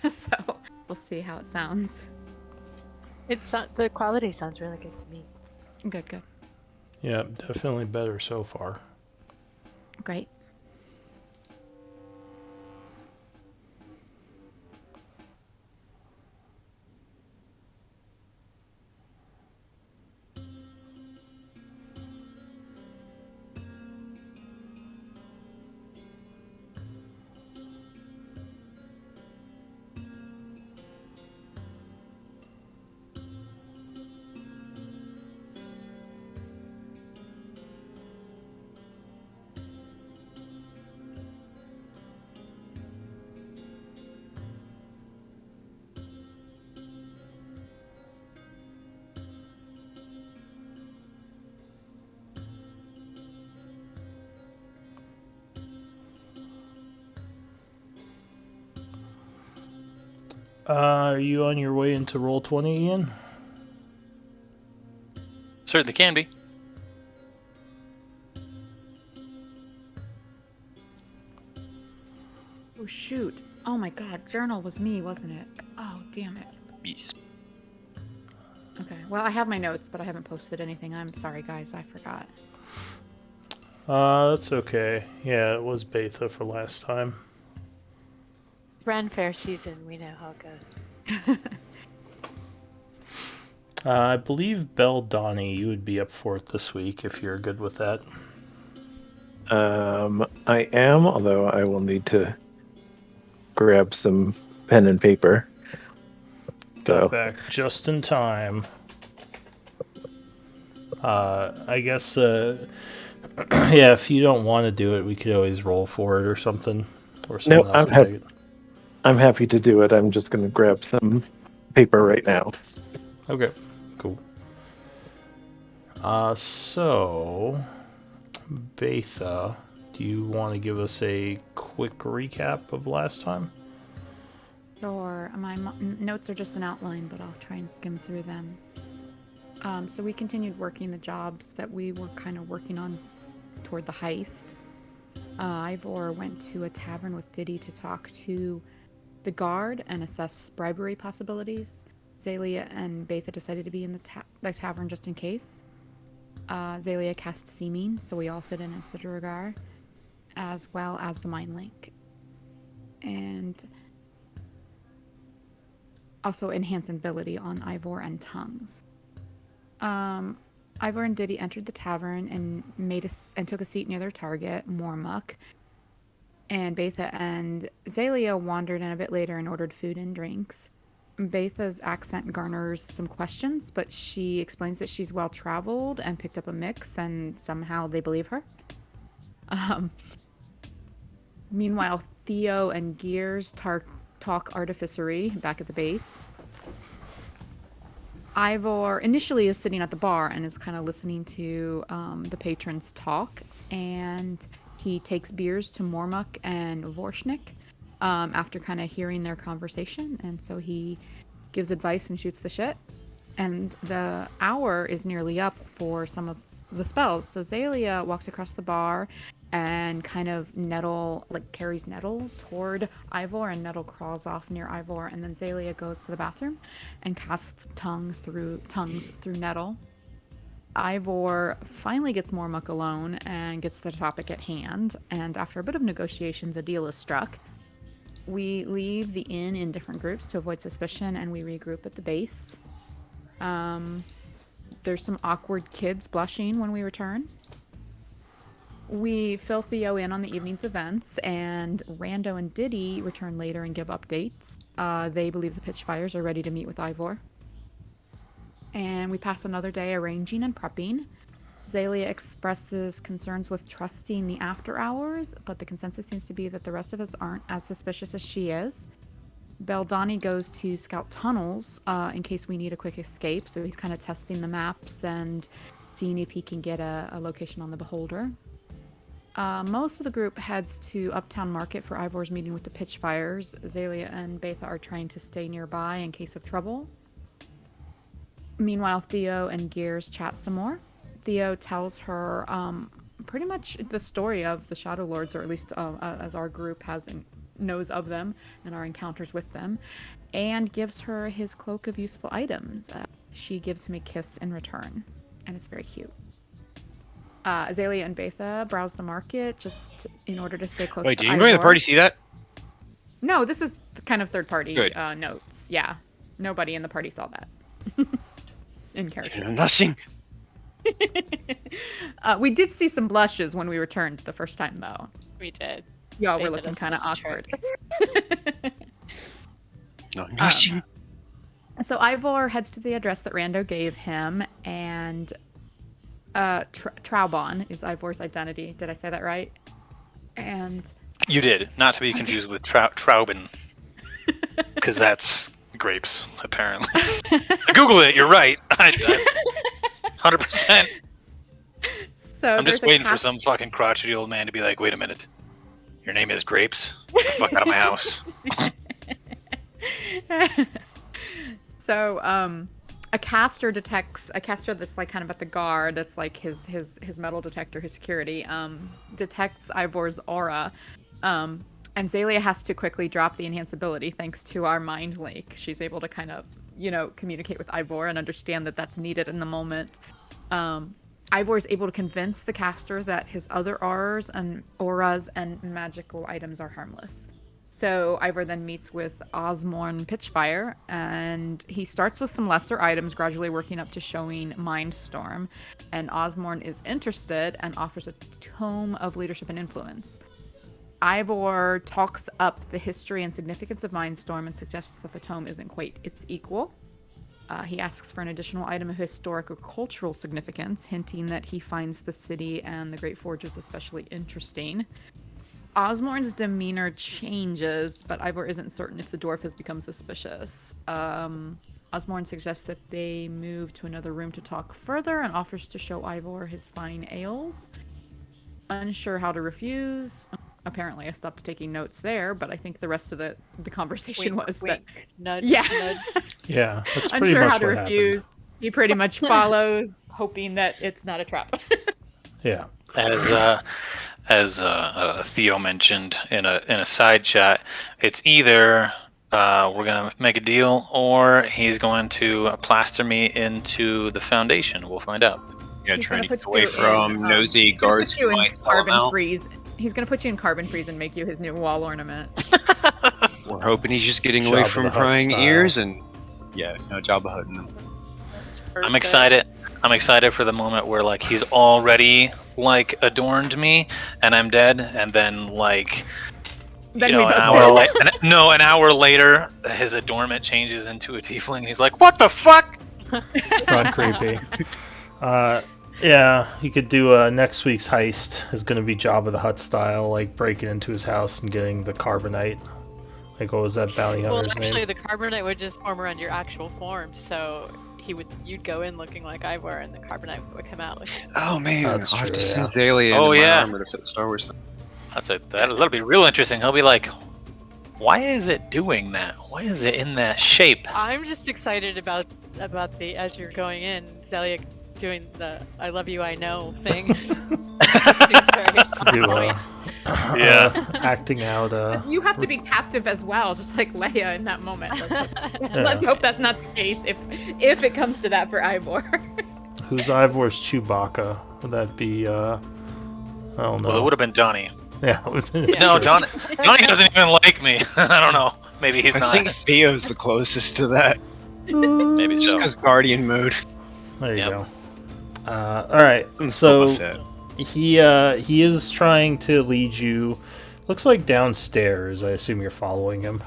So we'll see how it sounds. The quality sounds really good to me. Good, good. Yeah, definitely better so far. Great. Are you on your way into roll 20, Ian? Certainly can be. Oh, shoot. Oh my god, journal was me, wasn't it? Oh, damn it. Yes. Okay, well, I have my notes, but I haven't posted anything. I'm sorry, guys, I forgot. That's okay. Yeah, it was beta for last time. It's Ren Fair season. We know how it goes. I believe Belle Donnie, you would be up for it this week if you're good with that. I am, although I will need to grab some pen and paper. Got back just in time. I guess, yeah, if you don't want to do it, we could always roll for it or something. Or someone else can take it. I'm happy to do it. I'm just going to grab some paper right now. Okay, cool. So, Betha, do you want to give us a quick recap of last time? Sure. My notes are just an outline, but I'll try and skim through them. So we continued working the jobs that we were kind of working on toward the heist. Ivor went to a tavern with Diddy to talk to the guard and assess bribery possibilities. Zalia and Betha decided to be in the tavern just in case. Zalia cast Seeming, so we all fit in as the Duergar, as well as the Mind Link. And also enhance ability on Ivor and Tongues. Ivor and Diddy entered the tavern and took a seat near their target, Mormuck. And Betha and Zalia wandered in a bit later and ordered food and drinks. Betha's accent garners some questions, but she explains that she's well traveled and picked up a mix, and somehow they believe her. Meanwhile, Theo and Gears talk artificery back at the base. Ivor initially is sitting at the bar and is kind of listening to the patrons talk, and he takes beers to Mormuck and Vorshnik after kind of hearing their conversation, and so he gives advice and shoots the shit. And the hour is nearly up for some of the spells, so Zalia walks across the bar and kind of carries Nettle toward Ivor, and Nettle crawls off near Ivor, and then Zalia goes to the bathroom and casts tongues through Nettle. Ivor finally gets Mormuck alone and gets the topic at hand, and after a bit of negotiations, a deal is struck. We leave the inn in different groups to avoid suspicion, and we regroup at the base. There's some awkward kids blushing when we return. We fill Theo in on the evening's events, and Rando and Diddy return later and give updates. They believe the pitch fires are ready to meet with Ivor. And we pass another day arranging and prepping. Zalia expresses concerns with trusting the after hours, but the consensus seems to be that the rest of us aren't as suspicious as she is. Beldani goes to scout tunnels in case we need a quick escape, so he's kind of testing the maps and seeing if he can get a location on the Beholder. Most of the group heads to Uptown Market for Ivor's meeting with the Pitchfires. Zalia and Betha are trying to stay nearby in case of trouble. Meanwhile, Theo and Gears chat some more. Theo tells her pretty much the story of the Shadowlords, or at least as our group has knows of them and our encounters with them, and gives her his cloak of useful items. She gives him a kiss in return, and it's very cute. Azalea and Betha browse the market just in order to stay close Wait, to did anybody in the Ivor. party see that? No, this is kind of third-party Good. notes. Yeah, nobody in the party saw that. In character. Nothing. We did see some blushes when we returned the first time, though. We did. Y'all They were did looking us kind of a awkward. No, nothing. So Ivor heads to the address that Rando gave him, and Traubon is Ivor's identity. Did I say that right? And You did, not to be confused with Trauben, because that's grapes, apparently. I Googled it. You're right. 100%. so I'm just there's a waiting for some fucking crotchety old man to be like, "Wait a minute, your name is Grapes? Get the fuck out of my house." So, a caster that's like kind of at the guard, that's like his metal detector, his security, detects Ivor's aura. And Zalia has to quickly drop the enhanceability thanks to our mind link. She's able to kind of, communicate with Ivor and understand that that's needed in the moment. Ivor is able to convince the caster that his other auras and magical items are harmless. So Ivor then meets with Osmorn Pitchfire, and he starts with some lesser items, gradually working up to showing Mindstorm. And Osmorn is interested and offers a tome of leadership and influence. Ivor talks up the history and significance of Mindstorm and suggests that the tome isn't quite its equal. He asks for an additional item of historic or cultural significance, hinting that he finds the city and the Great Forges especially interesting. Osmorn's demeanor changes, but Ivor isn't certain if the dwarf has become suspicious. Osmorn suggests that they move to another room to talk further and offers to show Ivor his fine ales. Unsure how to refuse. Apparently I stopped taking notes there, but I think the rest of the conversation Wink, was wink, nudge, Yeah. nudge. Yeah, that's pretty unsure much how to what refuse. happened. He pretty much follows, hoping that it's not a trap. Yeah. As Theo mentioned in a side chat, it's either we're gonna make a deal or he's going to plaster me into the Foundation. We'll find out. Yeah, He's trying gonna to get put away you from in, nosy he's gonna guards put you who in might sell him carbon out. freeze. He's gonna put you in carbon freeze and make you his new wall ornament. We're hoping he's just getting Jabba away the from Hutt prying style. ears and Jabba Hutting them. That's I'm perfect. excited. I'm excited for the moment where like he's already like adorned me and I'm dead, and then like Then an we bust hour in. an hour later his adornment changes into a tiefling and he's like, "What the fuck?" It's not creepy. Yeah, you could do next week's heist is going to be Jabba the Hutt style, like breaking into his house and getting the carbonite. Like, what was that bounty Well, hunter's actually, name? the carbonite would just form around your actual form, so you'd go in looking like Ivor, and the carbonite would come out like. Oh man, That's I'll have to true, send yeah. Zalia Oh, into my yeah. armor to fit Star Wars. That'll be real interesting. He'll be like, "Why is it doing that? Why is it in that shape?" I'm just excited about the as you're going in, Zelia doing the "I love you, I know" thing. Just to do Yeah. acting out. You have to be captive as well, just like Leia in that moment. Yeah. Let's hope that's not the case if it comes to that for Ivor. Who's Ivor's Chewbacca? Would that be? I don't know. Well, it would have been Donnie. Yeah. it's No, true. Donnie doesn't even like me. I don't know. Maybe he's I not. think Theo's the closest to that. Maybe Just so. because Guardian mode. There you Yep. go. All right. So Boba Fett. he is trying to lead you. Looks like downstairs. I assume you're following him.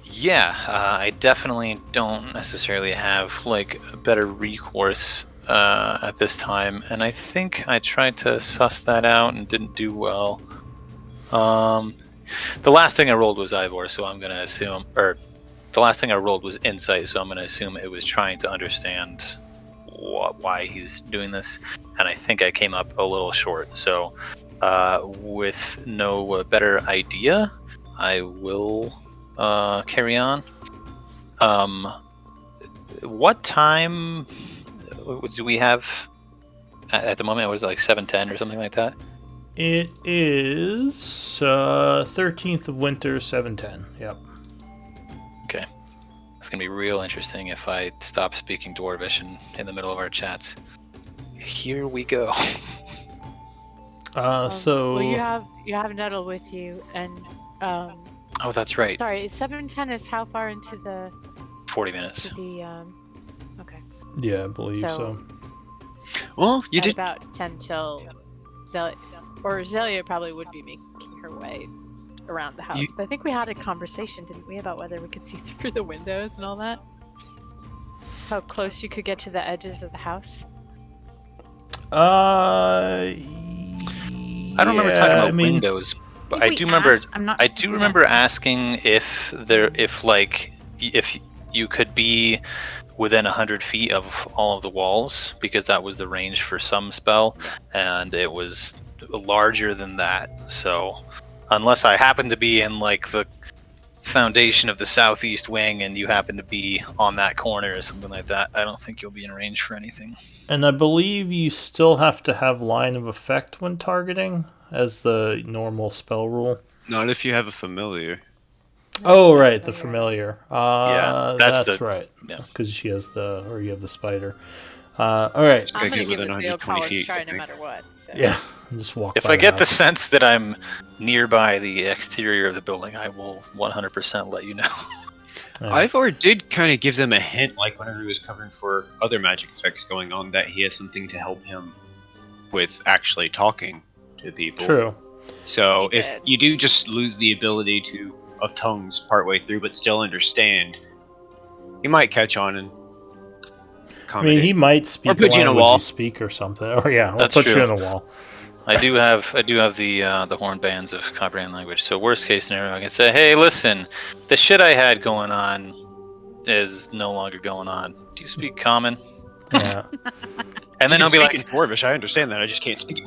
Yeah, I definitely don't necessarily have like a better recourse at this time, and I think I tried to suss that out and didn't do well. The last thing I rolled was Ivor, so I'm gonna assume, or the last thing I rolled was Insight, so I'm gonna assume it was trying to understand why he's doing this, and I think I came up a little short. So, with no better idea, I will carry on. What time do we have at the moment? It was like 7:10 or something like that. It is 13th of winter, 7:10. Yep. Okay. It's gonna be real interesting if I stop speaking Dwarvish in the middle of our chats. Here we go. So Well, you have Nettle with you, and Oh, that's right. sorry, 7:10 is how far into the 40 minutes. okay. yeah, I believe so. Well, you At did. about 10 till Zelia probably would be making her way around the house. You- But I think we had a conversation, didn't we, about whether we could see through the windows and all that? How close you could get to the edges of the house? I don't remember talking about windows, but I we do remember. asked- I'm not I sure do if remember that's- asking if you could be within 100 feet of all of the walls, because that was the range for some spell, and it was larger than that. So, unless I happen to be in like the foundation of the southeast wing, and you happen to be on that corner or something like that, I don't think you'll be in range for anything. And I believe you still have to have line of effect when targeting, as the normal spell rule. Not if you have a familiar. Oh, right, the familiar. Yeah, that's the- right. yeah. Because you have the spider. All right. I'm Gotta gonna get give within it 120 the power feet, try I no think. matter what. So. Yeah, just walk. If by I get the house. sense that I'm nearby the exterior of the building, I will 100% let you know. Yeah. Ivor did kind of give them a hint, like whenever he was covering for other magic effects going on, that he has something to help him with actually talking to people. True. So He if did. you do just lose the ability of tongues partway through, but still understand, he might catch on and. I mean, he might speak Or put the you in a language wall. you speak or something. Or yeah, or That's put you true. in a wall. I do have the horn bands of comprehend language. So worst case scenario, I can say, hey, listen, the shit I had going on is no longer going on. Do you speak common? Yeah. And then I'll he'll be like, in Dwarvish. I understand that. I just can't speak.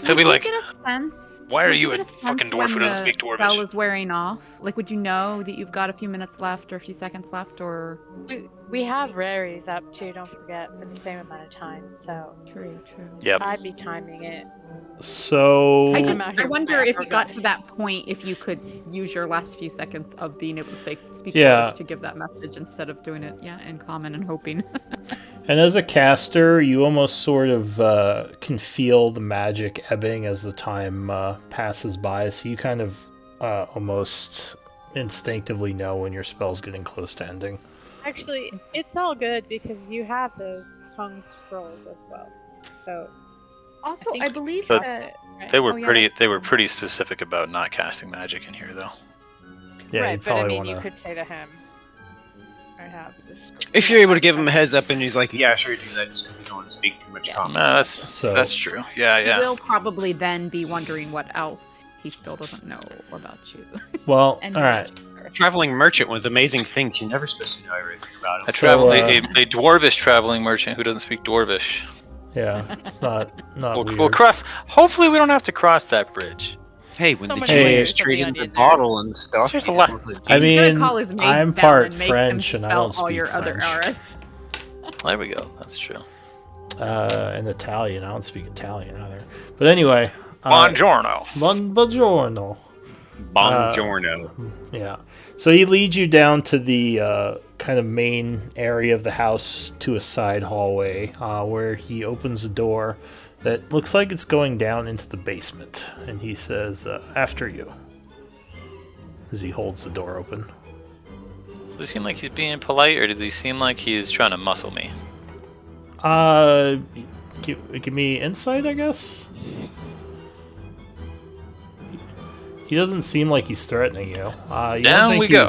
He'll be Would you like, get a sense? "Why are would you get a fucking sense dwarf when who doesn't the speak Dwarvish?" spell is wearing off? Like, would you know that you've got a few minutes left or a few seconds left, or We have raries up too, don't forget, for the same amount of time, so true? Yep. I'd be timing it. So I'm out I here wonder with my if it got Afro to that point, if you could use your last few seconds of being able to speak Yeah. English to give that message instead of doing it, in common and hoping. And as a caster, you almost sort of can feel the magic ebbing as the time passes by. So you kind of almost instinctively know when your spell's getting close to ending. Actually, it's all good because you have those tongue scrolls as well. So Also, think- I believe But that They were Oh, yeah, pretty. that's They were fine. pretty specific about not casting magic in here, though. Yeah, right, you but I probably mean, you want to. could say to him, I have this. If you're able to give him a heads up and he's like, yeah, sure, do that just because you don't want to speak too much common. No, that's So that's true. Yeah, he yeah. will probably then be wondering what else he still doesn't know about you. well, And all right. Traveling merchant with amazing things. You're never supposed to know everything about A him. travel, uh, a dwarvish traveling merchant who doesn't speak dwarvish. Yeah, it's not weird. We'll cross. Hopefully, we don't have to cross that bridge. Hey, when So the many layers Chinese of the trade in onion the there. bottle and stuff. There's a you lot. know, I He's mean, gonna call his mates I'm down part and make French, them and I spell don't all speak your other French. auras. There we go. That's true. And Italian. I don't speak Italian either. But anyway, Buongiorno. buongiorno. Buongiorno. Yeah. So he leads you down to the kind of main area of the house to a side hallway where he opens a door that looks like it's going down into the basement. And he says, after you. As he holds the door open. Does he seem like he's being polite, or does he seem like he's trying to muscle me? Give me insight, I guess? He doesn't seem like he's threatening you. Down we go.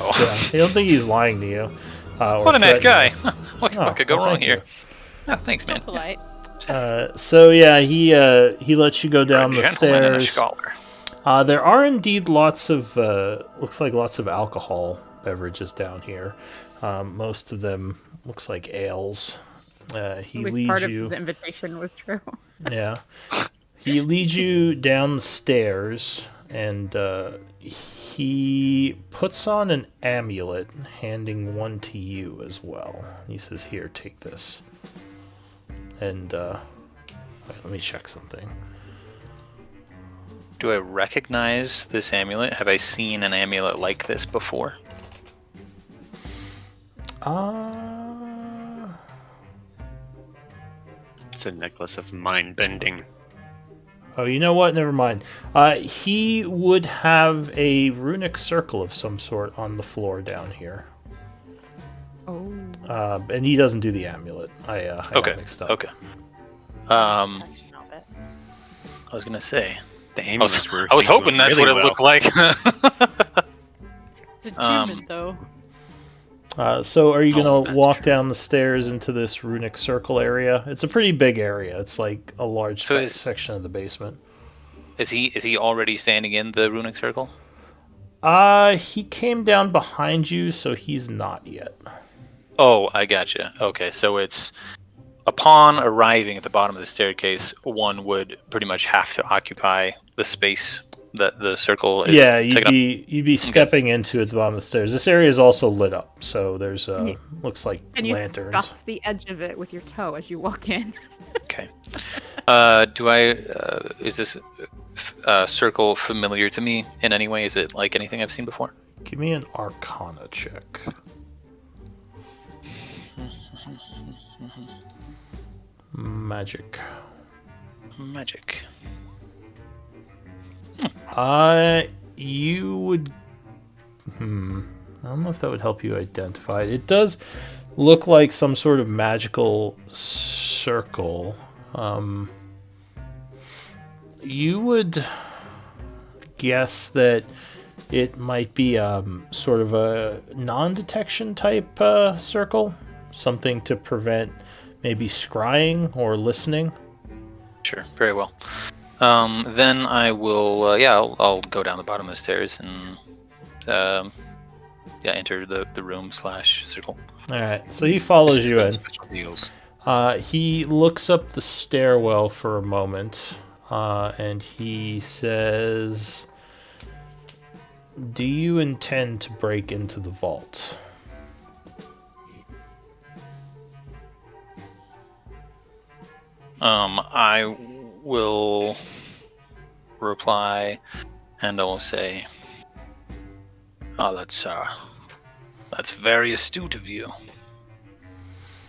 You don't think he's lying to you. Or What a nice guy. threatening What you. could go well, wrong thank here? Oh, thanks, man. polite. So yeah, he lets you go down the Gentleman and a stairs. scholar. There are indeed lots of looks like lots of alcohol beverages down here. Most of them looks like ales. He At least leads part of you. his invitation was true. Yeah. He leads you down the stairs, and he puts on an amulet, handing one to you as well. He says, here, take this. And, wait, let me check something. Do I recognize this amulet? Have I seen an amulet like this before? It's a necklace of mind bending. Oh, you know what? Never mind. He would have a runic circle of some sort on the floor down here. Oh. And he doesn't do the amulet. I Okay. got mixed up. Okay. Actually, not bad. I was gonna say. The amulets were. I was things hoping went that's really what it well. looked like. It's achievement, though. So are you Oh, going to that's walk true. down the stairs into this runic circle area? It's a pretty big area. It's like a large So is- section of the basement. Is he already standing in the runic circle? He came down behind you, so he's not yet. Oh, I gotcha. Okay, so it's upon arriving at the bottom of the staircase, one would pretty much have to occupy the space that the circle is. Yeah, taking you'd be stepping into at the bottom of the stairs. This area is also lit up, so there's looks like And you lanterns. scuff the edge of it with your toe as you walk in. up. Okay. Is this circle familiar to me in any way? Is it like anything I've seen before? Give me an Arcana check. Magic. Magic. You would. I don't know if that would help you identify it. It does look like some sort of magical circle. You would guess that it might be sort of a non-detection type circle, something to prevent maybe scrying or listening. Sure, very well. Then I will. I'll go down the bottom of the stairs and enter the room / circle. All right, so he follows you in. Special deals. He looks up the stairwell for a moment, and he says, "Do you intend to break into the vault?" I will reply, and I will say, "Oh, that's very astute of you.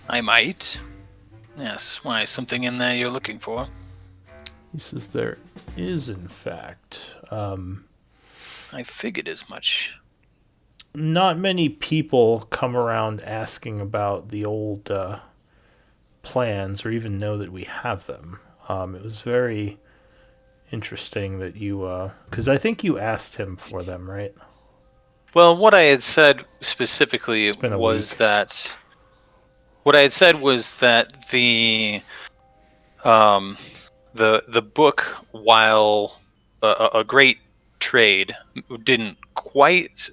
I might. Yes. Why? Something in there you're looking for?" He says, "There is, in fact. I figured as much. Not many people come around asking about the old plans or even know that we have them. It was very interesting that you, because I think you asked him for them, right?" Well, what I had said specifically It's been a was week. that what I had said was that the book, while a great trade, didn't quite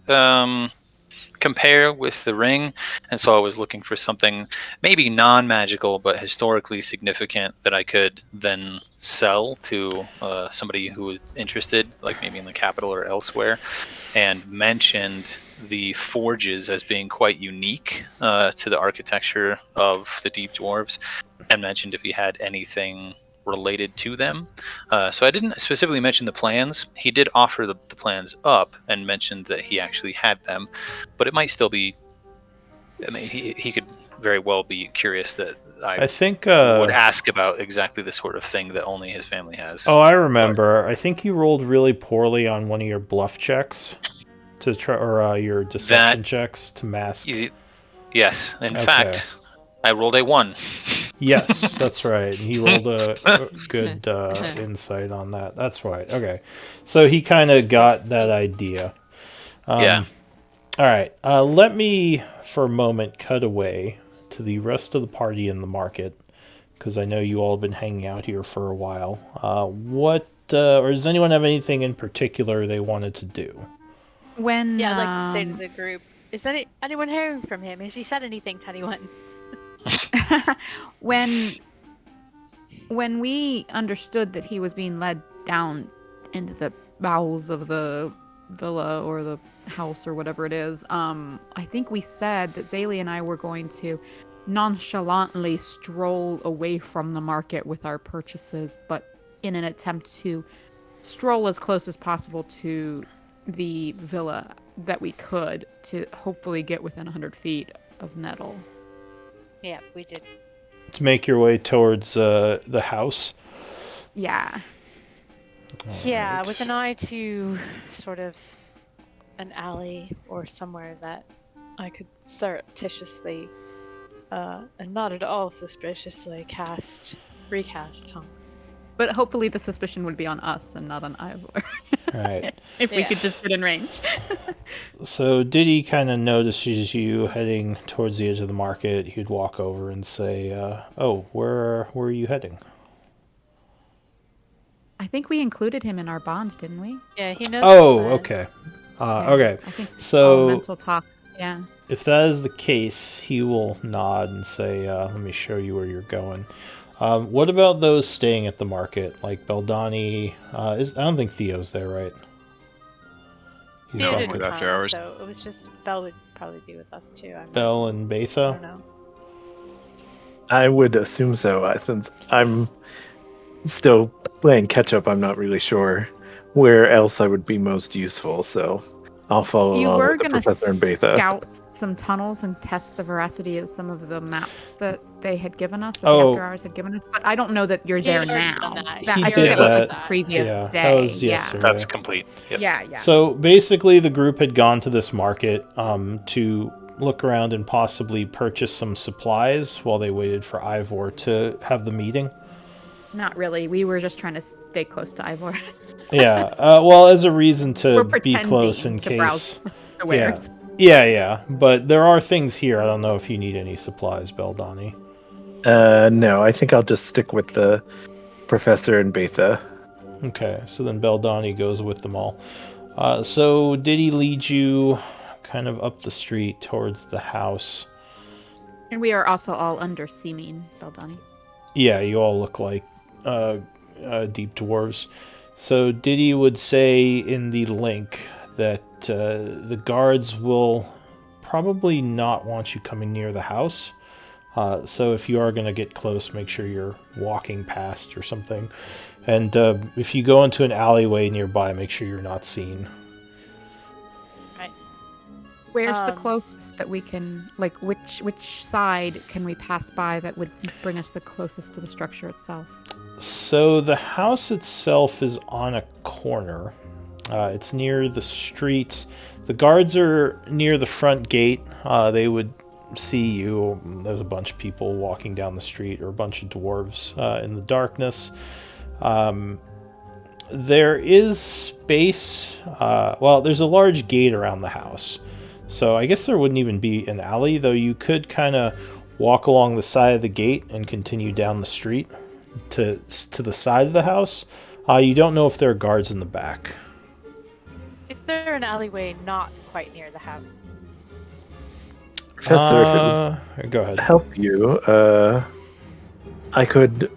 compare with the ring, and so I was looking for something maybe non-magical but historically significant that I could then sell to somebody who was interested, like maybe in the capital or elsewhere, and mentioned the forges as being quite unique to the architecture of the Deep Dwarves, and mentioned if he had anything related to them. So I didn't specifically mention the plans. He did offer the plans up and mentioned that he actually had them, but it might still be. I mean, he could very well be curious that I think would ask about exactly the sort of thing that only his family has. Oh, I remember. I think you rolled really poorly on one of your bluff checks to try, or your deception checks to mask. Yes, in Okay. fact, I rolled a 1. Yes, that's right. He rolled a good insight on that. That's right. Okay, so he kind of got that idea. Yeah. All right. Let me, for a moment, cut away to the rest of the party in the market, because I know you all have been hanging out here for a while. Or does anyone have anything in particular they wanted to do? When Yeah, I'd like to say to the group, is anyone hearing from him? Has he said anything to anyone? when we understood that he was being led down into the bowels of the villa or the house or whatever it is, I think we said that Zaylee and I were going to nonchalantly stroll away from the market with our purchases, but in an attempt to stroll as close as possible to the villa that we could to hopefully get within 100 feet of Nettle. Yeah, we did. To make your way towards the house. Yeah. Yeah, Alright. with an eye to sort of an alley or somewhere that I could surreptitiously and not at all suspiciously recast Tonks. But hopefully the suspicion would be on us and not on Ivor. Alright. If we Yeah. could just get in range. So Diddy kind of notices you heading towards the edge of the market. He'd walk over and say, "Oh, where are you heading?" I think we included him in our bond, didn't we? Yeah, he knows. Oh, the plan. okay. Yeah, Okay. I think all So mental talk. Yeah. if that is the case, he will nod and say, "Let me show you where you're going." What about those staying at the market, like Beldani? I don't think Theo's there, right? He's Theo No, back didn't with at after come, hours. so it was just Belle would probably be with us too. Bell and I don't Betha. know. I would assume so, since I'm still playing catch up. I'm not really sure where else I would be most useful, so I'll follow You along were with the gonna professor and Betha. scout some tunnels and test the veracity of some of the maps that they had given us, that the Oh. After Hours had given us. But I don't know that you're there He's already now. done that. He I think did that was like that. the previous Yeah, day. that was yeah. yesterday. That's complete. Yep. Yeah. So basically, the group had gone to this market to look around and possibly purchase some supplies while they waited for Ivor to have the meeting. Not really. We were just trying to stay close to Ivor. Yeah. Well, as a reason to We're be pretending close in to case. browse the Yeah. wares. Yeah. But there are things here. I don't know if you need any supplies, Beldani. No, I think I'll just stick with the professor and Betha. Okay, so then Beldani goes with them all. So did he lead you kind of up the street towards the house? And we are also all under Seeming, Beldani. Yeah, you all look like deep dwarves. So Diddy would say in the link that the guards will probably not want you coming near the house. So if you are going to get close, make sure you're walking past or something. And if you go into an alleyway nearby, make sure you're not seen. Right. Where's the closest that we can, like, which side can we pass by that would bring us the closest to the structure itself? So the house itself is on a corner. It's near the street. The guards are near the front gate. They would see you. There's a bunch of people walking down the street, or a bunch of dwarves in the darkness. There is space. Well, there's a large gate around the house. So I guess there wouldn't even be an alley, though you could kind of walk along the side of the gate and continue down the street to the side of the house. You don't know if there are guards in the back. Is there an alleyway not quite near the house? Professor, if it Go would ahead. help you, I could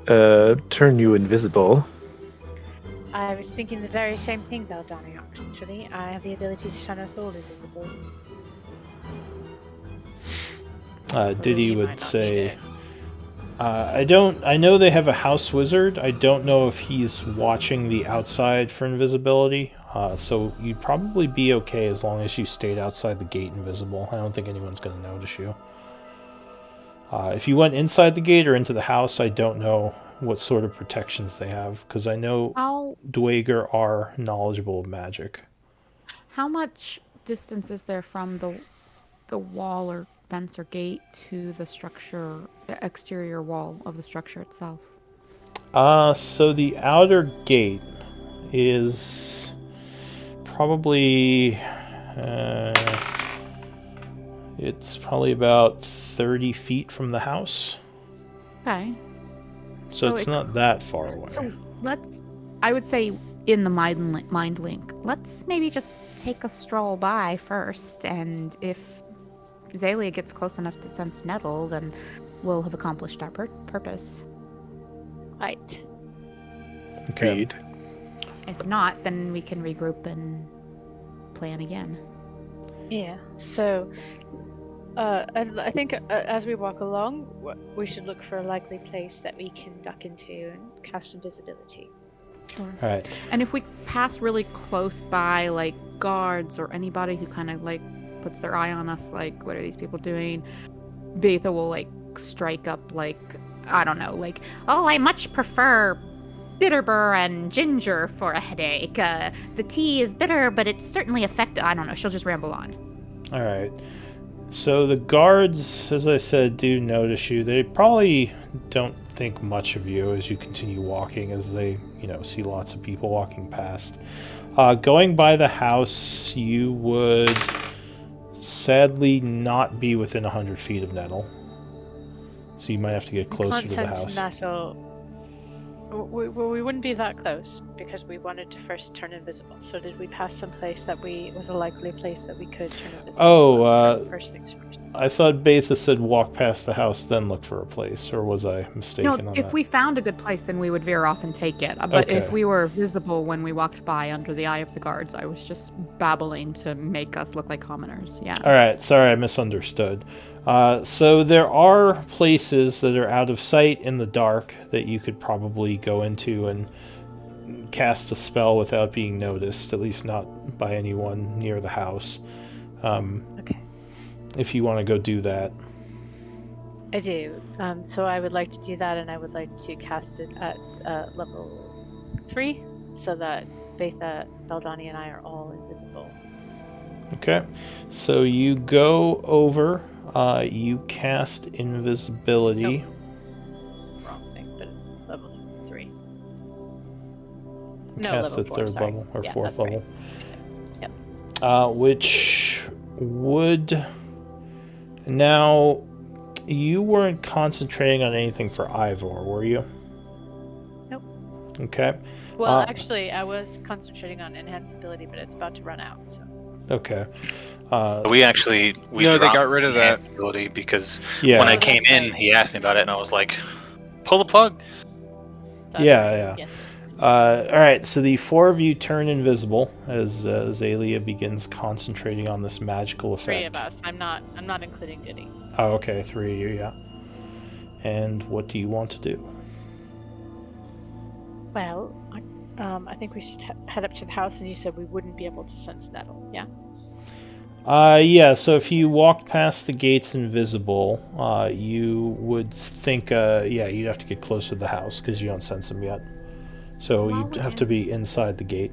turn you invisible. I was thinking the very same thing, Beldani, actually. I have the ability to turn us all invisible. Diddy You might would not say, need it. I know they have a house wizard. I don't know if he's watching the outside for invisibility. So you'd probably be okay as long as you stayed outside the gate invisible. I don't think anyone's going to notice you. If you went inside the gate or into the house, I don't know what sort of protections they have, because I know How Dwager are knowledgeable of magic. how much distance is there from the wall or fence or gate to the structure, the exterior wall of the structure itself? So the outer gate is probably it's probably about 30 feet from the house. Okay. So So it's it- not that far away. So I would say in the mind link, let's maybe just take a stroll by first, and if Zalia gets close enough to sense Nettle, then we'll have accomplished our purpose. Right. Okay. Agreed. If not, then we can regroup and plan again. Yeah. So, I think as we walk along, we should look for a likely place that we can duck into and cast invisibility. Sure. All right. And if we pass really close by, like, guards or anybody who kind of, like, puts their eye on us, like, what are these people doing? Betha will, like, strike up, like, I don't know, like, oh, I much prefer bitterbur and ginger for a headache. The tea is bitter, but it's certainly effective. I don't know. She'll just ramble on. All right. So the guards, as I said, do notice you. They probably don't think much of you as you continue walking, as they, see lots of people walking past. Going by the house, you would sadly not be within 100 feet of Nettle. So you might have to get closer to the house. We wouldn't be that close because we wanted to first turn invisible. So did we pass some place that was a likely place that we could turn invisible? Oh, first things first. I thought Betha said walk past the house, then look for a place, or was I mistaken on that? No, if we found a good place, then we would veer off and take it. But if we were visible when we walked by under the eye of the guards, I was just babbling to make us look like commoners. Yeah. All right, sorry, I misunderstood. So there are places that are out of sight in the dark that you could probably go into and cast a spell without being noticed, at least not by anyone near the house. Okay. If you want to go do that. I do. So I would like to do that, and I would like to cast it at level 3, so that Betha, Beldani, and I are all invisible. Okay. So you go over, you cast invisibility. Nope. Wrong thing, but level 3. No, Cast level at 4, third sorry. level, or Yeah, fourth that's level. Right. Yep. Which would... Now, you weren't concentrating on anything for Ivor, were you? Nope. Okay. Well, actually, I was concentrating on enhanced ability, but it's about to run out. So. Okay. We No, they got rid of that ability because Yeah. when I came in, he asked me about it, and I was like, "Pull the plug." Yeah. Yes. All right, so the four of you turn invisible as Zalia begins concentrating on this magical effect. 3 of us. I'm not including Diddy. Oh, okay, 3 of you, yeah. And what do you want to do? Well, I think we should head up to the house, and you said we wouldn't be able to sense Nettle, yeah? Yeah, so if you walked past the gates invisible, you would think, you'd have to get closer to the house because you don't sense them yet. So you'd have to be inside the gate.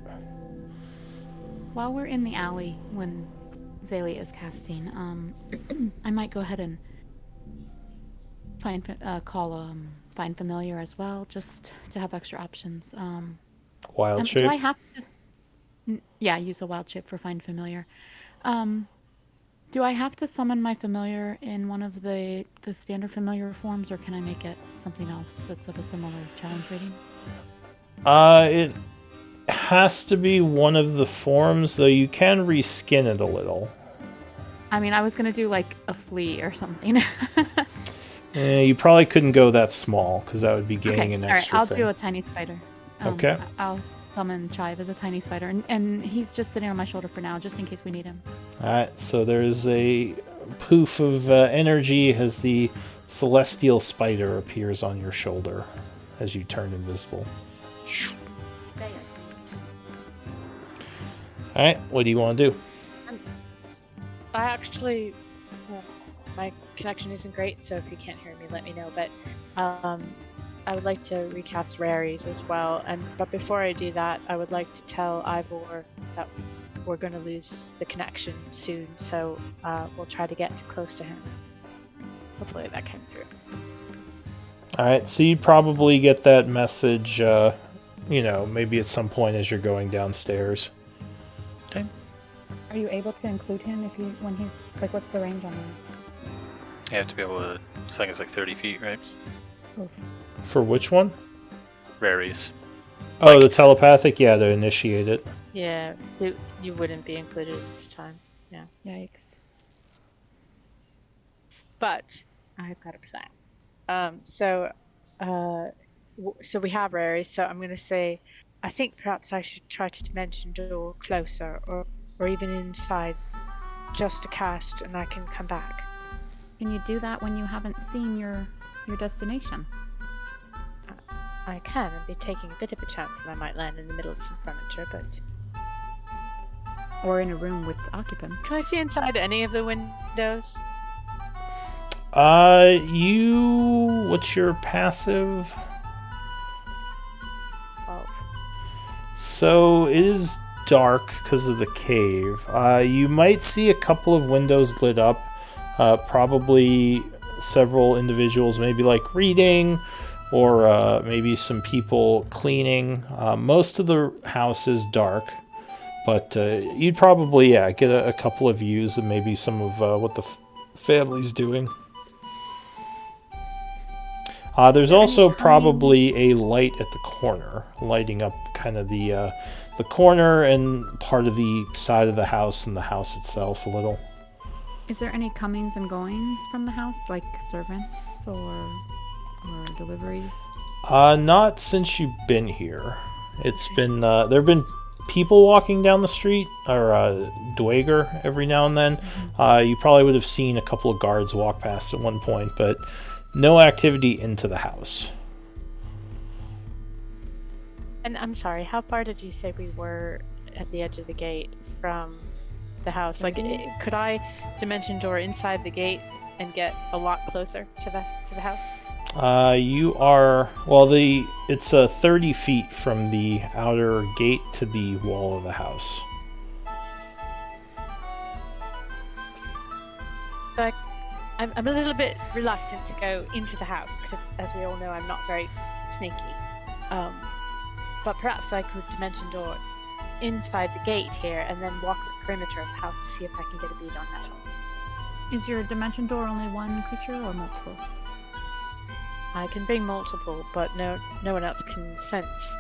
While we're in the alley when Zalia is casting, I might go ahead and call Find Familiar as well, just to have extra options. Wild shape? Do I have to... Yeah, use a wild shape for Find Familiar. Do I have to summon my familiar in one of the standard familiar forms, or can I make it something else that's of a similar challenge rating? It has to be one of the forms, though you can reskin it a little. I mean, I was gonna do like a flea or something. You probably couldn't go that small, because that would be gaining an extra I'll thing. do a tiny spider. Okay. I'll summon Chive as a tiny spider, and he's just sitting on my shoulder for now, just in case we need him. Alright, so there's a poof of energy as the celestial spider appears on your shoulder as you turn invisible. Alright, what do you want to do? I actually... my connection isn't great, so if you can't hear me, let me know, but I would like to recast Raries as well, but before I do that, I would like to tell Ivor that we're going to lose the connection soon, so we'll try to get close to him. Hopefully that came through. Alright, so you'd probably get that message, maybe at some point as you're going downstairs. Okay. Are you able to include him when he's like? What's the range on that? You have to be able to. I think it's like 30 feet, right? Oof. For which one? Raries. Oh, the telepathic? Yeah, to initiate it. Yeah, you wouldn't be included this time. Yeah. Yikes. But I've got a plan. So we have Raries, so I'm going to say, I think perhaps I should try to dimension door closer, or even inside, just to cast, and I can come back. Can you do that when you haven't seen your destination? I can and be taking a bit of a chance that I might land in the middle of some furniture, but Or in a room with occupants. can I see inside any of the windows? What's your passive? 12. So it is dark because of the cave. You might see a couple of windows lit up. Probably several individuals, maybe like reading, or maybe some people cleaning. Most of the house is dark, but you'd probably get a couple of views of maybe some of what the family's doing. There's also probably a light at the corner, lighting up kind of the corner and part of the side of the house and the house itself a little. Is there any comings and goings from the house, like servants or deliveries? Not since you've been here. It's been there have been people walking down the street, or Dwager every now and then. You probably would have seen a couple of guards walk past at one point, but no activity into the house. And I'm sorry, how far did you say we were at the edge of the gate from the house? Like, could I dimension door inside the gate and get a lot closer to the house? You are it's 30 feet from the outer gate to the wall of the house. So I'm a little bit reluctant to go into the house because, as we all know, I'm not very sneaky. But perhaps I could dimension door inside the gate here and then walk the perimeter of the house to see if I can get a bead on that one. Is your dimension door only one creature or multiples? I can bring multiple, but no one else can sense.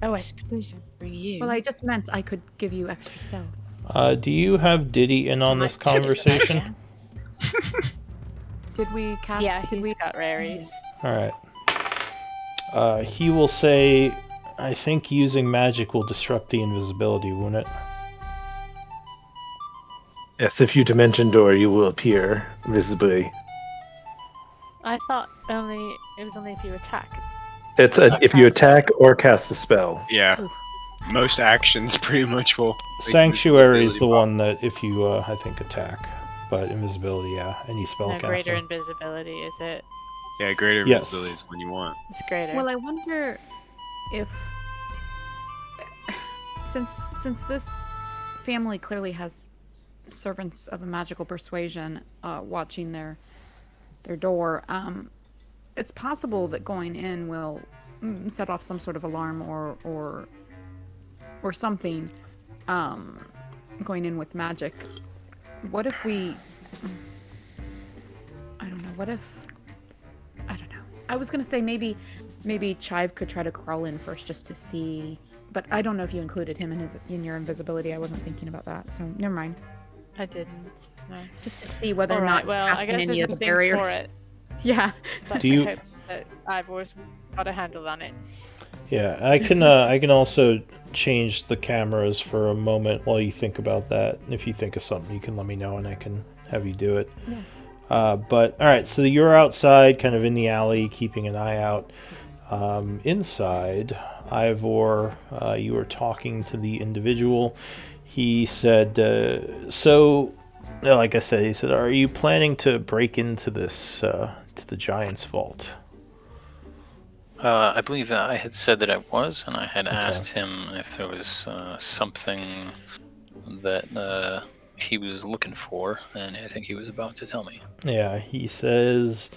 Oh, I suppose I'll bring you. Well, I just meant I could give you extra stealth. Do you have Diddy in on this conversation? Did we cast? Yeah, did we got raries. All right. He will say, I think using magic will disrupt the invisibility, won't it? Yes, if you dimension door, you will appear visibly. I thought it was only if you attack. It's if you attack or cast a spell. Yeah. Oof. Most actions pretty much will. Sanctuary is the one that if you, I think, attack. But invisibility, yeah. Any spell No, greater casting. invisibility, is it? Yeah, greater Yes. visibility is when you want. It's greater. Well, I wonder if since this family clearly has servants of a magical persuasion watching their door, it's possible that going in will set off some sort of alarm or something. Going in with magic. What if we? I don't know. What if? I don't know. I was gonna say maybe Chive could try to crawl in first just to see, but I don't know if you included him in your invisibility. I wasn't thinking about that, so never mind. I didn't. No. Just to see whether or Alright, not well, I casting guess any there's of the a thing barriers. for it. Yeah. But Do you- I hope that I've always got a handle on it. Yeah, I can also change the cameras for a moment while you think about that. If you think of something, you can let me know and I can have you do it. Yeah. But all right, so you're outside, kind of in the alley, keeping an eye out. Inside, Ivor, you were talking to the individual. He said, like I said, he said, are you planning to break into this, to the Giant's Vault? I believe I had said that I was, and I had asked him if there was something that he was looking for, and I think he was about to tell me. Yeah, he says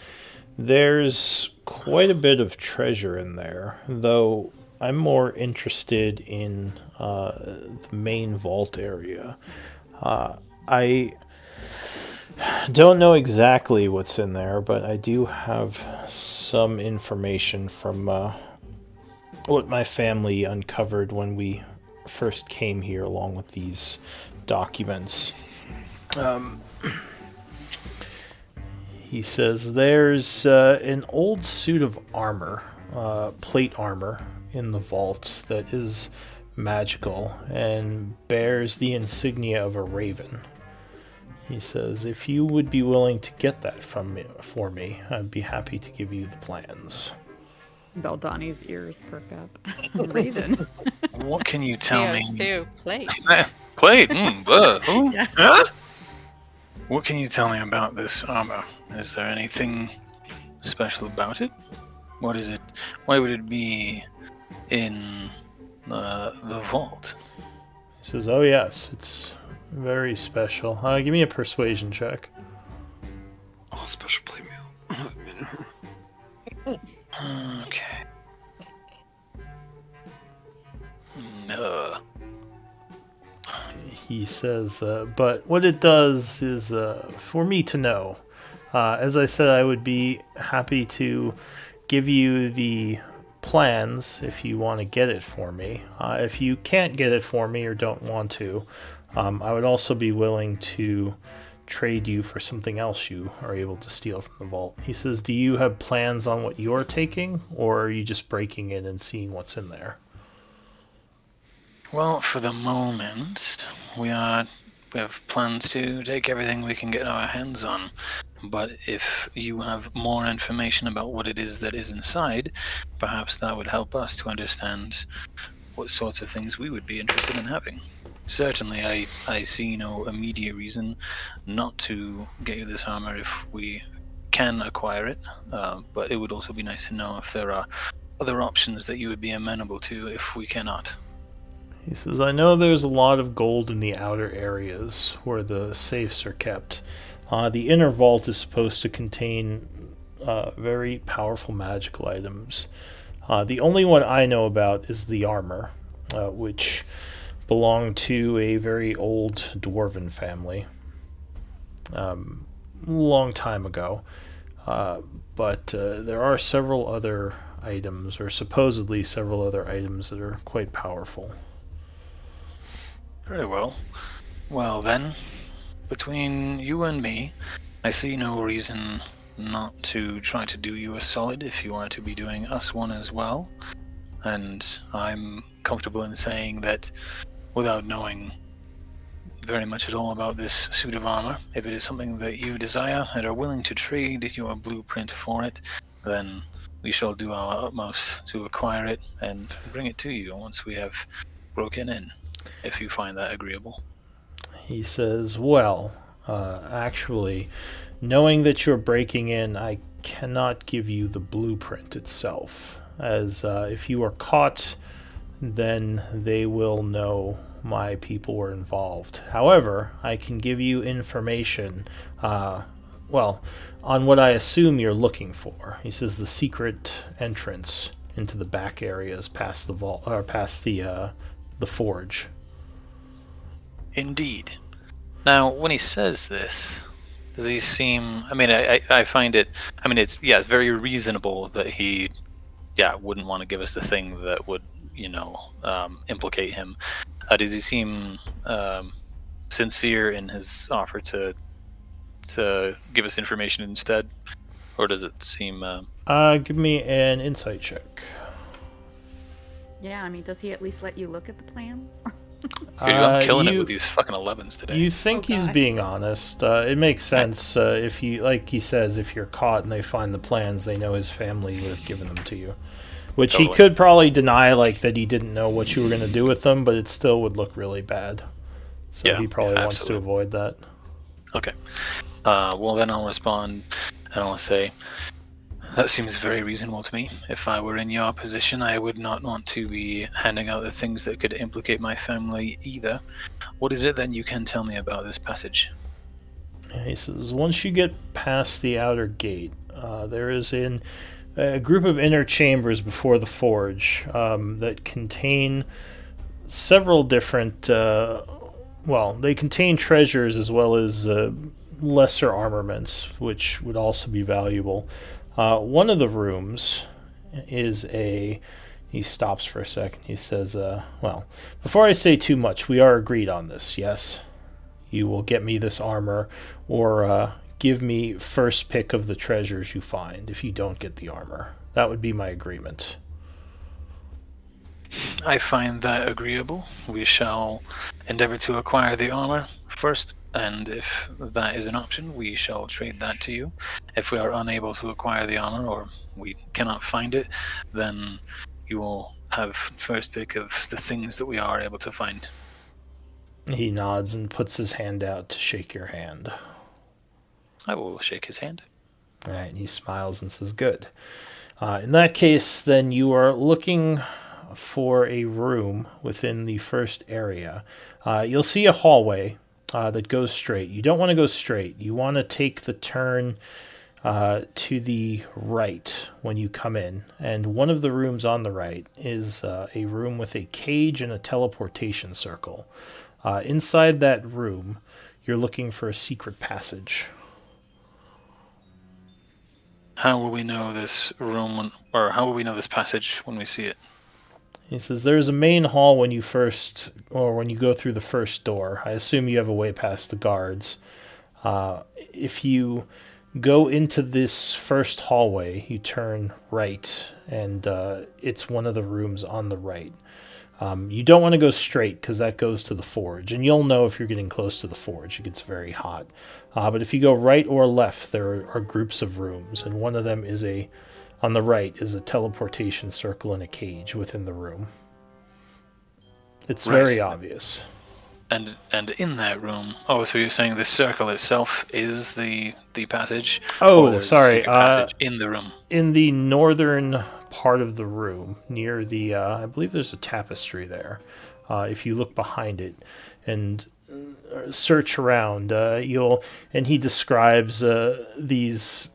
there's quite a bit of treasure in there, though I'm more interested in the main vault area. I don't know exactly what's in there, but I do have some information from what my family uncovered when we first came here, along with these documents. He says there's an old suit of armor, plate armor, in the vault that is magical and bears the insignia of a raven. He says, if you would be willing to get that for me, I'd be happy to give you the plans. Beldani's ears perk up. Raven. What can you tell me? Too. Plate. Plate. Yeah. Huh? What can you tell me about this armor? Is there anything special about it? What is it? Why would it be in the vault? He says, "Oh yes, it's very special. Give me a persuasion check." Oh, special play meal. Okay. No. He says, "But what it does is for me to know. As I said, I would be happy to give you the plans if you want to get it for me. If you can't get it for me or don't want to, I would also be willing to trade you for something else you are able to steal from the vault." He says, "Do you have plans on what you're taking, or are you just breaking in and seeing what's in there?" Well, for the moment, we have plans to take everything we can get our hands on. But if you have more information about what it is that is inside, perhaps that would help us to understand what sorts of things we would be interested in having. Certainly, I see no immediate reason not to get you this armor if we can acquire it, but it would also be nice to know if there are other options that you would be amenable to if we cannot. He says, "I know there's a lot of gold in the outer areas where the safes are kept. The inner vault is supposed to contain very powerful magical items. The only one I know about is the armor, which belonged to a very old dwarven family long time ago. But there are several other items, or supposedly several other items, that are quite powerful." Very well. Well then, between you and me, I see no reason not to try to do you a solid if you are to be doing us one as well. And I'm comfortable in saying that without knowing very much at all about this suit of armor, if it is something that you desire and are willing to trade your blueprint for it, then we shall do our utmost to acquire it and bring it to you once we have broken in, if you find that agreeable. He says, "Well, actually, knowing that you're breaking in, I cannot give you the blueprint itself, as if you are caught, then they will know my people were involved. However, I can give you information, on what I assume you're looking for." He says, "The secret entrance into the back areas past the vault, or past the forge." Indeed. Now, when he says this, does he seem? I mean, I find it. I mean, it's very reasonable that he, wouldn't want to give us the thing that would, implicate him. Does he seem sincere in his offer to give us information instead, or does it seem? Give me an insight check. Yeah, I mean, does he at least let you look at the plans? Dude, I'm killing it with these fucking 11s today. You think he's God. being honest. It makes sense. If you, like he says, if you're caught and they find the plans, they know his family would have given them to you. Which Totally. he could probably deny, like, that he didn't know what you were going to do with them, but it still would look really bad. So he probably wants to avoid that. Okay. Well, then I'll respond and I'll say, that seems very reasonable to me. If I were in your position, I would not want to be handing out the things that could implicate my family either. What is it then you can tell me about this passage? He says, once you get past the outer gate, there is a group of inner chambers before the forge that contain several different, they contain treasures as well as lesser armaments, which would also be valuable. One of the rooms is he stops for a second. He says, before I say too much, we are agreed on this, yes? You will get me this armor, or give me first pick of the treasures you find if you don't get the armor. That would be my agreement. I find that agreeable. We shall endeavor to acquire the armor first, and if that is an option, we shall trade that to you. If we are unable to acquire the armor, or we cannot find it, then you will have first pick of the things that we are able to find. He nods and puts his hand out to shake your hand. I will shake his hand. All right, and he smiles and says, good. In that case, then you are looking for a room within the first area. You'll see a hallway that goes straight. You don't want to go straight. You want to take the turn to the right when you come in. And one of the rooms on the right is a room with a cage and a teleportation circle. Inside that room, you're looking for a secret passage. How will we know this room, or how will we know this passage when we see it? He says there's a main hall when you go through the first door. I assume you have a way past the guards. If you go into this first hallway, you turn right, and it's one of the rooms on the right. You don't want to go straight because that goes to the forge, and you'll know if you're getting close to the forge. It gets very hot. But if you go right or left, there are groups of rooms, and one of them is on the right is a teleportation circle and a cage within the room. It's very obvious. And in that room, so you're saying the circle itself is the passage? Oh, sorry. Passage in the room. In the northern part of the room, near the, I believe there's a tapestry there. If you look behind it and search around, and he describes these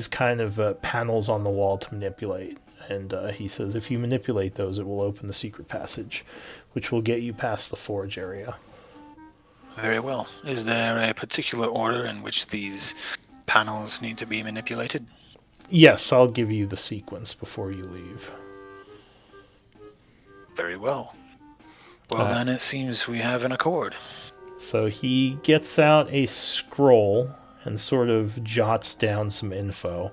kind of panels on the wall to manipulate. And he says if you manipulate those, it will open the secret passage, which will get you past the forge area. Very well. Is there a particular order in which these panels need to be manipulated? Yes, I'll give you the sequence before you leave. Very well. Well, then it seems we have an accord. So he gets out a scroll and sort of jots down some info.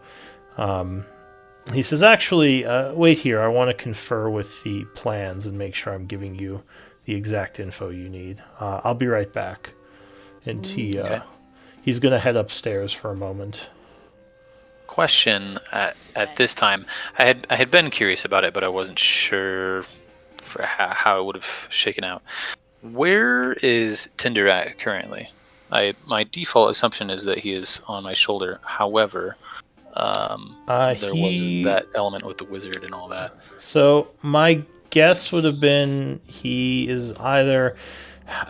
He says, actually, wait here. I want to confer with the plans and make sure I'm giving you the exact info you need. I'll be right back. And he's going to head upstairs for a moment. Question at this time. I had been curious about it, but I wasn't sure for how it would have shaken out. Where is Tinder at currently? My default assumption is that he is on my shoulder. However, there was that element with the wizard and all that. So my guess would have been he is either...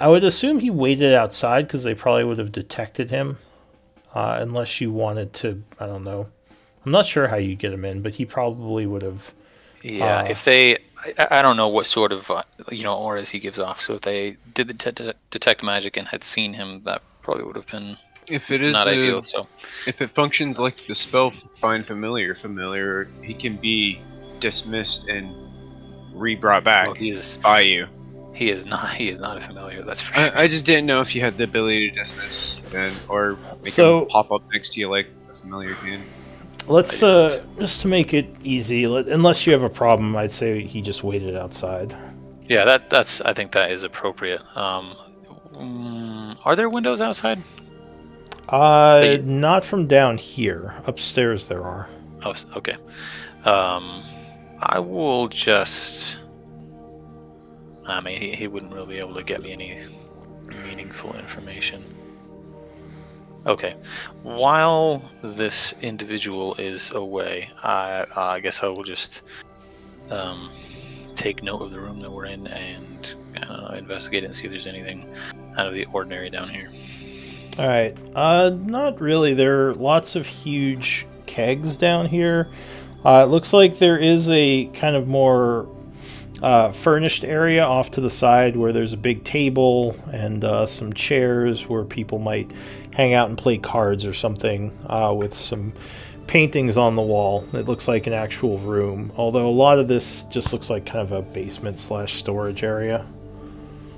I would assume he waited outside because they probably would have detected him. Unless you wanted to, I don't know. I'm not sure how you get him in, but he probably would have... Yeah, if they... I don't know what sort of auras he gives off. So if they did detect magic and had seen him, that probably would have been not ideal. So if it functions like the spell Find Familiar, he can be dismissed and re-brought back by you. He is not a familiar. That's for sure. I just didn't know if you had the ability to dismiss or make him pop up next to you like a familiar can. Let's just to make it easy. Unless you have a problem, I'd say he just waited outside. Yeah, that's. I think that is appropriate. Are there windows outside? Not from down here. Upstairs there are. Oh, okay. I will just... I mean, he wouldn't really be able to get me any meaningful information. Okay. While this individual is away, I guess I will just take note of the room that we're in and investigate it and see if there's anything out of the ordinary down here. All right. Not really. There are lots of huge kegs down here. It looks like there is a kind of more furnished area off to the side where there's a big table and some chairs where people might hang out and play cards or something, with some paintings on the wall. It looks like an actual room, although a lot of this just looks like kind of a basement / storage area.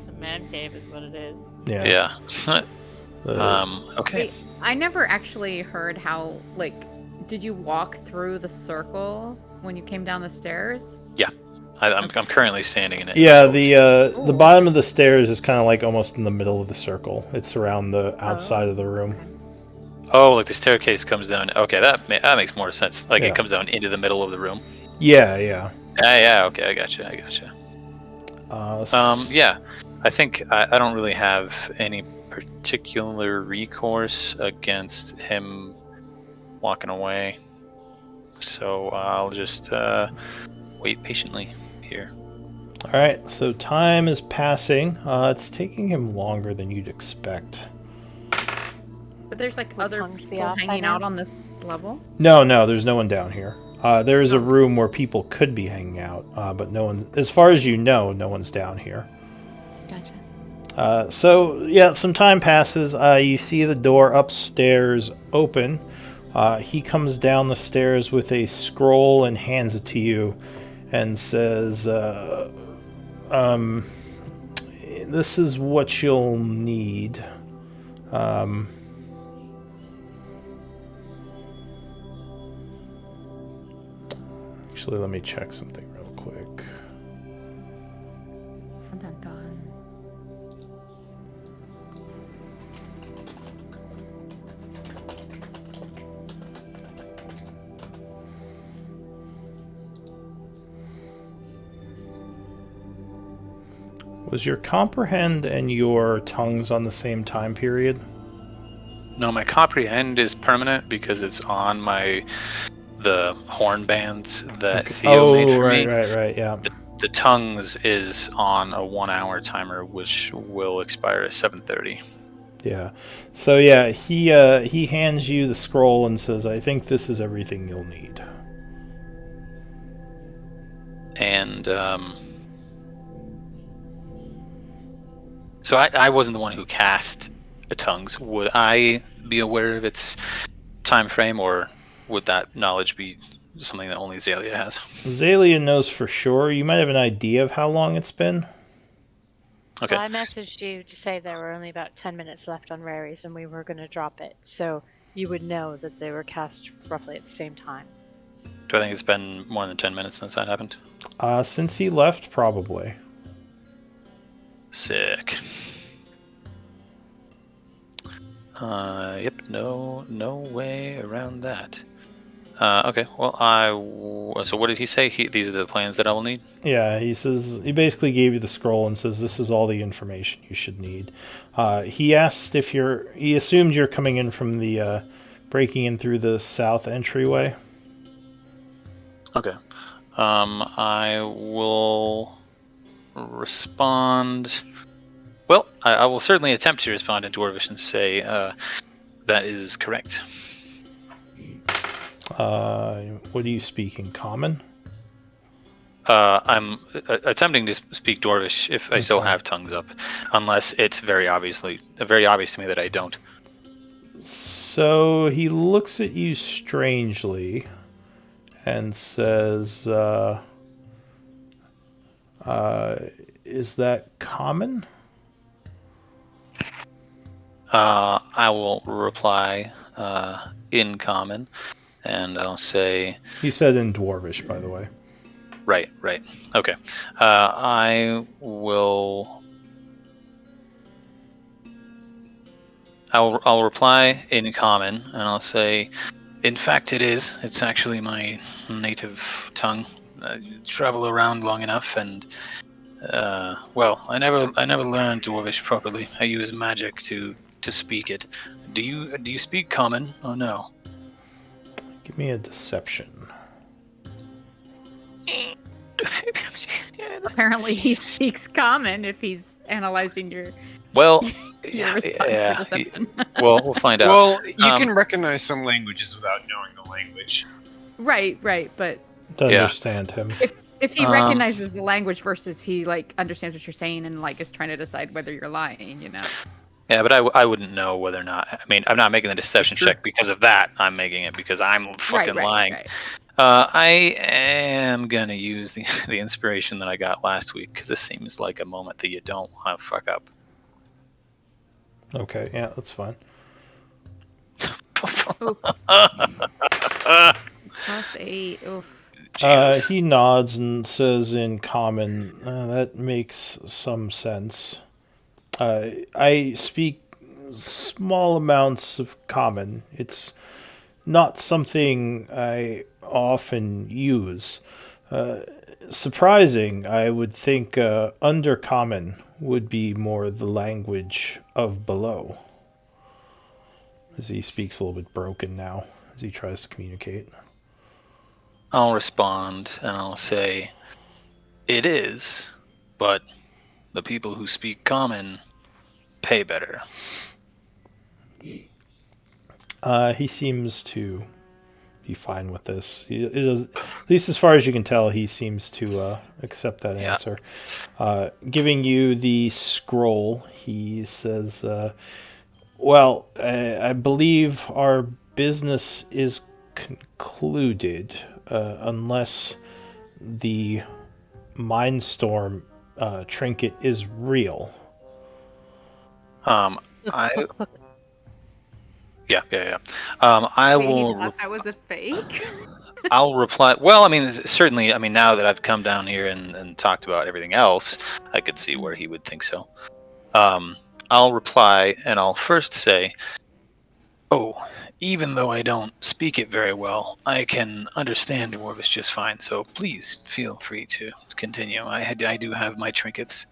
The man cave is what it is. Yeah. Okay. Wait, I never actually heard how, did you walk through the circle when you came down the stairs? Yeah. I'm currently standing in it. Yeah, so- the bottom of the stairs is kind of like almost in the middle of the circle. It's around the outside of the room. Oh, like the staircase comes down. Okay, that makes more sense. Like Yeah. it comes down into the middle of the room. Yeah. Yeah. Okay, I gotcha. Yeah. I think I don't really have any particular recourse against him walking away, so I'll just wait patiently here. All right, so time is passing. It's taking him longer than you'd expect. But there's like Would other tongues be people off by hanging now? out on this level. No, there's no one down here. There is a room where people could be hanging out, but no one's, as far as you know, no one's down here. Gotcha. So, yeah, some time passes. You see the door upstairs open. He comes down the stairs with a scroll and hands it to you and says, this is what you'll need. Actually, let me check something real quick. Dun, dun. Was your comprehend and your tongues on the same time period? No, my comprehend is permanent because it's on the horn bands that Theo made for me. Right, yeah. The tongues is on a 1 hour timer, which will expire at 7:30. Yeah. So yeah, he hands you the scroll and says, "I think this is everything you'll need." And so I wasn't the one who cast the tongues. Would I be aware of its time frame, or would that knowledge be something that only Zalia has? Zalia knows for sure. You might have an idea of how long it's been. Okay. Well, I messaged you to say there were only about 10 minutes left on Rary's and we were going to drop it, so you would know that they were cast roughly at the same time. Do I think it's been more than 10 minutes since that happened? Since he left, probably. Sick. Yep, no way around that. Okay, well, so what did he say? These are the plans that I will need? Yeah, he says, he basically gave you the scroll and says, this is all the information you should need. He asked if he assumed you're coming in from the, breaking in through the south entryway. Okay. I will respond. Well, I will certainly attempt to respond in Dwarvish and say that is correct. What do you speak in common? I'm attempting to speak Dwarvish if I still have tongues up, unless it's very obvious to me that I don't. So he looks at you strangely and says, is that common? I will reply in common, and I'll say... He said in Dwarvish, by the way. Right. Okay. I'll reply in common, and I'll say, in fact it is. It's actually my native tongue. I travel around long enough, and well, I never learned Dwarvish properly. I use magic to speak it. Do you speak common or no? Give me a deception. Apparently, he speaks common if he's analyzing your response for deception. Well, we'll find out. Well, you can recognize some languages without knowing the language. Right, but To understand him. if he recognizes the language versus he like understands what you're saying and like is trying to decide whether you're lying, you know. Yeah, but I wouldn't know whether or not. I mean, I'm not making the deception check because of that. I'm making it because I'm fucking lying. Right. I am gonna use the inspiration that I got last week because this seems like a moment that you don't want to fuck up. Okay, yeah, that's fine. Oof. +8. Oof. Jesus. He nods and says in common, that makes some sense. I speak small amounts of common. It's not something I often use. Surprising, I would think undercommon would be more the language of below. As he speaks a little bit broken now, as he tries to communicate. I'll respond and I'll say, it is, but the people who speak common pay better. He seems to be fine with this. At least as far as you can tell, he seems to accept that Yeah. answer. Giving you the scroll, he says, well, I believe our business is concluded unless the Mindstorm trinket is real. I Look, look. yeah. I Wait, he will. thought that was a fake? I'll reply. Well, I mean, certainly. I mean, now that I've come down here and talked about everything else, I could see where he would think so. I'll reply, and I'll first say, "Oh, even though I don't speak it very well, I can understand Dwarvish just fine. So please feel free to continue. I do have my trinkets.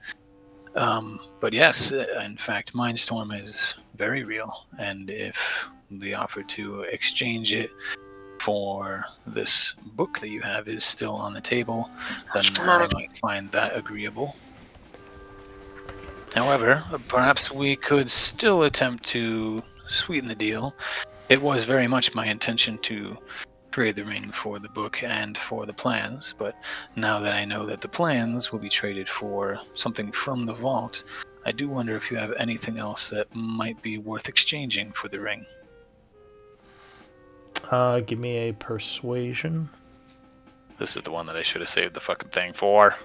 But yes, in fact, Mindstorm is very real, and if the offer to exchange it for this book that you have is still on the table, then I might find that agreeable. However, perhaps we could still attempt to sweeten the deal. It was very much my intention to trade the ring for the book and for the plans, but now that I know that the plans will be traded for something from the vault, I do wonder if you have anything else that might be worth exchanging for the ring. Give me a persuasion. This is the one that I should have saved the fucking thing for.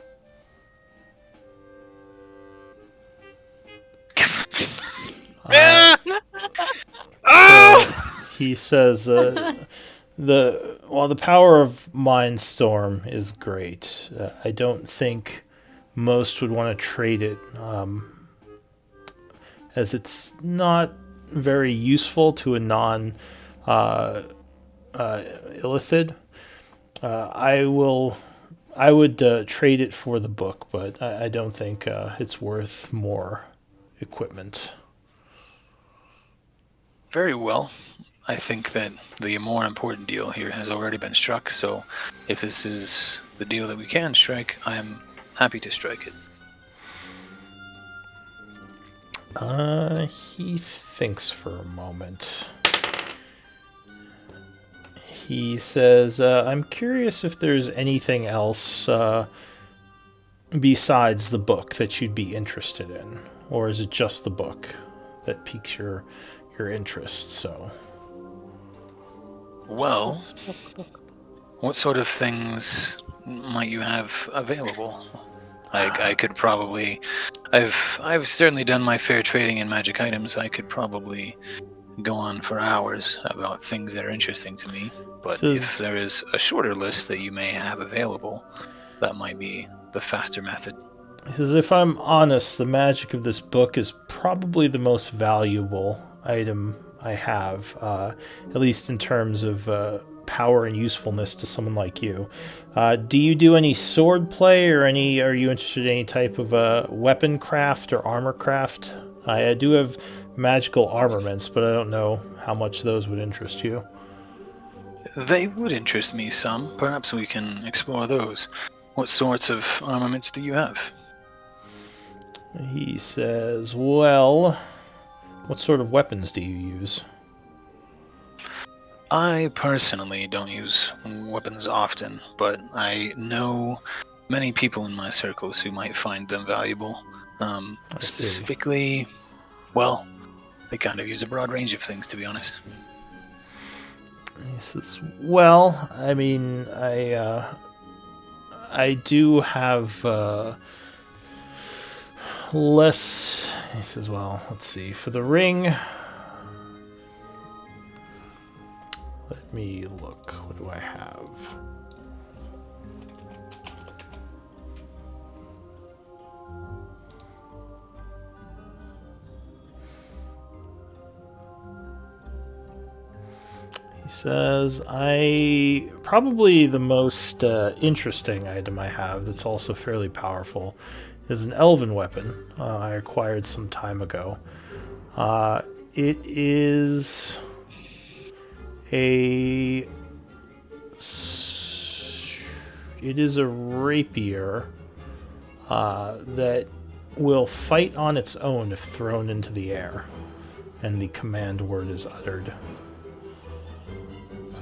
He says, while the power of Mindstorm is great, I don't think most would want to trade it, as it's not very useful to a non illithid. I would trade it for the book, but I don't think it's worth more equipment. Very well. I think that the more important deal here has already been struck, so if this is the deal that we can strike, I am happy to strike it. He thinks for a moment. He says, I'm curious if there's anything else besides the book that you'd be interested in, or is it just the book that piques your interest? So, Well, what sort of things might you have available? I could probably, I've certainly done my fair trading in magic items. I could probably go on for hours about things that are interesting to me. But if there is a shorter list that you may have available, that might be the faster method. He says, if I'm honest, the magic of this book is probably the most valuable item I have, at least in terms of power and usefulness to someone like you. Do you do any sword play, or are you interested in any type of weapon craft or armor craft? I do have magical armaments, but I don't know how much those would interest you. They would interest me some. Perhaps we can explore those. What sorts of armaments do you have? He says, well, what sort of weapons do you use? I personally don't use weapons often, but I know many people in my circles who might find them valuable. Specifically, well, they kind of use a broad range of things, to be honest. He says, well, I mean, I do have less. He says, well, let's see. For the ring, let me look. What do I have? He says, probably the most interesting item I have that's also fairly powerful is an elven weapon I acquired some time ago. It is a rapier that will fight on its own if thrown into the air, and the command word is uttered.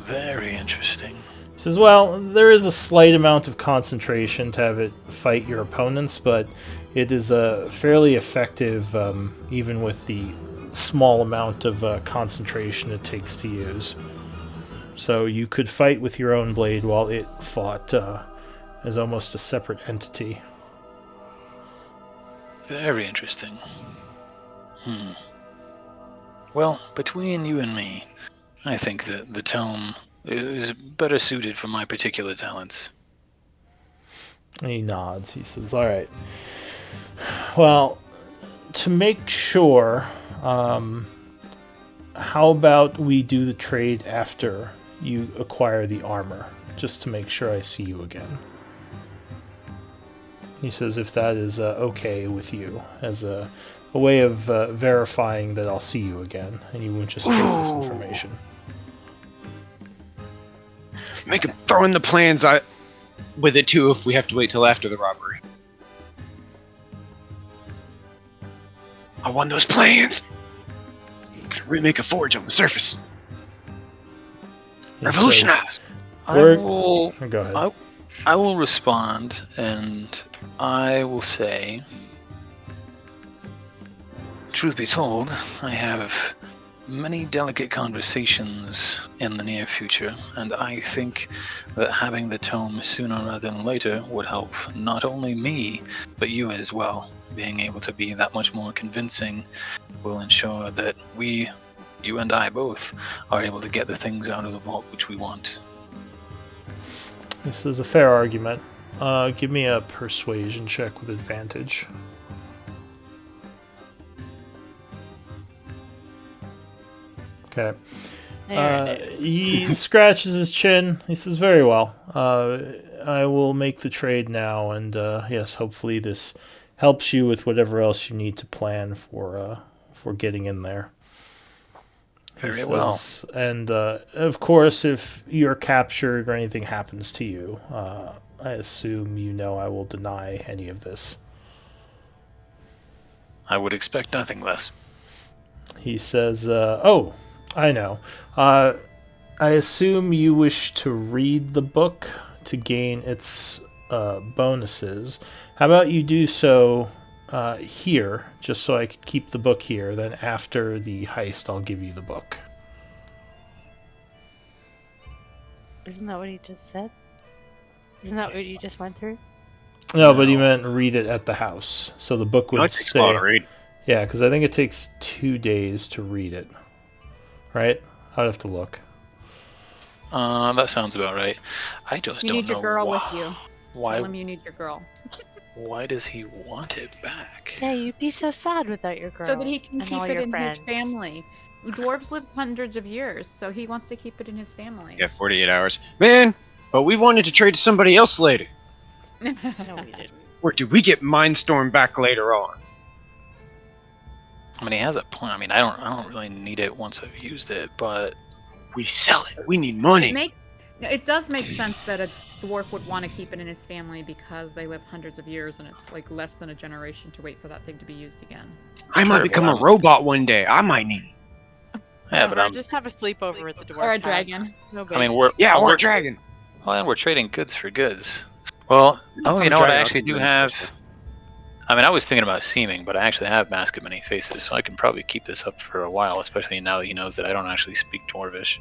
Very interesting. He says, well, there is a slight amount of concentration to have it fight your opponents, but it is fairly effective even with the small amount of concentration it takes to use. So you could fight with your own blade while it fought as almost a separate entity. Very interesting. Well, between you and me, I think that the tome is better suited for my particular talents. He nods. He says, all right. Well, to make sure, how about we do the trade after you acquire the armor, just to make sure I see you again. He says if that is okay with you, as a way of verifying that I'll see you again, and you won't just take this information. Make him throw in the plans with it too if we have to wait till after the robbery. I want those plans! Gonna remake a forge on the surface. He Revolutionize! Go ahead. I will respond, and I will say, truth be told, I have many delicate conversations in the near future, and I think that having the tome sooner rather than later would help not only me, but you as well. Being able to be that much more convincing will ensure that you and I both, are able to get the things out of the vault which we want. This is a fair argument. Give me a persuasion check with advantage. Okay. He scratches his chin. He says, very well. I will make the trade now, and yes, hopefully this helps you with whatever else you need to plan for getting in there. Very well. And of course, if you're captured or anything happens to you, I assume you know I will deny any of this. I would expect nothing less. He says, oh, I know. I assume you wish to read the book to gain its bonuses. How about you do so here, just so I could keep the book here. Then after the heist, I'll give you the book. Isn't that what he just said? Isn't that what you just went through? No, but he meant read it at the house. So the book would It takes a while to read. Yeah, because I think it takes 2 days to read it. Right? I'd have to look. That sounds about right. I just You don't need know your girl why. with you. Why? Tell him you need your girl. Why does he want it back? Yeah, you'd be so sad without your girl. So that he can and keep all it your in friends. his family. Dwarves live hundreds of years, so he wants to keep it in his family. Yeah, 48 hours. Man, but we wanted to trade to somebody else later. No, we didn't. Or do we get Mindstorm back later on? I mean, he has a point. I mean, I don't really need it once I've used it, but We sell it. We need money. It does make sense that a dwarf would want to keep it in his family because they live hundreds of years and it's like less than a generation to wait for that thing to be used again. I might become a robot one day. I might need it. yeah, but Or I'm. just have a sleepover at the dwarf Or a house. dragon. No I mean, big. Yeah, or we're a dragon. Well, and we're trading goods for goods. Well, oh, you know what? I actually do have. I mean, I was thinking about seeming, but I actually have Mask of Many Faces, so I can probably keep this up for a while, especially now that he knows that I don't actually speak Dwarvish.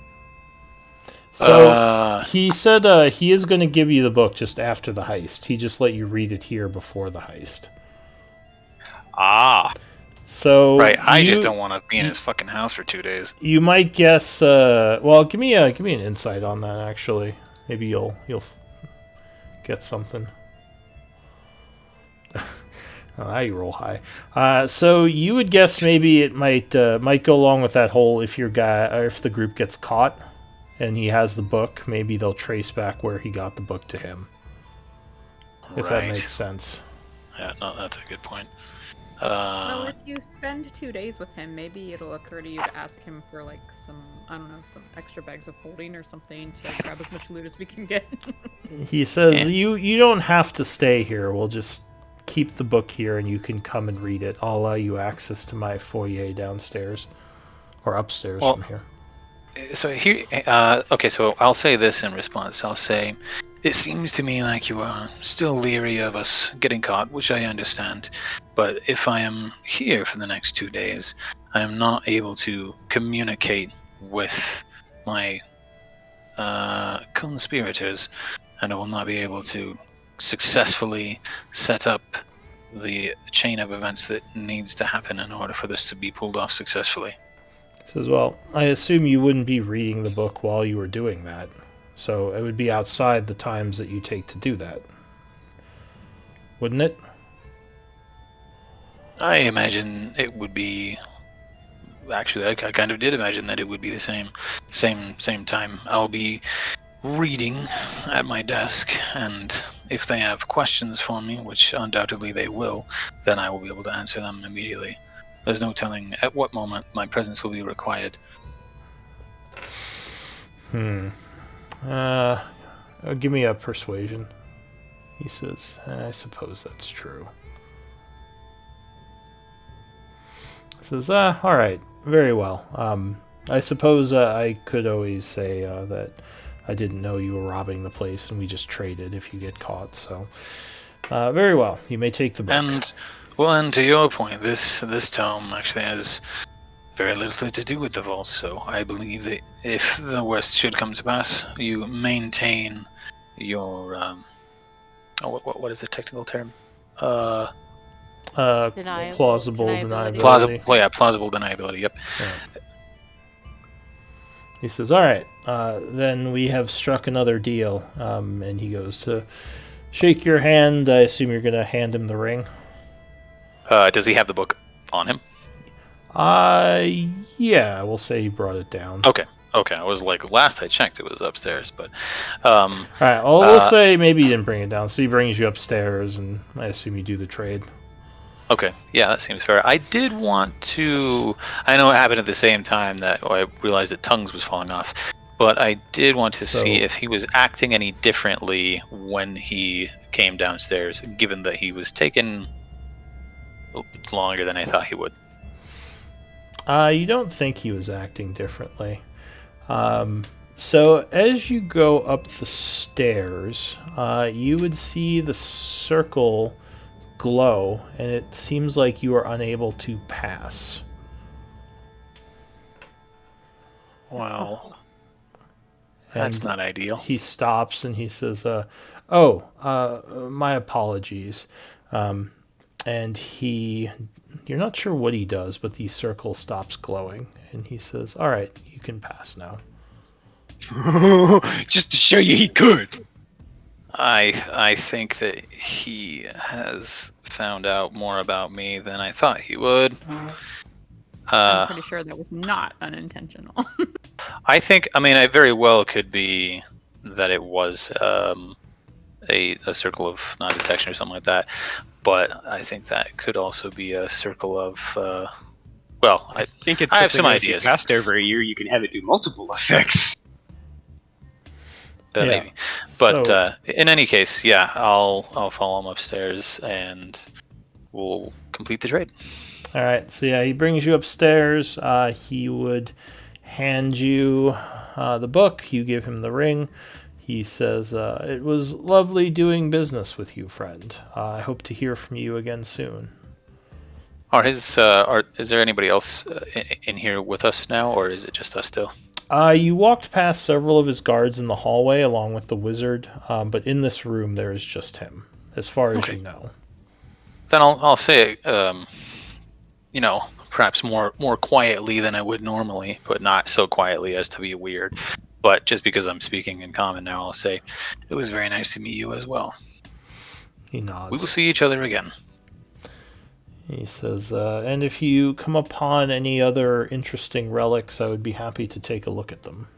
So he said he is going to give you the book just after the heist. He just let you read it here before the heist. Ah. So Right, I just don't want to be in his fucking house for 2 days. You might guess. Well, give me an insight on that. Actually, maybe you'll get something. Oh, now you roll high. So you would guess maybe it might go along with that whole if your guy or if the group gets caught, and he has the book, maybe they'll trace back where he got the book to him. If that makes sense. Yeah, no, that's a good point. Well, if you spend 2 days with him, maybe it'll occur to you to ask him for like some, I don't know, some extra bags of holding or something to grab as much loot as we can get. He says, you don't have to stay here. We'll just keep the book here and you can come and read it. I'll allow you access to my foyer downstairs. Or upstairs from here. So here, okay, so I'll say this in response. I'll say, it seems to me like you are still leery of us getting caught, which I understand. But if I am here for the next 2 days, I am not able to communicate with my conspirators, and I will not be able to successfully set up the chain of events that needs to happen in order for this to be pulled off successfully. He says, well, I assume you wouldn't be reading the book while you were doing that. So it would be outside the times that you take to do that. Wouldn't it? I imagine it would be... Actually, I kind of did imagine that it would be the same time. I'll be reading at my desk, and if they have questions for me, which undoubtedly they will, then I will be able to answer them immediately. There's no telling at what moment my presence will be required. Give me a persuasion. He says, I suppose that's true. He says, alright, very well. I suppose I could always say that I didn't know you were robbing the place and we just traded if you get caught, so... very well, you may take the book. And to your point, this tome actually has very little to do with the vault, so I believe that if the worst should come to pass, you maintain your what is the technical term? Plausible deniability. Plausible deniability. Yep. Yeah. He says, "All right, then we have struck another deal." And he goes to shake your hand. I assume you're going to hand him the ring. Does he have the book on him? Yeah, we'll say he brought it down. Okay. I was like, last I checked, it was upstairs, but... Alright, well, we'll say maybe he didn't bring it down, so he brings you upstairs, and I assume you do the trade. Okay, yeah, that seems fair. I did want to... I know it happened at the same time that I realized that Tongues was falling off, but I did want to see if he was acting any differently when he came downstairs, given that he was taken longer than I thought he would. You don't think he was acting differently. So as you go up the stairs, you would see the circle glow, and it seems like you are unable to pass. Wow. That's not ideal. He stops and he says, my apologies. And you're not sure what he does, but the circle stops glowing, and he says, all right, you can pass now. Just to show you he could. I think that he has found out more about me than I thought he would. I'm pretty sure that was not unintentional. I mean, it very well could be that it was a circle of non-detection or something like that. But I think that could also be a circle of, I think it's I have some that ideas. If you cast over a year, you can have it do multiple effects. Maybe. But in any case, yeah, I'll follow him upstairs and we'll complete the trade. All right, so yeah, he brings you upstairs. He would hand you the book. You give him the ring. He says, it was lovely doing business with you, friend. I hope to hear from you again soon. Is there anybody else in here with us now, or is it just us still? You walked past several of his guards in the hallway along with the wizard, but in this room there is just him, as far as you know. Then I'll say it, perhaps more quietly than I would normally, but not so quietly as to be weird. But just because I'm speaking in common now, I'll say, it was very nice to meet you as well. He nods. We will see each other again. He says, and if you come upon any other interesting relics, I would be happy to take a look at them.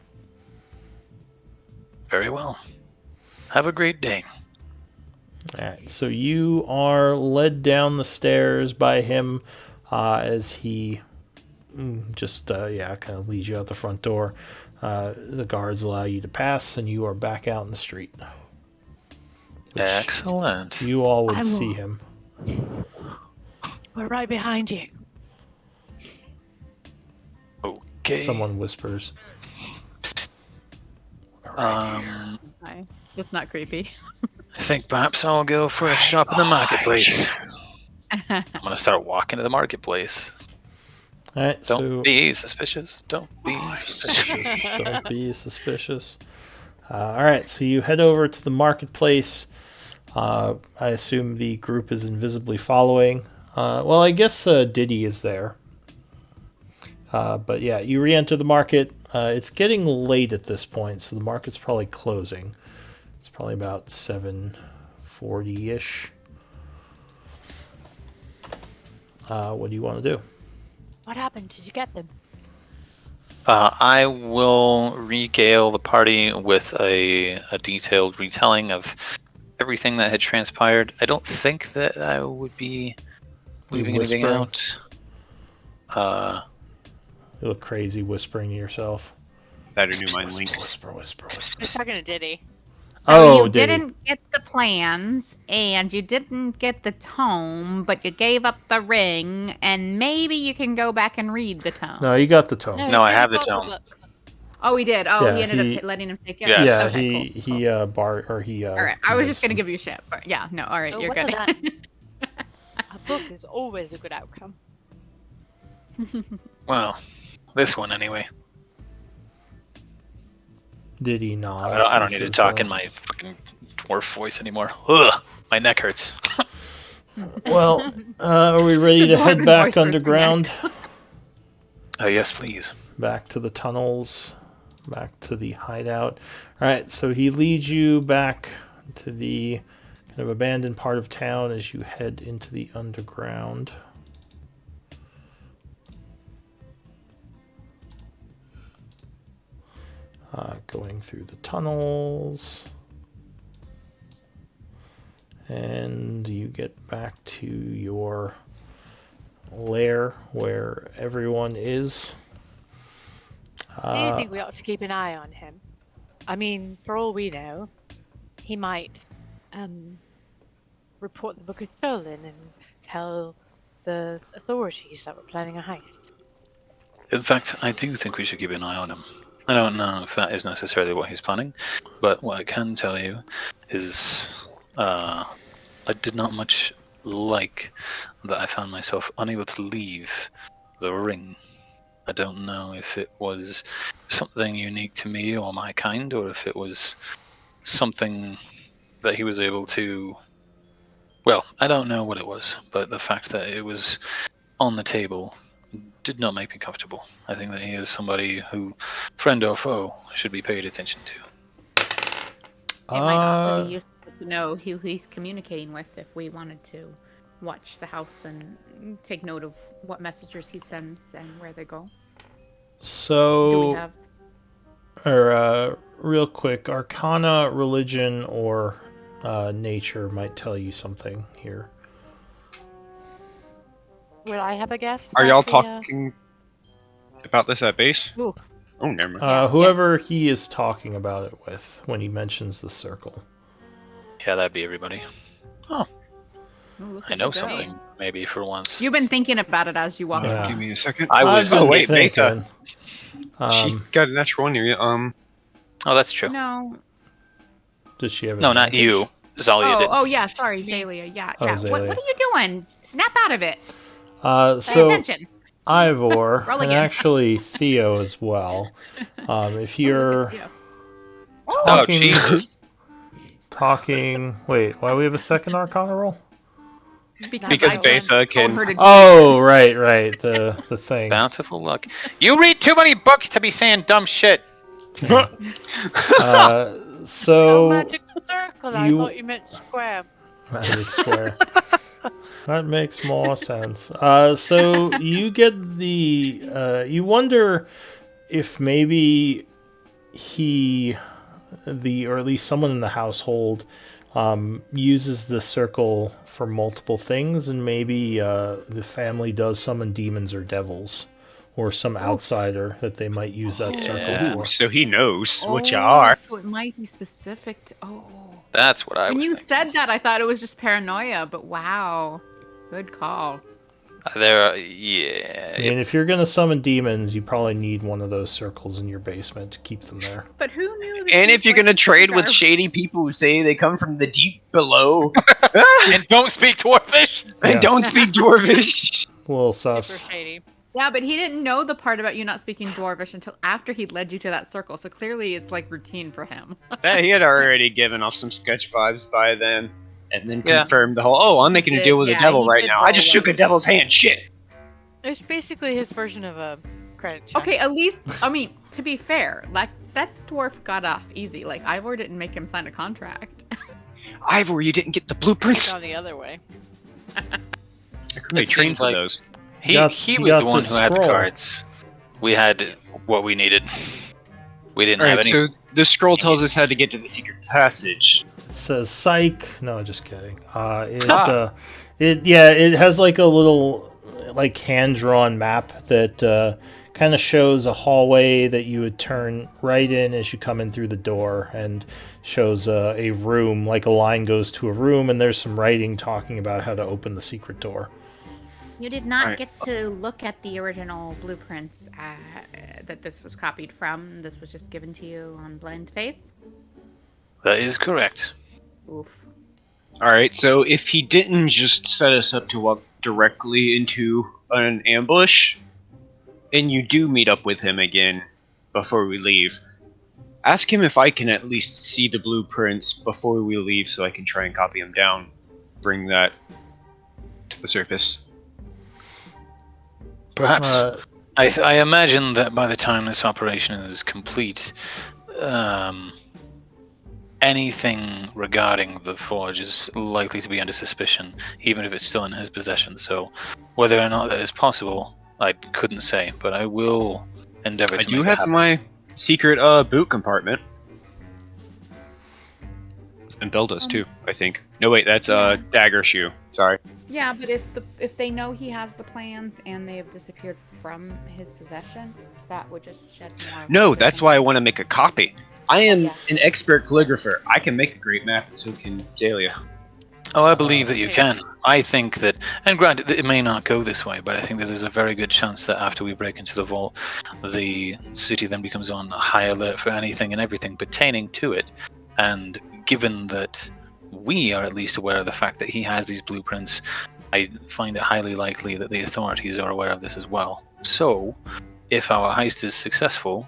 Very well. Have a great day. Alright, so you are led down the stairs by him as he kind of leads you out the front door. The guards allow you to pass, and you are back out in the street. Which Excellent. you all would I see will- him. We're right behind you. Okay. Someone whispers. Psst, psst. Right here. Hi. That's not creepy. I think perhaps I'll go for a shop in the marketplace. I'm gonna start walking to the marketplace. Alright, Don't so be suspicious. Don't be suspicious. suspicious. Don't be suspicious. Alright, so you head over to the marketplace. I assume the group is invisibly following. Well, I guess Diddy is there. But yeah, you re-enter the market. It's getting late at this point, so the market's probably closing. It's probably about 7:40-ish. What do you want to do? What happened? Did you get them? I will regale the party with a detailed retelling of everything that had transpired. I don't think that I would be leaving anything whispering? out. You look crazy whispering to yourself. That or new mind link. Whisper. You're talking to Diddy. Oh, you Diddy. didn't get the plans, and you didn't get the tome, but you gave up the ring, and maybe you can go back and read the tome. No, you got the tome. No, I you have the got tome. book. Oh, he did. Oh, Yeah, he ended he- up letting him take it. Yes. Yeah, Okay, cool. All right, All right, I was just gonna give you a shit, but yeah, no, all right, Oh, you're well good. done. A book is always a good outcome. Well, this one anyway. Diddy nods. I don't He need to says, talk in my fucking dwarf voice anymore. Ugh, my neck hurts. Well, are we ready to head Dwarven back voice for underground? Yes, please. Back to the tunnels, back to the hideout. All right, so he leads you back to the kind of abandoned part of town as you head into the underground. Going through the tunnels. And you get back to your lair where everyone is. Do you think we ought to keep an eye on him? I mean, for all we know, he might report the book as stolen and tell the authorities that we're planning a heist. In fact, I do think we should keep an eye on him. I don't know if that is necessarily what he's planning, but what I can tell you is I did not much like that I found myself unable to leave the ring. I don't know if it was something unique to me or my kind, or if it was something that he was able to... Well, I don't know what it was, but the fact that it was on the table did not make me comfortable. I think that he is somebody who, friend or foe, should be paid attention to. It might also be useful to know who he's communicating with if we wanted to watch the house and take note of what messages he sends and where they go. So, Do we have? real quick, Arcana, religion, or nature might tell you something here. Will I have a guess? Are y'all about the, talking about this at base? Ooh. Oh, never mind. Whoever he is talking about it with when he mentions the circle. Yeah, that'd be everybody. Oh, Ooh, look I at know you go. something, maybe, for once. You've been thinking about it as you walk. Yeah. Give me a second. I was- I've been Oh, wait, thinking. Beta. She got a natural one here. Oh, that's true. No. Does she have? No, not advantage? you. Zalia did. Oh, yeah. Sorry, Zalia. Yeah, Oh, yeah. Zalia. What are you doing? Snap out of it. Pay So attention. Ivor Roll and again. actually Theo as well. If you're Yeah. Oh, talking, Jesus. Wait, why do we have a second Arcana roll? Because I Beta told can- her to do Oh, right, the thing. Bountiful luck. You read too many books to be saying dumb shit. Oh, So magic circle. I you- thought you meant square. magic square. That makes more sense. So you get the you wonder if maybe he or at least someone in the household uses the circle for multiple things, and maybe the family does summon demons or devils, or some outsider that they might use that circle Yeah. Ooh, for. so he knows what you are. So it might be specific to. Oh. That's what I When was you thinking. said that, I thought it was just paranoia, but wow. Good call. I mean, if you're gonna summon demons, you probably need one of those circles in your basement to keep them there. But who knew that And he's if you're like gonna trade with Darth- shady people who say they come from the deep below, And don't speak Dwarfish! Yeah. and don't speak Dwarvish. A little Super sus. shady. Yeah, but he didn't know the part about you not speaking Dwarvish until after he led you to that circle, so clearly it's like routine for him. That he had already given off some sketch vibes by then, and then Yeah. confirmed the whole, oh, I'm making a did, deal with the yeah, devil he right did now. I roll just shook a like- devil's hand. Shit. It's basically his version of a credit check. Okay, at least, I mean, to be fair, like, that dwarf got off easy. Like, Ivor didn't make him sign a contract. Ivor, you didn't get the blueprints. It's gone the other way. They It trains seems with like- those. He got- he he was got the one the who had the scroll. cards. We had what we needed. We didn't have Alright, any. so the scroll tells us how to get to the secret passage. It says psych. No, just kidding. It has like a little like hand-drawn map that kind of shows a hallway that you would turn right in as you come in through the door, and shows a room, like a line goes to a room, and there's some writing talking about how to open the secret door. You did not Right. get to look at the original blueprints that this was copied from. This was just given to you on blind faith. That is correct. Oof. Alright, so if he didn't just set us up to walk directly into an ambush, and you do meet up with him again before we leave, ask him if I can at least see the blueprints before we leave so I can try and copy them down. Bring that to the surface. Perhaps. I imagine that by the time this operation is complete, anything regarding the forge is likely to be under suspicion, even if it's still in his possession. So, whether or not that is possible, I couldn't say, but I will endeavor to I make do it have happen. my secret boot compartment. And Bill does too, I think. No, wait, that's dagger shoe. Sorry. Yeah, but if they know he has the plans and they have disappeared from his possession, that would just shed more. No, that's why I want to make a copy. I am Yeah. an expert calligrapher. I can make a great map, and so can Zalia. Oh, I believe that you can. I think that, and granted, it may not go this way, but I think that there's a very good chance that after we break into the vault, the city then becomes on high alert for anything and everything pertaining to it. And given that we are at least aware of the fact that he has these blueprints, I find it highly likely that the authorities are aware of this as well. So, if our heist is successful,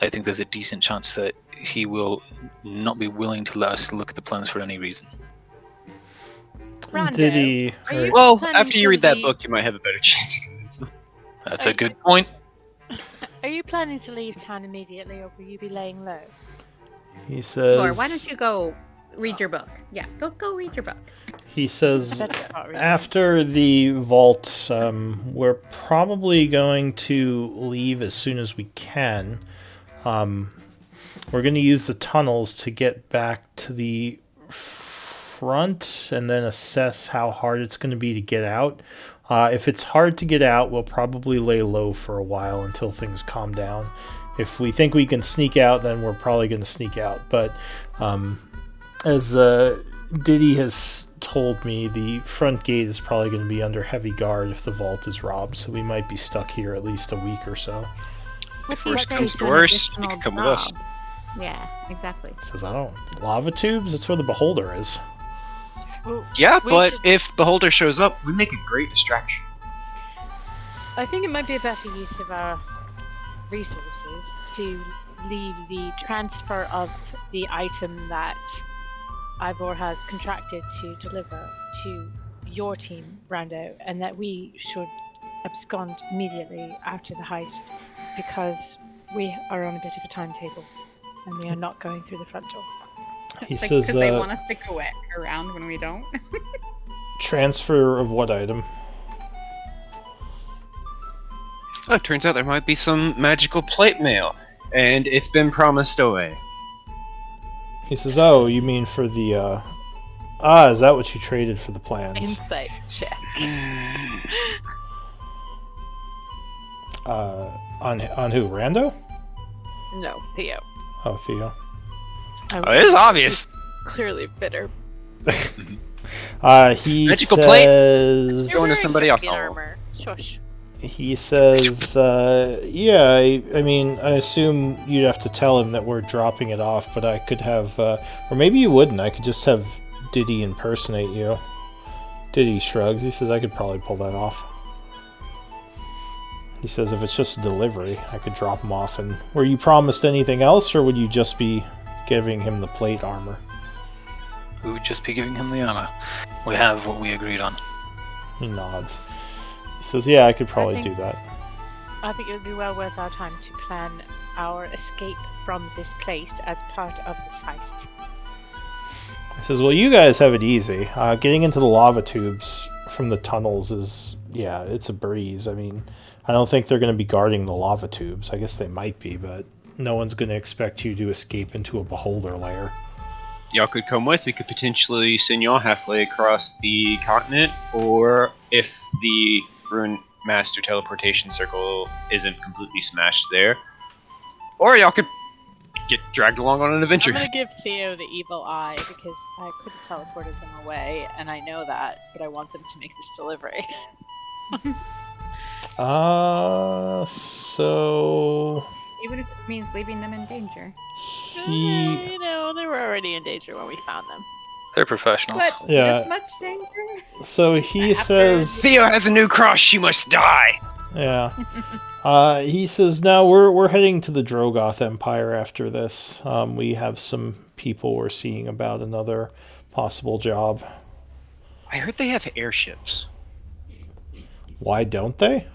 I think there's a decent chance that he will not be willing to let us look at the plans for any reason. Brando, Did he? are you Well, planning after you to read that leave- book, you might have a better chance of convincing them. That's a good point. Are you planning to leave town immediately, or will you be laying low? He says. Laura, why don't you go read your book? Yeah, go read your book. He says, I better start reading. after the vault, we're probably going to leave as soon as we can. We're going to use the tunnels to get back to the front and then assess how hard it's going to be to get out. If it's hard to get out, we'll probably lay low for a while until things calm down. If we think we can sneak out, then we're probably going to sneak out. But as Diddy has told me, the front gate is probably going to be under heavy guard if the vault is robbed, so we might be stuck here at least a week or so. If worst comes to worst, you can come with us. Yeah, exactly. Says, I don't... Lava tubes? That's where the beholder is. Well, Yeah, we but should- if Beholder shows up, we make a great distraction. I think it might be a better use of our resources to leave the transfer of the item that Ivor has contracted to deliver to your team, Brando, and that we should abscond immediately after the heist because we are on a bit of a timetable and we are not going through the front door. He Like, says, 'cause they want us to go around when we don't. transfer of what item? Oh, it turns out there might be some magical plate mail, and it's been promised away. He says, "Oh, you mean for the is that what you traded for the plans? Insight check. On who? Rando? No, Theo. Oh, Theo. Oh, it is obvious. Clearly bitter. He Magical plate? says, Going to somebody else. In armor. Shush. he says, yeah, I mean, I assume you'd have to tell him that we're dropping it off, but I could have, or maybe you wouldn't. I could just have Diddy impersonate you. Diddy shrugs. He says, I could probably pull that off. He says, if it's just a delivery, I could drop him off. And were you promised anything else, or would you just be giving him the plate armor? We would just be giving him the armor. We have what we agreed on. He nods. He says, yeah, I could probably do that. I think it would be well worth our time to plan our escape from this place as part of this heist. He says, well, you guys have it easy. Getting into the lava tubes from the tunnels is, yeah, it's a breeze. I mean, I don't think they're going to be guarding the lava tubes. I guess they might be, but no one's going to expect you to escape into a beholder lair. Y'all could come with. We could potentially send y'all halfway across the continent, or if the Rune Master teleportation circle isn't completely smashed there, or y'all could get dragged along on an adventure. I'm gonna give Theo the evil eye because I could have teleported them away, and I know that, but I want them to make this delivery. So Even if it means leaving them in danger. he, You know, they were already in danger when we found them. They're professionals. But Yeah. this much danger? so he says, Theo has a new crush. She must die. yeah. He says, now we're heading to the Drogoth Empire after this. We have some people we're seeing about another possible job. I heard they have airships. Why don't they?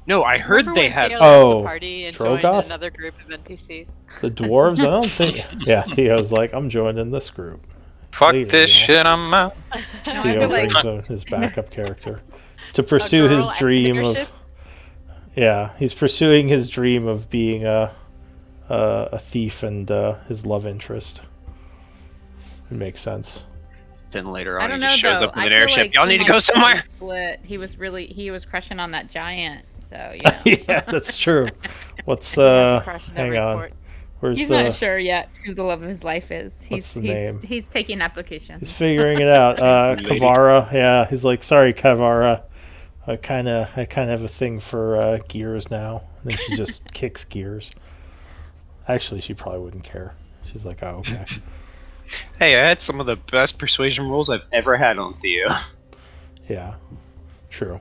No, I heard Remember they when have. Theo Oh, left the party and joined Drogoth? another group of NPCs. The dwarves? I don't think. Yeah, Theo's like, I'm joining this group. Fuck Later, this you know. shit, I'm out. I Theo feel like- brings out his backup character to pursue his girl dream leadership? of. Yeah, he's pursuing his dream of being a thief and his love interest. It makes sense. Then later I on, he don't know just shows though. up with I an feel airship. like Y'all he need to might go be somewhere. Split. He was crushing on that giant. So you know. Yeah, that's true. What's Crush in hang every on. port. Where's He's the not sure yet who the love of his life is. What's the name? He's taking applications. He's figuring it out. Lady. Kavara, yeah. He's like, sorry, Kavara. I kind of have a thing for gears now. And then she just kicks gears. Actually, she probably wouldn't care. She's like, oh, okay. Hey, I had some of the best persuasion rolls I've ever had on Theo. Yeah, true.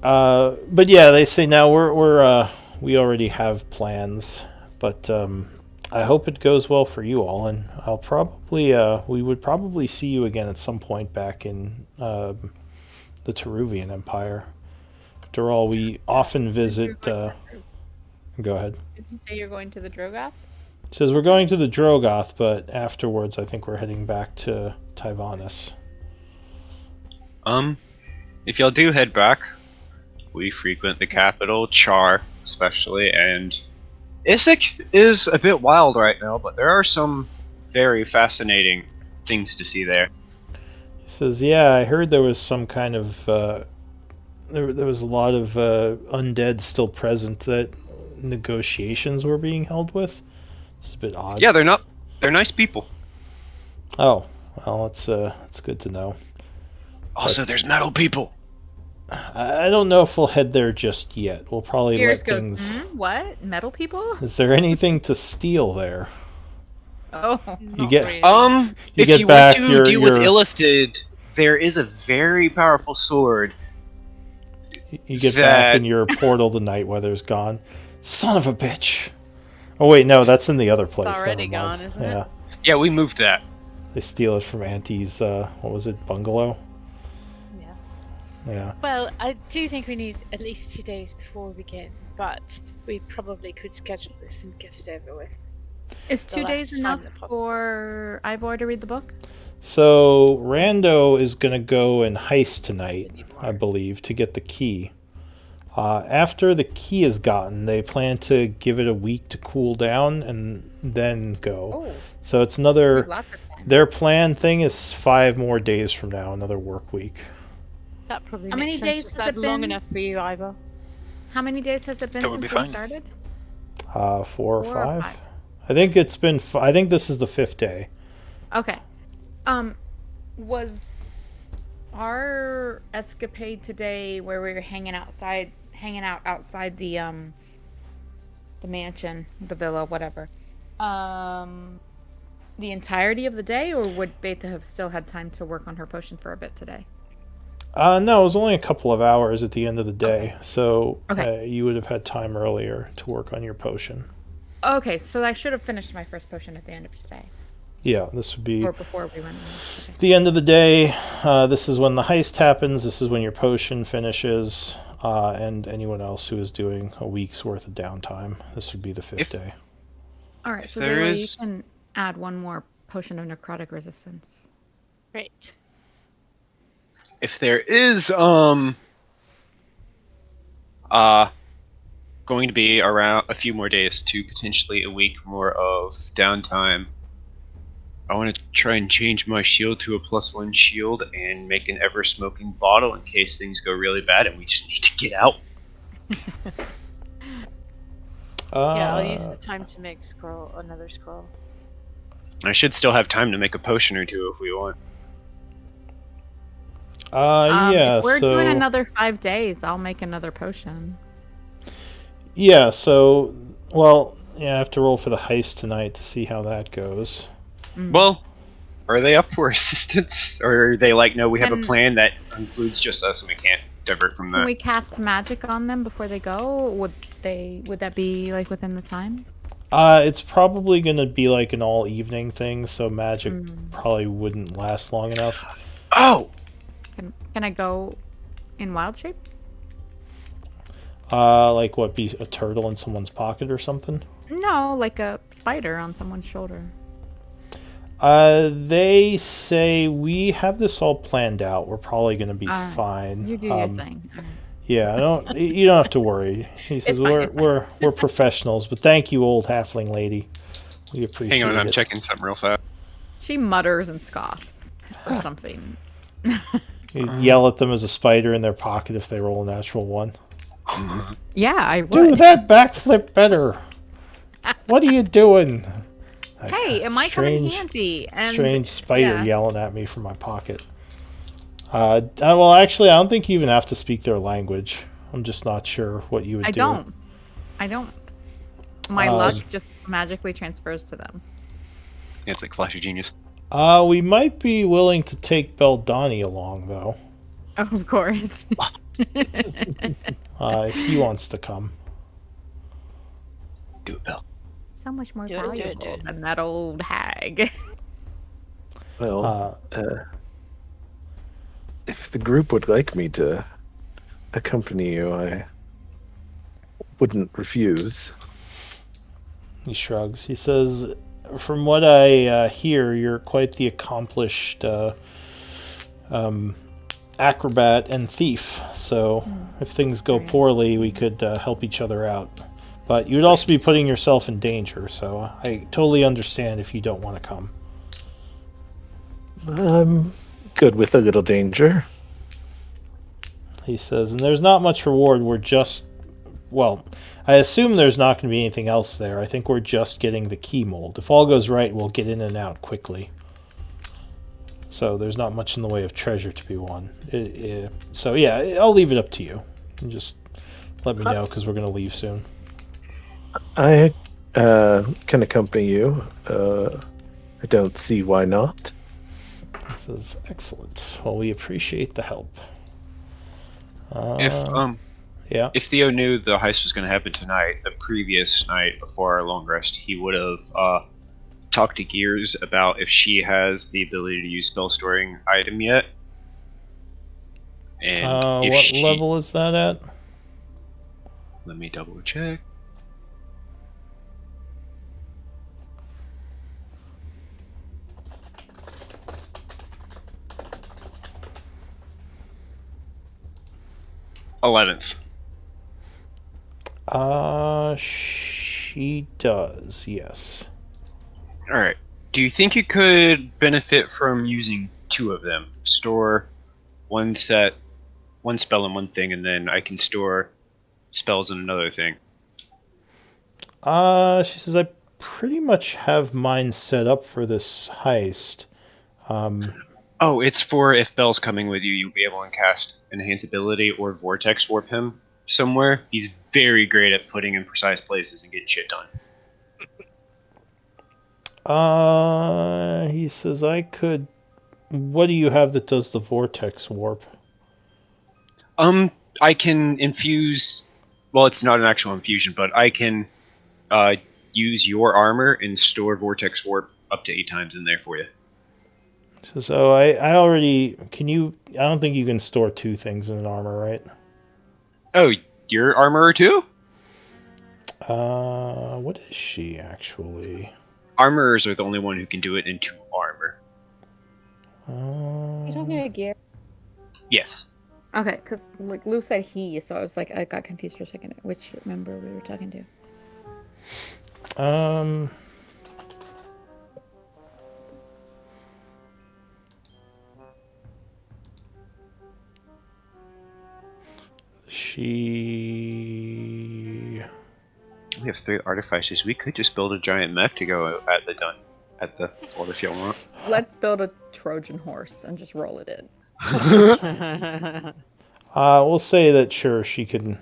But yeah, they say now we already have plans, but I hope it goes well for you all, and I'll probably we would probably see you again at some point back in the Teruvian Empire. After all, we often visit. Go ahead. Did you say you're going to the Drogoth? It says we're going to the Drogoth, but afterwards, I think we're heading back to Tyvanis. If y'all do head back, we frequent the capital, Char especially, and Isik is a bit wild right now, but there are some very fascinating things to see there. He says, yeah, I heard there was some kind of there was a lot of undead still present that negotiations were being held with. It's a bit odd. Yeah, they're nice people. Oh, well, it's good to know. Also, But- there's metal people. I don't know if we'll head there just yet. We'll probably Gears let goes. things. What? Metal people? Is there anything to steal there? Oh. You get Really. You If get you back want to your- deal with your- Illithid, there is a very powerful sword. you get back that- and your portal to Nightweather's gone. Son of a bitch. Oh wait, no, that's in the other place. already Never mind. gone, isn't it? Yeah. Yeah, we moved that. They steal it from Auntie's, what was it, bungalow? Yeah. Yeah. Well, I do think we need at least 2 days before we begin, but we probably could schedule this and get it over with. Is The 2 last days time enough that possible. for Ivor to read the book? So, Rando is going to go and heist tonight, I believe, to get the key. After the key is gotten, they plan to give it a week to cool down and then go. Oh, So it's another. lots of time. Their plan thing is 5 more days from now, another work week. That probably How makes many sense. days Was has that it long been? enough for you, Ivor? How many days has it been That would be since we fine. started? 4 or 4 or 5. 5. I think it's been. I think this is the 5th day. Okay. Was our escapade today where we were hanging out outside the mansion, the villa, whatever, the entirety of the day, or would Betha have still had time to work on her potion for a bit today? No, it was only a couple of hours at the end of the day, so Okay. you would have had time earlier to work on your potion. Okay, so I should have finished my first potion at the end of today, Yeah, this would be or before we went. Okay. the end of the day. This is when the heist happens. This is when your potion finishes, and anyone else who is doing a week's worth of downtime. This would be the 5th day. All right, so there Zayla, is- you can add one more potion of necrotic resistance. Great. If there is going to be around a few more days to potentially a week more of downtime, I want to try and change my shield to a +1 shield and make an ever smoking bottle in case things go really bad and we just need to get out. Yeah, I'll use the time to make another scroll. I should still have time to make a potion or two if we want. Yeah. If we're so doing another 5 days, I'll make another potion. yeah. So well, yeah. I have to roll for the heist tonight to see how that goes. Well, are they up for assistance, or are they like, no, we have a Can- plan that includes just us and we can't divert from Can that? we cast magic on them before they go? Would that be like within the time? It's probably going to be like an all evening thing, so magic probably wouldn't last long enough. Oh! Can I go in wild shape? Like what, be a turtle in someone's pocket or something? No, like a spider on someone's shoulder. They say we have this all planned out. We're probably going to be fine. You do your thing. All right. Yeah, you don't have to worry. She says fine, it's fine. we're professionals, but thank you, old halfling lady. We appreciate Hang on, I'm it. checking something real fast. She mutters and scoffs or something. You yell at them as a spider in their pocket if they roll a natural 1. Yeah, I would. Do that backflip better. What are you doing? Hey, it might come in handy. And Strange spider yeah. yelling at me from my pocket. Well, actually, I don't think you even have to speak their language. I'm just not sure what you would do. I don't. My luck just magically transfers to them. Yeah, it's like Flash of Genius. We might be willing to take Beldani along, though, Of course. if he wants to come. Do it, Bell. So much more Do it, do it, valuable do it. than that old hag. Well, if the group would like me to accompany you, I wouldn't refuse. He shrugs. He says, from what I hear, you're quite the accomplished acrobat and thief. So if things go poorly, we could help each other out. But you would also be putting yourself in danger, so I totally understand if you don't want to come. I'm good with a little danger. He says, and there's not much reward. We're just, well, I assume there's not going to be anything else there. I think we're just getting the key mold. If all goes right, we'll get in and out quickly. So there's not much in the way of treasure to be won. So yeah, I'll leave it up to you. And just let me know, because we're going to leave soon. I can accompany you. I don't see why not. He says, excellent. Well, we appreciate the help. Yeah. If Theo knew the heist was going to happen tonight, the previous night before our long rest, he would have talked to Gears about if she has the ability to use spell storing item yet. And if what she... level is that at? Let me double check. '11th. She does, yes. All right. Do you think you could benefit from using two of them? Store one spell in one thing, and then I can store spells in another thing. She says, I pretty much have mine set up for this heist. Oh, it's for if Bell's coming with you, you'll be able to cast Enhance Ability or Vortex Warp him somewhere. He's very great at putting in precise places and getting shit done. He says, I could. What do you have that does the vortex warp? I can infuse. Well, it's not an actual infusion, but I can use your armor and store Vortex Warp up to 8 times in there for you. He says, oh, I already. Can you. I don't think you can store two things in an armor, right? Oh, your armorer too? What is she actually? Armorers are the only one who can do it in 2 armor. You talking about gear? Yes. Okay, because like Lou said he, so I was like, I got confused for a second. Which member we were talking to? She. We have 3 artificers. We could just build a giant mech to go at the floor if you want. Let's build a Trojan horse and just roll it in. We'll say that sure she can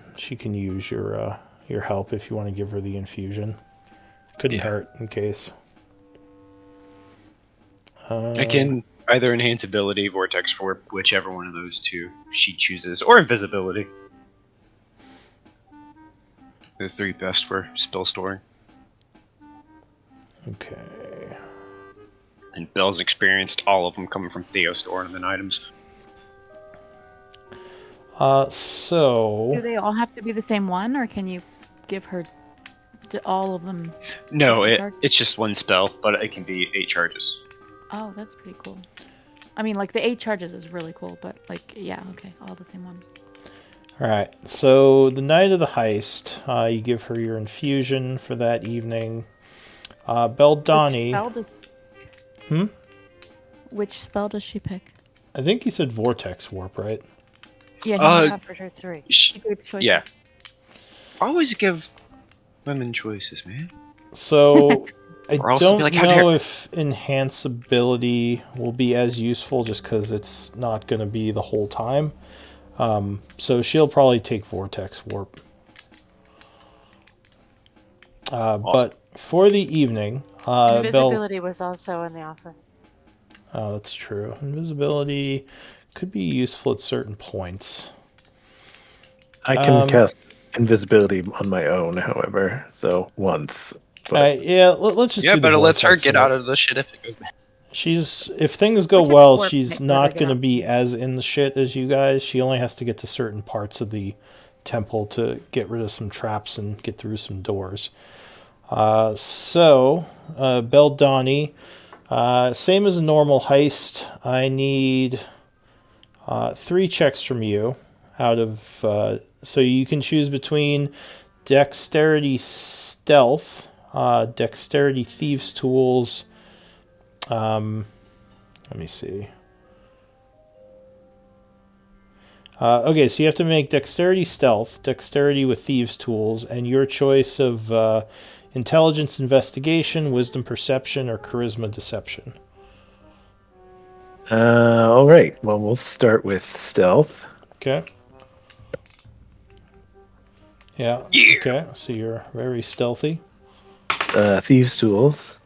use your help if you want to give her the infusion. Couldn't hurt in case. I can either enhance ability, vortex warp, whichever one of those two she chooses, or invisibility. The 3 best for spell storing. Okay. And Bell's experienced all of them coming from Theo storing them items. So. Do they all have to be the same one, or can you give her all of them? No, it's just 1 spell, but it can be 8 charges. Oh, that's pretty cool. I mean, like the 8 charges is really cool, but like, yeah, okay, all the same ones. All right. So the night of the heist, you give her your infusion for that evening. Beldani. Which spell does she pick? I think he said vortex warp, right? Yeah, he offered her 3. gave choices. Yeah. Always give women choices, man. So I Or else don't be like, "How know dare-" if enhance ability will be as useful just because it's not going to be the whole time. So she'll probably take vortex warp. Awesome. But for the evening, Invisibility was also in the offer. Oh, that's true. Invisibility could be useful at certain points. I can cast invisibility on my own, however, so once. But let's just Yeah, do but the it lets her vortex get warp. out of the shit if it goes bad. If things go Vortex well, warp she's makes her not get going to out. be as in the shit as you guys. She only has to get to certain parts of the temple to get rid of some traps and get through some doors. Beldani, same as a normal heist. I need 3 checks from you out of... so you can choose between Dexterity Stealth, Dexterity Thieves Tools... let me see. Okay, so you have to make Dexterity Stealth, Dexterity with Thieves Tools, and your choice of Intelligence Investigation, Wisdom Perception, or Charisma Deception. all right. Well, we'll start with stealth. Okay. Yeah. Okay, so you're very stealthy. Thieves' tools.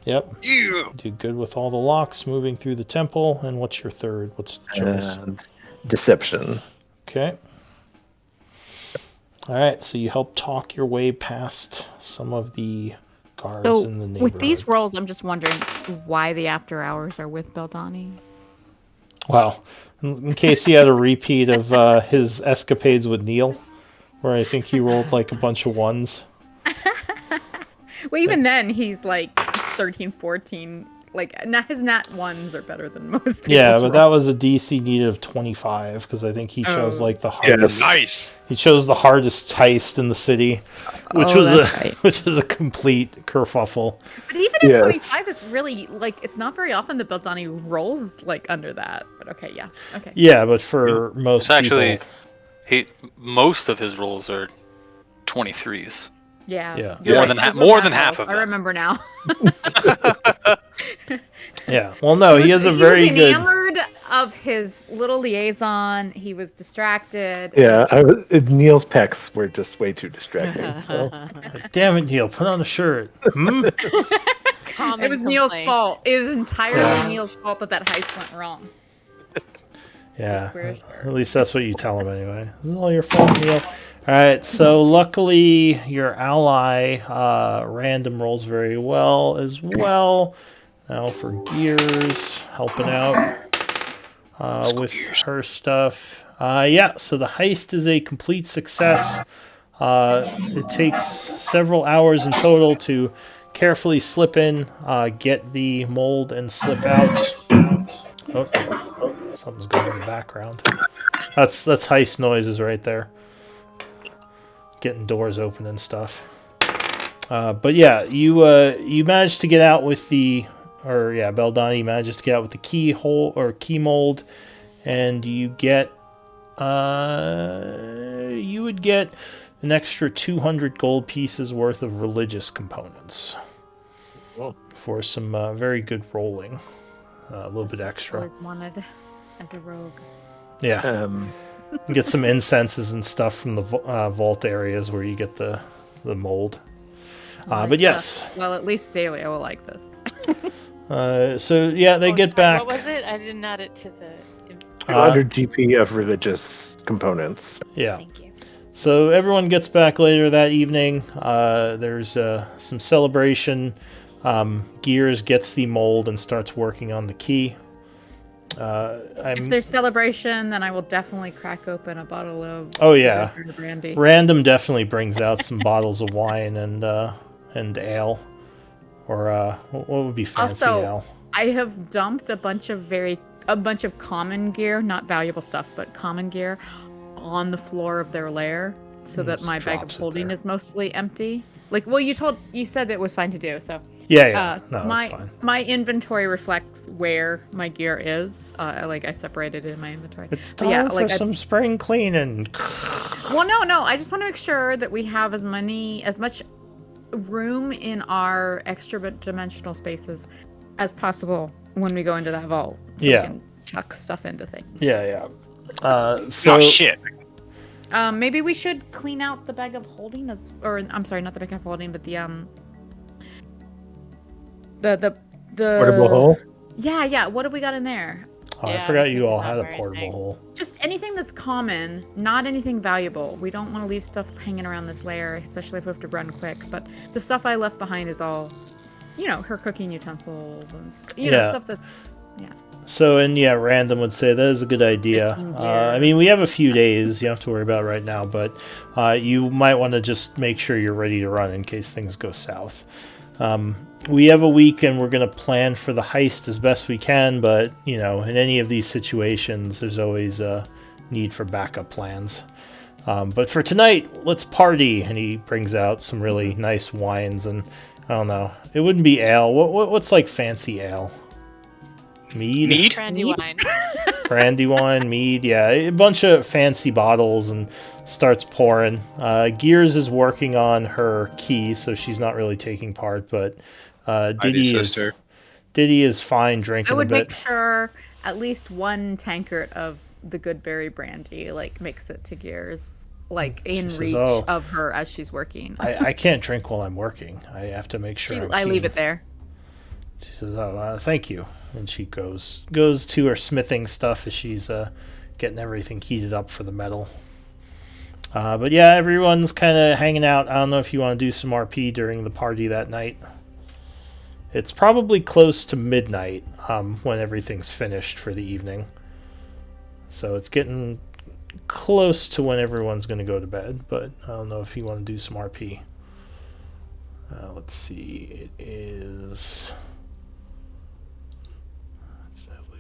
Yep. Do good with all the locks moving through the temple. And what's your third? What's the choice? And deception. Okay. All right, so you help talk your way past some of the guards in the neighborhood. With these rolls, I'm just wondering why the after hours are with Beldani. Well, in case he had a repeat of his escapades with Neil, where I think he rolled like a bunch of ones. Well, even then, he's like 13, 14 his nat ones are better than most people's Yeah, but that rolls. was a DC need of 25 because I think he chose like the hardest. Yes. Nice. He chose the hardest heist in the city, which Oh, was that's a right. which was a complete kerfuffle. But even at Yes. 25 is really it's not very often that Beldani rolls under that. But okay, yeah. Okay. Yeah, but for most It's actually people, most of his rolls are 23s. Yeah. Yeah. you're More right, than those were more bad than half rolls. of I them. remember now. yeah. Well, no, he has a He very was good. enamored of his little liaison. He was distracted. Yeah, Neil's pecs were just way too distracting. So. Damn it, Neil! Put on a shirt. Common It was Neil's complaint. fault. It was entirely Yeah. Neil's fault that heist went wrong. Yeah, Square. at least that's what you tell him anyway. This is all your fault, Neil. All right, so luckily your ally random rolls very well as well. Now for Gears, helping out with her stuff. Yeah, so the heist is a complete success. It takes several hours in total to carefully slip in, get the mold, and slip out. Oh, something's going in the background. That's heist noises right there. Getting doors open and stuff. But yeah, you managed to get out with Beldani manages to get out with the keyhole or key mold, and you get you would get an extra 200 gold pieces worth of religious components for some very good rolling. A little bit extra. Always wanted as a rogue. Yeah. Get some incenses and stuff from the vault areas where you get the mold. But yes. Well, at least Celia will like this. So yeah, they get back. What was it? I didn't add it to the. 200 GP of religious components. Yeah. Thank you. So everyone gets back later that evening. There's some celebration. Gears gets the mold and starts working on the key. If there's celebration, then I will definitely crack open a bottle of brandy. Random definitely brings out some bottles of wine and ale, or what would be fancy Also, ale? I have dumped a bunch of common gear, not valuable stuff, but common gear, on the floor of their lair, so that Just my bag of drops it holding there. is mostly empty. You said it was fine to do, so. Yeah. No, that's fine. My inventory reflects where my gear is. I separated it in my inventory. It's But time for some spring cleaning. Well, no. I just want to make sure that we have as much room in our extra dimensional spaces as possible when we go into that vault, so we can chuck stuff into things. Yeah. So Oh shit. Maybe we should clean out the bag of holding, I'm sorry, not the bag of holding, but the Portable hole? Yeah. What have we got in there? Oh, I Yeah, forgot I'm you all thinking had a that very portable thing. hole. Just anything that's common, not anything valuable. We don't want to leave stuff hanging around this lair, especially if we have to run quick. But the stuff I left behind is all, her cooking utensils and stuff that. Yeah. So, Random would say that is a good idea. 15 gear. I mean, we have a few days. You don't have to worry about it right now, but you might want to just make sure you're ready to run in case things go south. We have a week, and we're going to plan for the heist as best we can, but, in any of these situations, there's always a need for backup plans. But for tonight, let's party, and he brings out some really nice wines, and I don't know, it wouldn't be ale. What's like fancy ale? Mead? Brandy wine. Brandy wine, mead, yeah, a bunch of fancy bottles, and starts pouring. Gears is working on her key, so she's not really taking part, but Diddy is fine drinking I would a bit. make sure at least one tankard of the good berry brandy, makes it to Gears, in says, reach "Oh, of her as she's working. I can't drink while I'm working. I have to make sure I I'm leave keen." it there. She says, "Oh, thank you," and she goes to her smithing stuff as she's getting everything heated up for the metal. But yeah, everyone's kind of hanging out. I don't know if you want to do some RP during the party that night. It's probably close to midnight when everything's finished for the evening. So it's getting close to when everyone's going to go to bed, but I don't know if you want to do some RP. Let's see. It is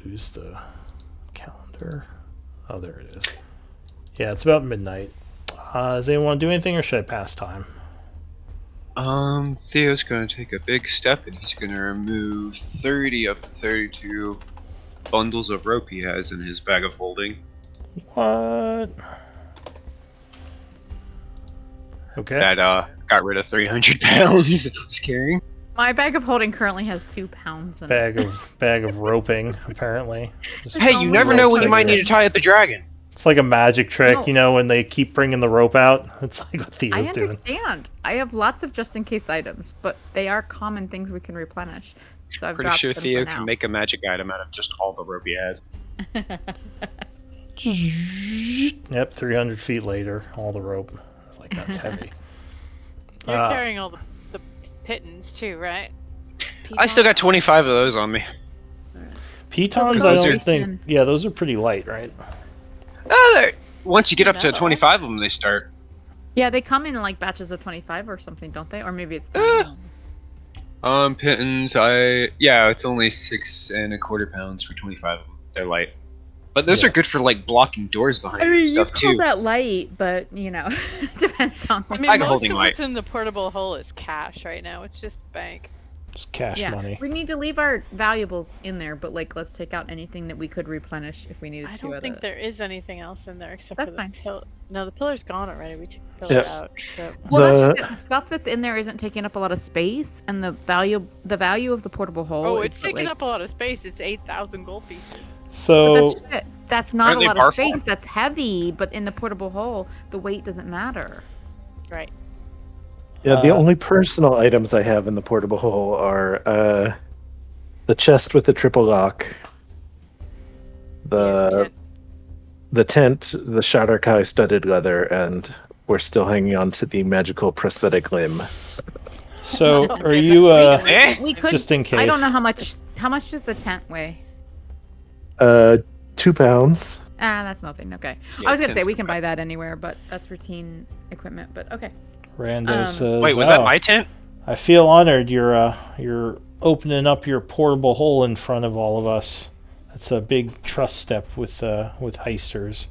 lose the calendar. Oh, there it is. Yeah, it's about midnight. Does anyone want to do anything, or should I pass time? Theo's gonna take a big step and he's gonna remove 30 of the 32 bundles of rope he has in his bag of holding. What? Okay. That got rid of 300 pounds that I was carrying. My bag of holding currently has 2 pounds in it. Bag of roping, apparently. Just Hey, you never know when you might need to tie up a dragon. It's like a magic trick, No. you know, when they keep bringing the rope out. It's like what I Theo's doing. understand. I have lots of just-in-case items, but they are common things we can replenish. So I've Pretty dropped sure them Theo for now. can make a magic item out of just all the rope he has. Yep, 300 feet later, all the rope. Like, that's heavy. You're carrying all the pittons too, right? I still got 25 of those on me. Pitons, So I those don't are- think... Yeah, those are pretty light, right? Once you get up to Metal. 25 of them, they start. Yeah, they come in like batches of 25 or something, don't they? Or maybe it's 10. Pittons, it's only 6.25 pounds for 25 of them. They're light. But those are good for, like, blocking doors behind you and stuff, call too. that light, but, you know, depends on... I mean, Bag of most holding of light. what's in the portable hole is cash right now. It's just bank. Just cash money. We need to leave our valuables in there, but, like, let's take out anything that we could replenish if we needed I to. don't think there is anything else in there except That's for the fine. pillar. No, the pillar's gone already. We took the pillar Yeah. out. So. Well, that's just The- it. The stuff that's in there isn't taking up a lot of space, and the value of the portable hole Oh, is it's that, taking like, up a lot of space. It's 8,000 gold pieces. But So, that's just it. That's not Aren't a they lot bar of space. form? That's heavy, but in the portable hole, the weight doesn't matter. Right. Yeah, the only personal items I have in the portable hole are the chest with the triple lock, the tent, the Shadowkai studded leather, and we're still hanging on to the magical prosthetic limb. so are you, We could just in I don't case. know how much. How much does the tent weigh? 2 pounds. Ah, that's nothing. Okay. Yeah, I was gonna say tent's we can okay. buy that anywhere, but that's routine equipment. But okay. Rando says, Wait, was that my tent? I feel honored you're opening up your portable hole in front of all of us. That's a big trust step with heisters.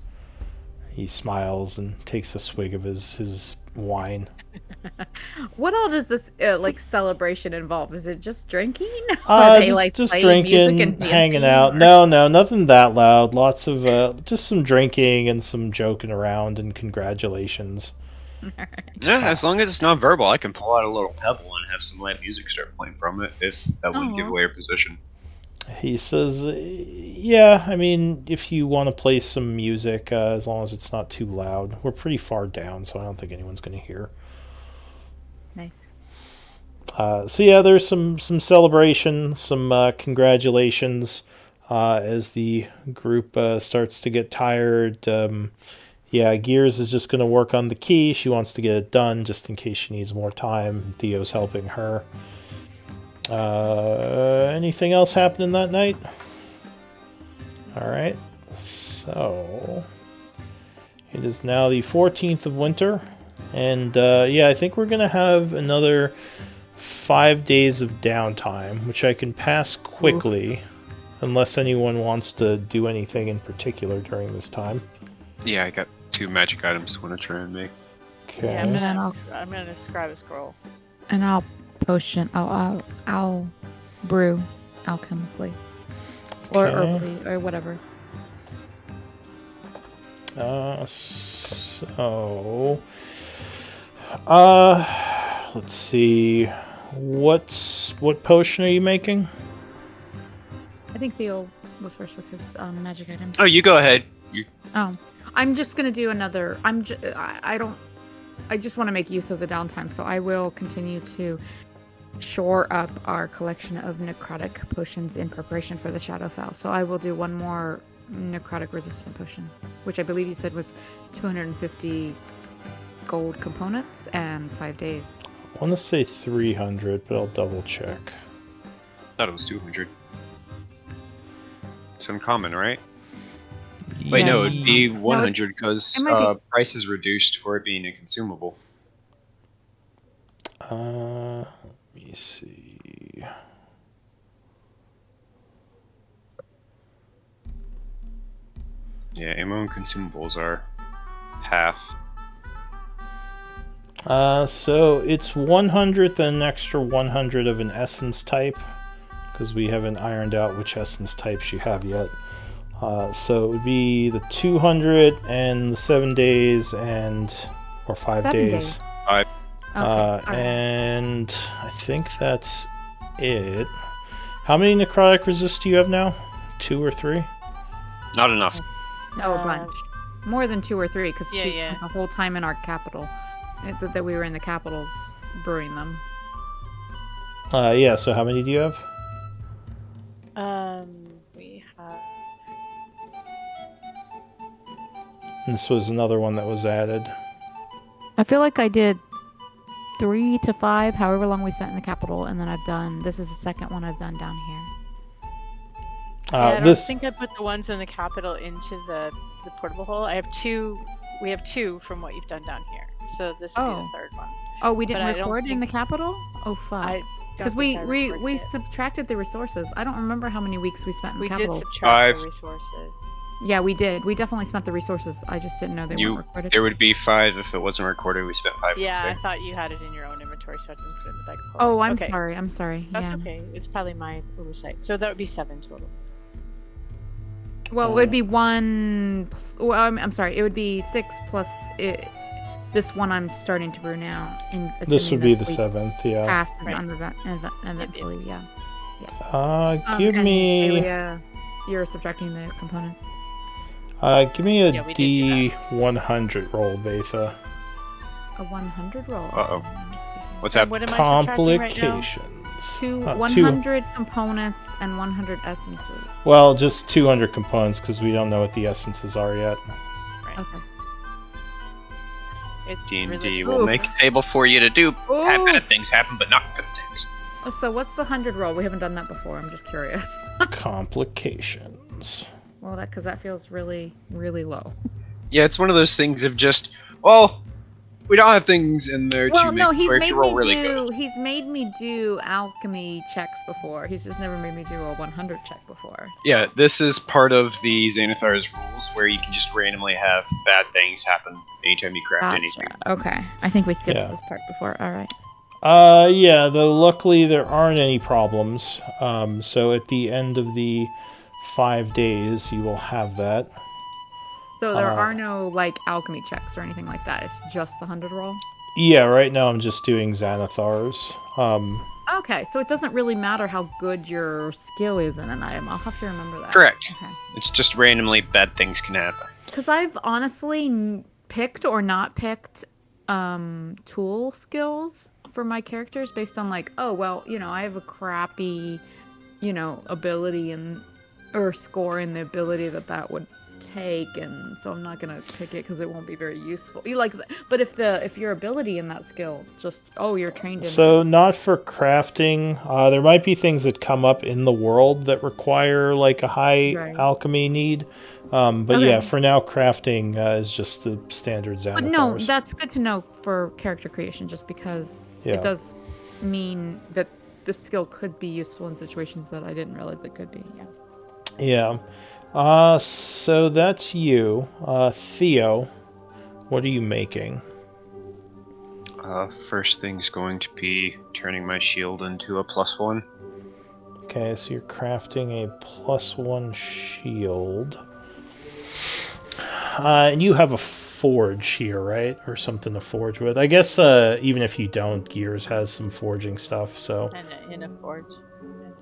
He smiles and takes a swig of his wine. What all does this like celebration involve? Is it just drinking? Or they, like, Just play drinking, music and hanging dancing, out. or- No, nothing that loud. Lots of just some drinking and some joking around and congratulations. Yeah, as long as it's not verbal, I can pull out a little pebble and have some light music start playing from it if that wouldn't give Aw. away your position. He says, yeah, I mean, if you want to play some music, as long as it's not too loud. We're pretty far down, so I don't think anyone's going to hear. Nice. So yeah, there's some celebration, some congratulations as the group starts to get tired. Yeah, Gears is just going to work on the key. She wants to get it done just in case she needs more time. Theo's helping her. Anything else happening that night? All right. So it is now the 14th of winter. And I think we're going to have another 5 days of downtime, which I can pass quickly, unless anyone wants to do anything in particular during this time. Yeah, I got 2 magic items I want to try and make. Okay. Yeah, And then I'm gonna describe a scroll. And I'll potion. I'll brew alchemically, or Okay. herbally, or whatever. So, let's see. What potion are you making? I think Theo was first with his magic item. Oh, you go ahead. Oh, I'm just gonna do another. I don't. I just want to make use of the downtime, so I will continue to shore up our collection of necrotic potions in preparation for the Shadowfell. So I will do one more necrotic resistant potion, which I believe you said was 250 gold components and 5 days. I want to say 300, but I'll double check. Thought it was 200. It's uncommon, right? Wait, no, it'd be 100 because it might be- price is reduced for it being a consumable. Let me see. Yeah, ammo and consumables are half. So it's 100 and an extra 100 of an essence type, because we haven't ironed out which essence types you have yet. So it would be the 200 and the 7 days or 5 7 days. days. Five. Okay. alright. And I think that's it. How many necrotic resist do you have now? 2 or 3? Not enough. No, a bunch. More than 2 or 3, because Yeah, she yeah. spent the whole time in our capital. That we were in the capitals brewing them. Yeah, so how many do you have? We have. And this was another one that was added. I feel like I did 3 to 5, however long we spent in the capital, and then this is the second one I've done down here. I don't think I put the ones in the capital into the portable hole. I have 2. We have 2 from what you've done down here. So this would be the third one. Oh, we didn't But I don't record in think- the capital? Oh, fuck. Because we subtracted the resources. I don't remember how many weeks we spent in the We did capital. subtract the resources. Yeah, we did. We definitely spent the resources. I just didn't know they weren't recorded. There would be 5 if it wasn't recorded. We spent 5. Yeah, I weeks thought you had it in your own inventory, so I didn't put it in the bag. Oh, I'm Okay. sorry. I'm sorry. That's yeah. okay. It's probably my oversight. So that would be 7 total. Well, it would be 1. Well, I'm sorry. It would be 6 plus this one I'm starting to brew now. This would be the week 7th, yeah. passes Right. uneventfully, yeah. Give and me... Aelia, you're subtracting the components. Give me Yeah, a we did do D100 roll, Betha. A 100 roll. Uh-oh. Okay, let me see. What's And that? what am I subtracting right now? Complications. 100 components and 100 essences. Well, just 200 components, because we don't know what the essences are yet. Right. Okay. It's D&D really- will Oof. make a table for you to do. Have bad Oof. things happen, but not good things. Oh, so what's the 100 roll? We haven't done that before. I'm just curious. Complications. Well, because that feels really, really low. Yeah, it's one of those things of just, well, we don't have things in there Well, to make no, the he's character made roll me really do. good. He's made me do alchemy checks before. He's just never made me do a 100 check before. So. Yeah, this is part of the Xanathar's rules where you can just randomly have bad things happen anytime you craft anything. Gotcha. Okay. I think we skipped Yeah. this part before. All right. Yeah, though luckily there aren't any problems. So at the end of the 5 days, you will have that. So there are no like alchemy checks or anything like that. It's just the 100 roll. Yeah, right now I'm just doing Xanathar's. Okay, so it doesn't really matter how good your skill is in an item. I'll have to remember that. Correct. Okay. It's just randomly bad things can happen. Because I've honestly picked or not picked tool skills for my characters based on like, oh well, I have a crappy, ability or score in the ability that would take, and so I'm not gonna pick it because it won't be very useful. But if your ability in that skill just you're trained in. So not for crafting. There might be things that come up in the world that require like a high alchemy need. But Okay. yeah, for now crafting is just the standard Xanathar's. But no, that's good to know for character creation, just because Yeah. it does mean that the skill could be useful in situations that I didn't realize it could be. Yeah. Yeah. So that's you. Theo, what are you making? First thing's going to be turning my shield into a +1. Okay, so you're crafting a +1 shield. And you have a forge here, right? Or something to forge with. I guess even if you don't, Gears has some forging stuff, so... And in a forge.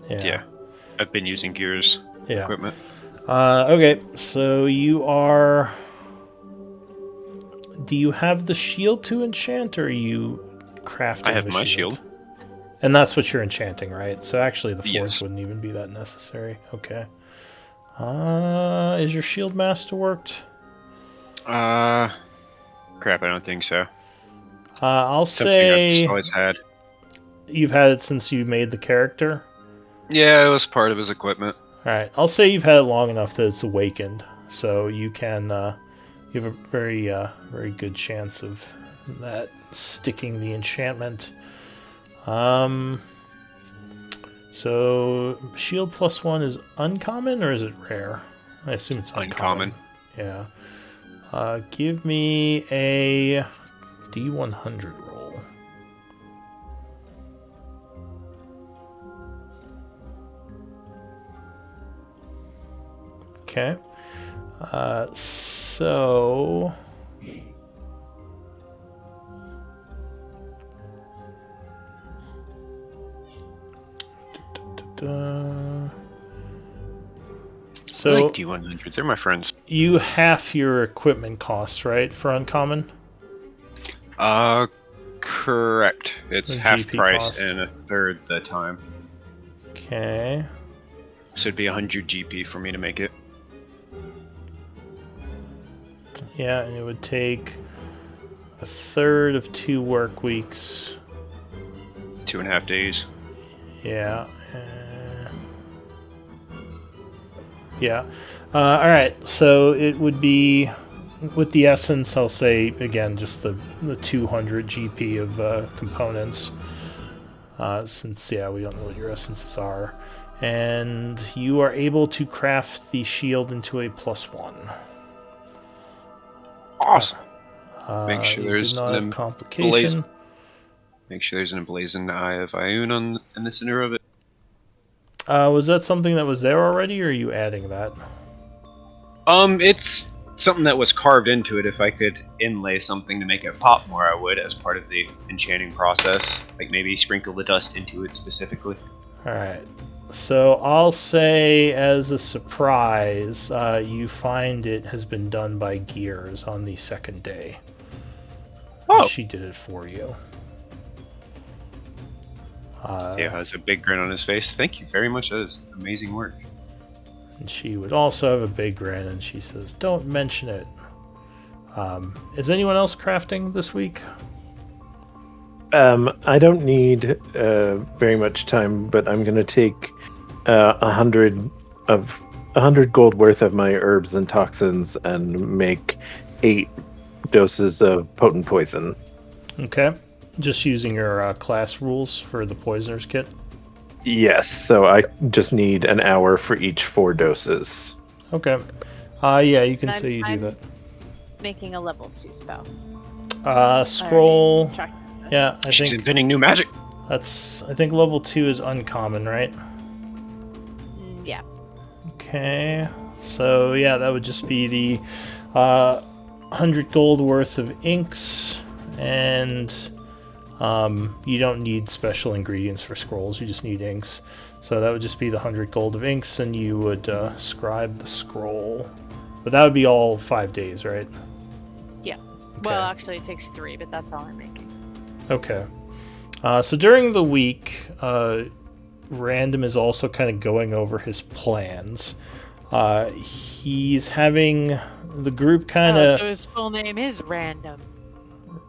Yeah. I've been using Gears equipment. Okay, so you are... Do you have the shield to enchant, or are you crafting I have the my shield. And that's what you're enchanting, right? So actually the forge Yes. wouldn't even be that necessary. Okay. Is your shield master worked? Crap, I don't think so. I'll Something I've say just always had. you've had it since you made the character. Yeah, it was part of his equipment. Alright, I'll say you've had it long enough that it's awakened. So you can, you have a very, very good chance of that sticking the enchantment. So shield +1 is uncommon, or is it rare? I assume it's uncommon. Uncommon. Yeah. Give me a D100 roll. Okay. So... I like So D100s. They're my friends. you half your equipment costs, right, for uncommon? Correct. It's The half GP price cost. and a third the time. Okay. So it'd be 100 GP for me to make it. Yeah, and it would take a third of 2 work weeks. 2.5 days. Yeah. Yeah. All right. So it would be, with the essence, I'll say, again, just the 200 GP of components. Since, yeah, we don't know what your essences are. And you are able to craft the shield into a +1. Awesome. Make You sure did there's not have an complication. Make sure there's an emblazoned eye of Ioun in the center of it. Was that something that was there already, or are you adding that? It's something that was carved into it. If I could inlay something to make it pop more, I would, as part of the enchanting process. Like maybe sprinkle the dust into it specifically. Alright. So I'll say, as a surprise, you find it has been done by Gears on the second day. Oh. She did it for you. Yeah, has a big grin on his face. Thank you very much. That is amazing work. And she would also have a big grin, and she says, "Don't mention it." Is anyone else crafting this week? I don't need very much time, but I'm going to take 100 gold worth of my herbs and toxins and make 8 doses of potent poison. Okay. Just using your class rules for the poisoner's kit? Yes, so I just need an hour for each 4 doses. Okay. Yeah, you can I'm- say you do I'm- that. Making a level 2 spell. Scroll. Check. Yeah, I She's think inventing new magic. I think level 2 is uncommon, right? Yeah. Okay. So yeah, that would just be the 100 gold worth of inks, and you don't need special ingredients for scrolls, you just need inks. So that would just be the 100 gold of inks, and you would scribe the scroll. But that would be all 5 days, right? Yeah. Okay. Well, actually, it takes 3, but that's all I'm making. Okay. So during the week, Random is also kind of going over his plans. He's having the group kind of... So his full name is Random.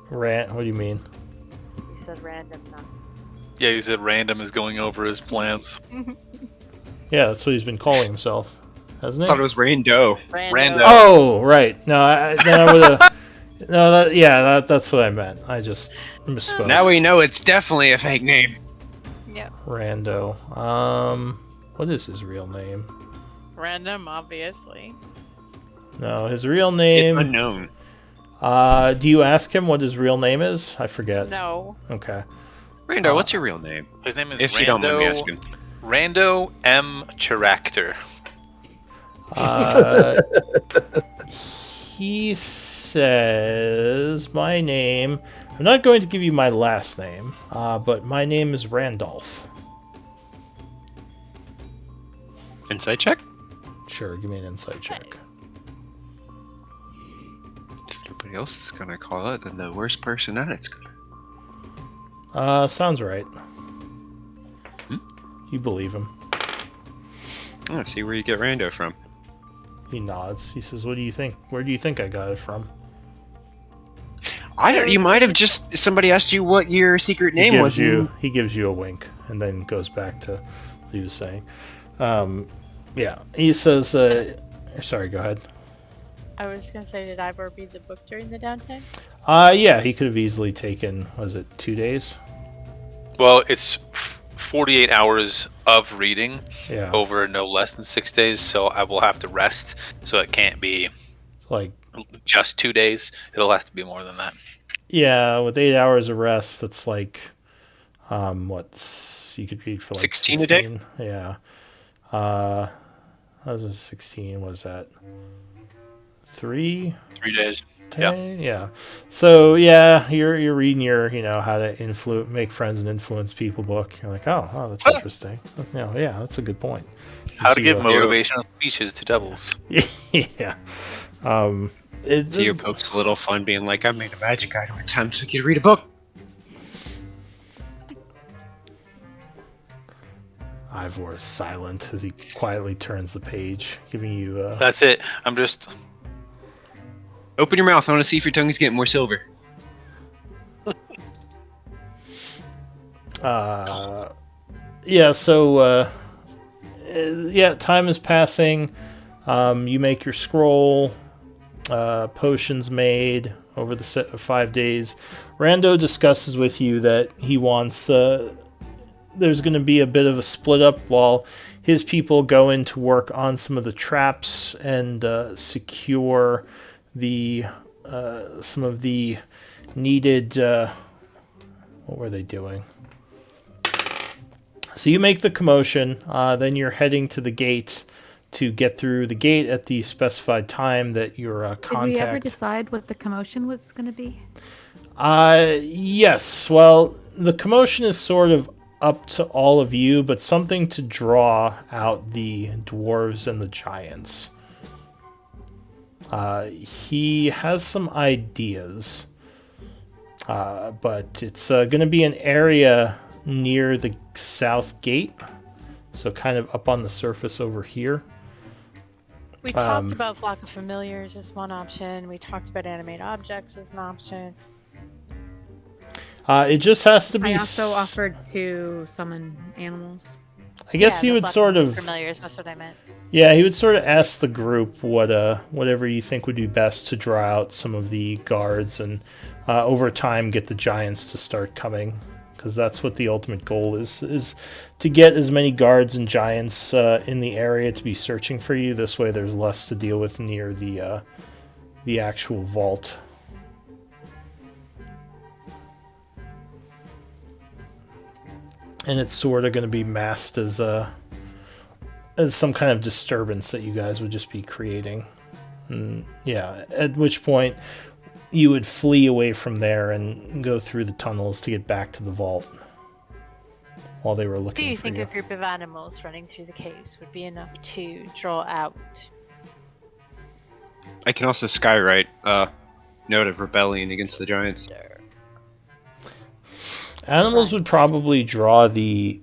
What do you mean? You said Random, not. Yeah, you said Random is going over his plans. Yeah, that's what he's been calling himself, hasn't I he? thought it was Rando. Rando. Oh, right. No, then I would have... No, that's what I meant. I just misspoke. Now we know it's definitely a fake name. Yep. Rando. What is his real name? Random, obviously. No, his real It's name... unknown. do you ask him what his real name is? I forget. No. Okay. Rando, what's your real name? His name is If Rando, you don't mind me asking. Rando M. Chiracter. He says, my name... I'm not going to give you my last name, but my name is Randolph. Insight check? Sure, give me an insight check. If everybody else is gonna call it, then the worst person at it's gonna. Sounds right. You believe him. I see where you get Rando from. He nods. He says, what do you think? Where do you think I got it from? I don't. You might have just somebody asked you what your secret name was. He gives you a wink, and then goes back to what he was saying. Yeah, he says, sorry, go ahead. I was gonna say, did Ivor read the book during the downtime? Yeah, he could have easily taken, was it 2 days? Well, it's 48 hours of reading Yeah. over no less than 6 days, so I will have to rest. So it can't be Like, Just 2 days. It'll have to be more than that. yeah, with 8 hours of rest, that's like, you could read for like 16 a day? 16. Yeah. That was 16. Was that 3? 3 days. Yeah. Today? Yeah. So yeah, you're reading your how to make friends and influence people book. You're like, oh, that's interesting. Yeah, that's a good point. How to give You, motivational speeches to devils. yeah. To your pokes a little fun being like, I made a magic item in time so you could read a book. Ivor is silent as he quietly turns the page, giving you. That's it. I'm just. Open your mouth. I want to see if your tongue is getting more silver. Yeah. So. Yeah. Time is passing. You make your scroll. Potions made over the set of 5 days. Rando discusses with you that he wants. There's going to be a bit of a split up while his people go in to work on some of the traps and secure the some of the needed. What were they doing? So you make the commotion. Then you're heading to the gate to get through the gate at the specified time that your contact. Did we ever decide what the commotion was going to be? Yes. Well, the commotion is sort of up to all of you, but something to draw out the dwarves and the giants. He has some ideas, but it's going to be an area near the south gate, so kind of up on the surface over here. We talked about Flock of Familiars as one option. We talked about animate objects as an option. It just has to be. I also offered to summon animals. I guess he would sort of. Familiars, that's what I meant. Yeah, he would sort of ask the group whatever you think would be best to draw out some of the guards and over time get the giants to start coming, because that's what the ultimate goal is to get as many guards and giants in the area to be searching for you. This way there's less to deal with near the actual vault. And it's sort of going to be masked as some kind of disturbance that you guys would just be creating. And yeah, at which point you would flee away from there and go through the tunnels to get back to the vault while they were looking for you. Do you think a group of animals running through the caves would be enough to draw out? I can also skywrite note of rebellion against the giants. Animals would probably draw the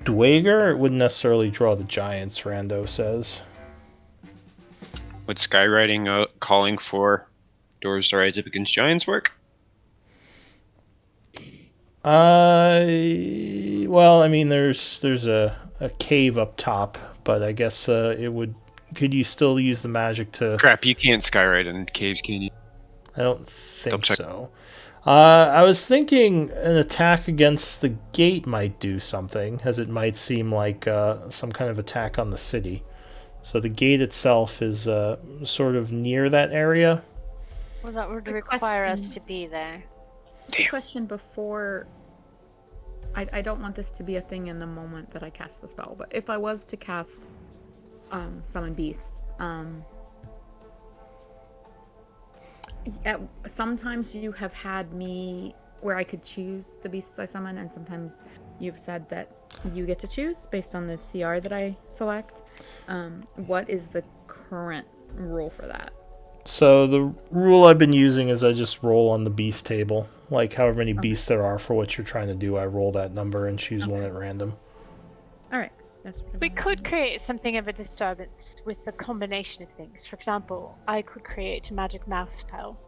Dwager. It wouldn't necessarily draw the giants, Rando says. Would skywriting calling for doors to rise up against giants work? Well, I mean, there's a cave up top, but I guess it would. Could you still use the magic to? Crap, you can't skywrite in caves, can you? I don't think so. I was thinking an attack against the gate might do something, as it might seem like some kind of attack on the city. So the gate itself is sort of near that area. Well, that would require us to be there. Damn. Question before... I don't want this to be a thing in the moment that I cast the spell, but if I was to cast Summon Beasts... sometimes you have had me where I could choose the beasts I summon, and sometimes you've said that you get to choose based on the CR that I select. What is the current rule for that? So the rule I've been using is I just roll on the beast table. Like however many beasts there are for what you're trying to do, I roll that number and choose one at random. Alright. We could create something of a disturbance with the combination of things. For example, I could create a magic mouth spell.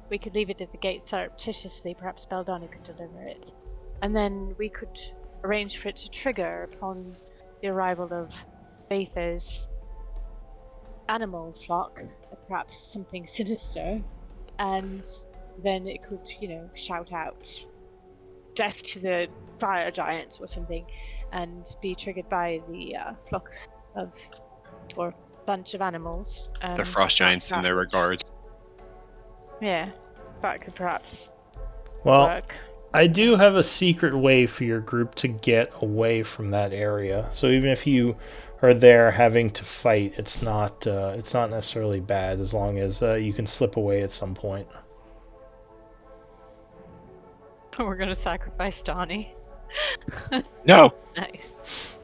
We could leave it at the gate surreptitiously, perhaps Beldani could deliver it. And then we could arrange for it to trigger upon the arrival of Bather's animal flock, perhaps something sinister, and then it could, shout out death to the fire giants or something, and be triggered by the flock of, or bunch of animals. The frost giants in their regards. Yeah, that could perhaps work. I do have a secret way for your group to get away from that area. So even if you are there having to fight, it's not necessarily bad as long as you can slip away at some point. We're gonna sacrifice Donnie. No. Nice.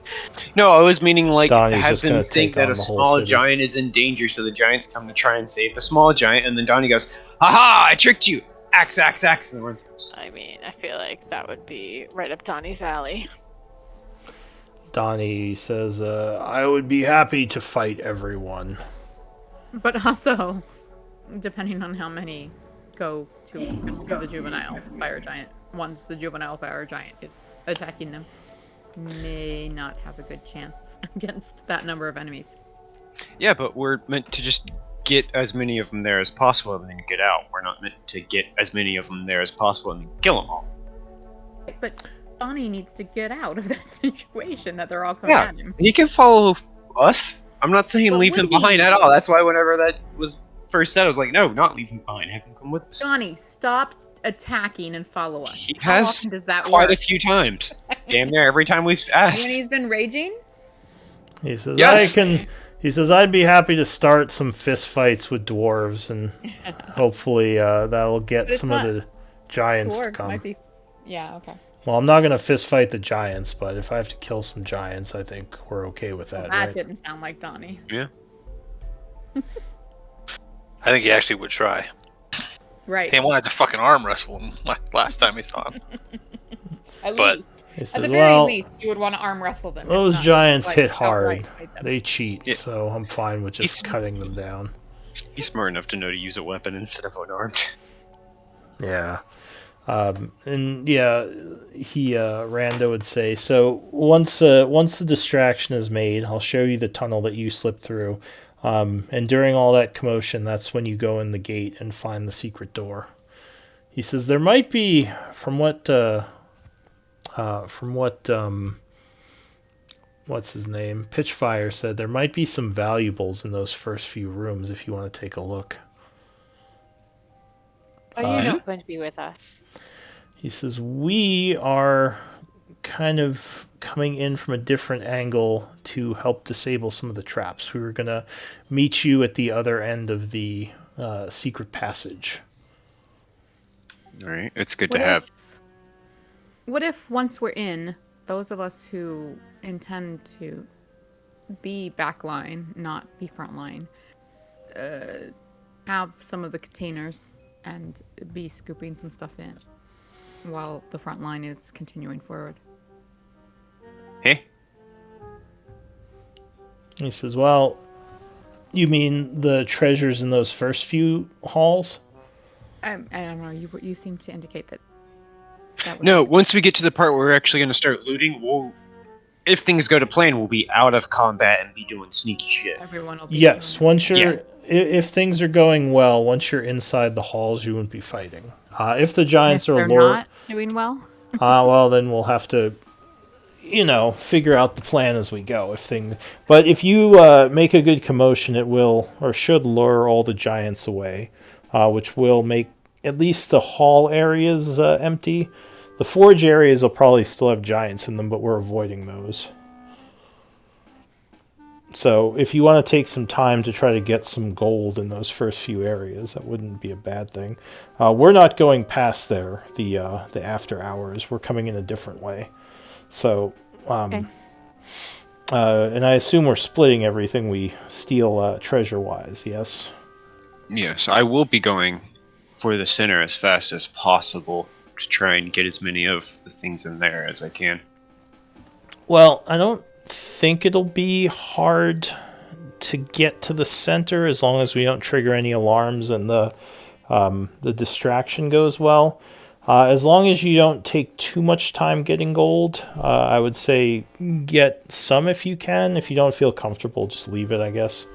No, I was meaning Donnie's have them think that a small giant is in danger, so the giants come to try and save the small giant, and then Donnie goes, "Haha! I tricked you! Axe, axe, axe!" And runs. I mean, I feel like that would be right up Donnie's alley. Donnie says, "I would be happy to fight everyone." But also, depending on how many go to rescue the juvenile fire giant, once the juvenile fire giant is attacking them, may not have a good chance against that number of enemies. Yeah, but we're meant to just get as many of them there as possible and then get out. We're not meant to get as many of them there as possible and then kill them all. But Donnie needs to get out of that situation that they're all coming at him. He can follow us. I'm not saying But leave him behind at all. That's why whenever that was first said, I was like, no, not leave him behind. Have him come with us. Donnie, stop attacking and follow us. He How has often does that quite work? a few times. Damn near every time we've asked. When he's been raging? He says, Yes. He says, I'd be happy to start some fist fights with dwarves, and hopefully that'll get some of the giants to come. Yeah, okay. Well, I'm not going to fist fight the giants, but if I have to kill some giants, I think we're okay with that, That right? didn't sound like Donnie. Yeah. I think he actually would try. Right. He wanted to fucking arm wrestle him last time he saw him. At but- least. He At said, the very least, you would want to arm wrestle them. if those not, giants like, hit hard. outright fight them. They cheat, Yeah. so I'm fine with just cutting them down. He's smart enough to know to use a weapon instead of unarmed. Yeah. And yeah, Rando would say, so once the distraction is made, I'll show you the tunnel that you slipped through. And during all that commotion, that's when you go in the gate and find the secret door. He says there might be, from what what's his name? Pitchfire said there might be some valuables in those first few rooms if you want to take a look. Are you not going to be with us? He says, we are kind of coming in from a different angle to help disable some of the traps. We were going to meet you at the other end of the secret passage. All right, it's good to have. What if once we're in, those of us who intend to be backline, not be frontline, have some of the containers and be scooping some stuff in while the front line is continuing forward? Hey? He says, well, you mean the treasures in those first few halls? I don't know. You seem to indicate that. No, once we get to the part where we're actually going to start looting, if things go to plan, we'll be out of combat and be doing sneaky shit. Everyone will be. Yes, once you're, if things are going well, once you're inside the halls, you won't be fighting. If the giants are not doing well, well, then we'll have to, figure out the plan as we go. But if you make a good commotion, it will or should lure all the giants away, which will make at least the hall areas empty. The forge areas will probably still have giants in them, but we're avoiding those. So if you want to take some time to try to get some gold in those first few areas, that wouldn't be a bad thing. We're not going past there, the after hours. We're coming in a different way. So, and I assume we're splitting everything we steal treasure-wise, yes? Yes, I will be going for the center as fast as possible to try and get as many of the things in there as I can. Well, I don't think it'll be hard to get to the center as long as we don't trigger any alarms and the distraction goes well. As long as you don't take too much time getting gold, I would say get some if you can. If you don't feel comfortable, just leave it, I guess.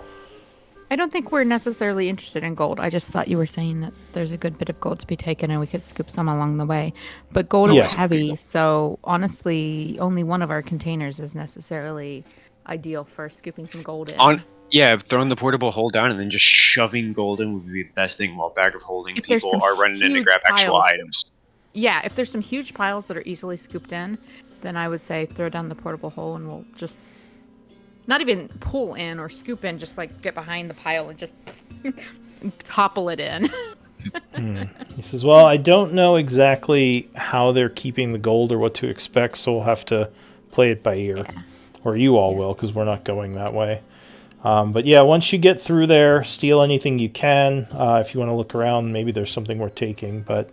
I don't think we're necessarily interested in gold. I just thought you were saying that there's a good bit of gold to be taken and we could scoop some along the way. But gold is heavy, so honestly, only one of our containers is necessarily ideal for scooping some gold in. Yeah, throwing the portable hole down and then just shoving gold in would be the best thing while bag of holding If there's people some are running in to huge grab actual piles, items. yeah, if there's some huge piles that are easily scooped in, then I would say throw down the portable hole and we'll just not even pull in or scoop in, just like get behind the pile and just topple it in. He says, well, I don't know exactly how they're keeping the gold or what to expect, so we'll have to play it by ear. Yeah. Or you all will, because we're not going that way. But yeah, once you get through there, steal anything you can. If you want to look around, maybe there's something worth taking. But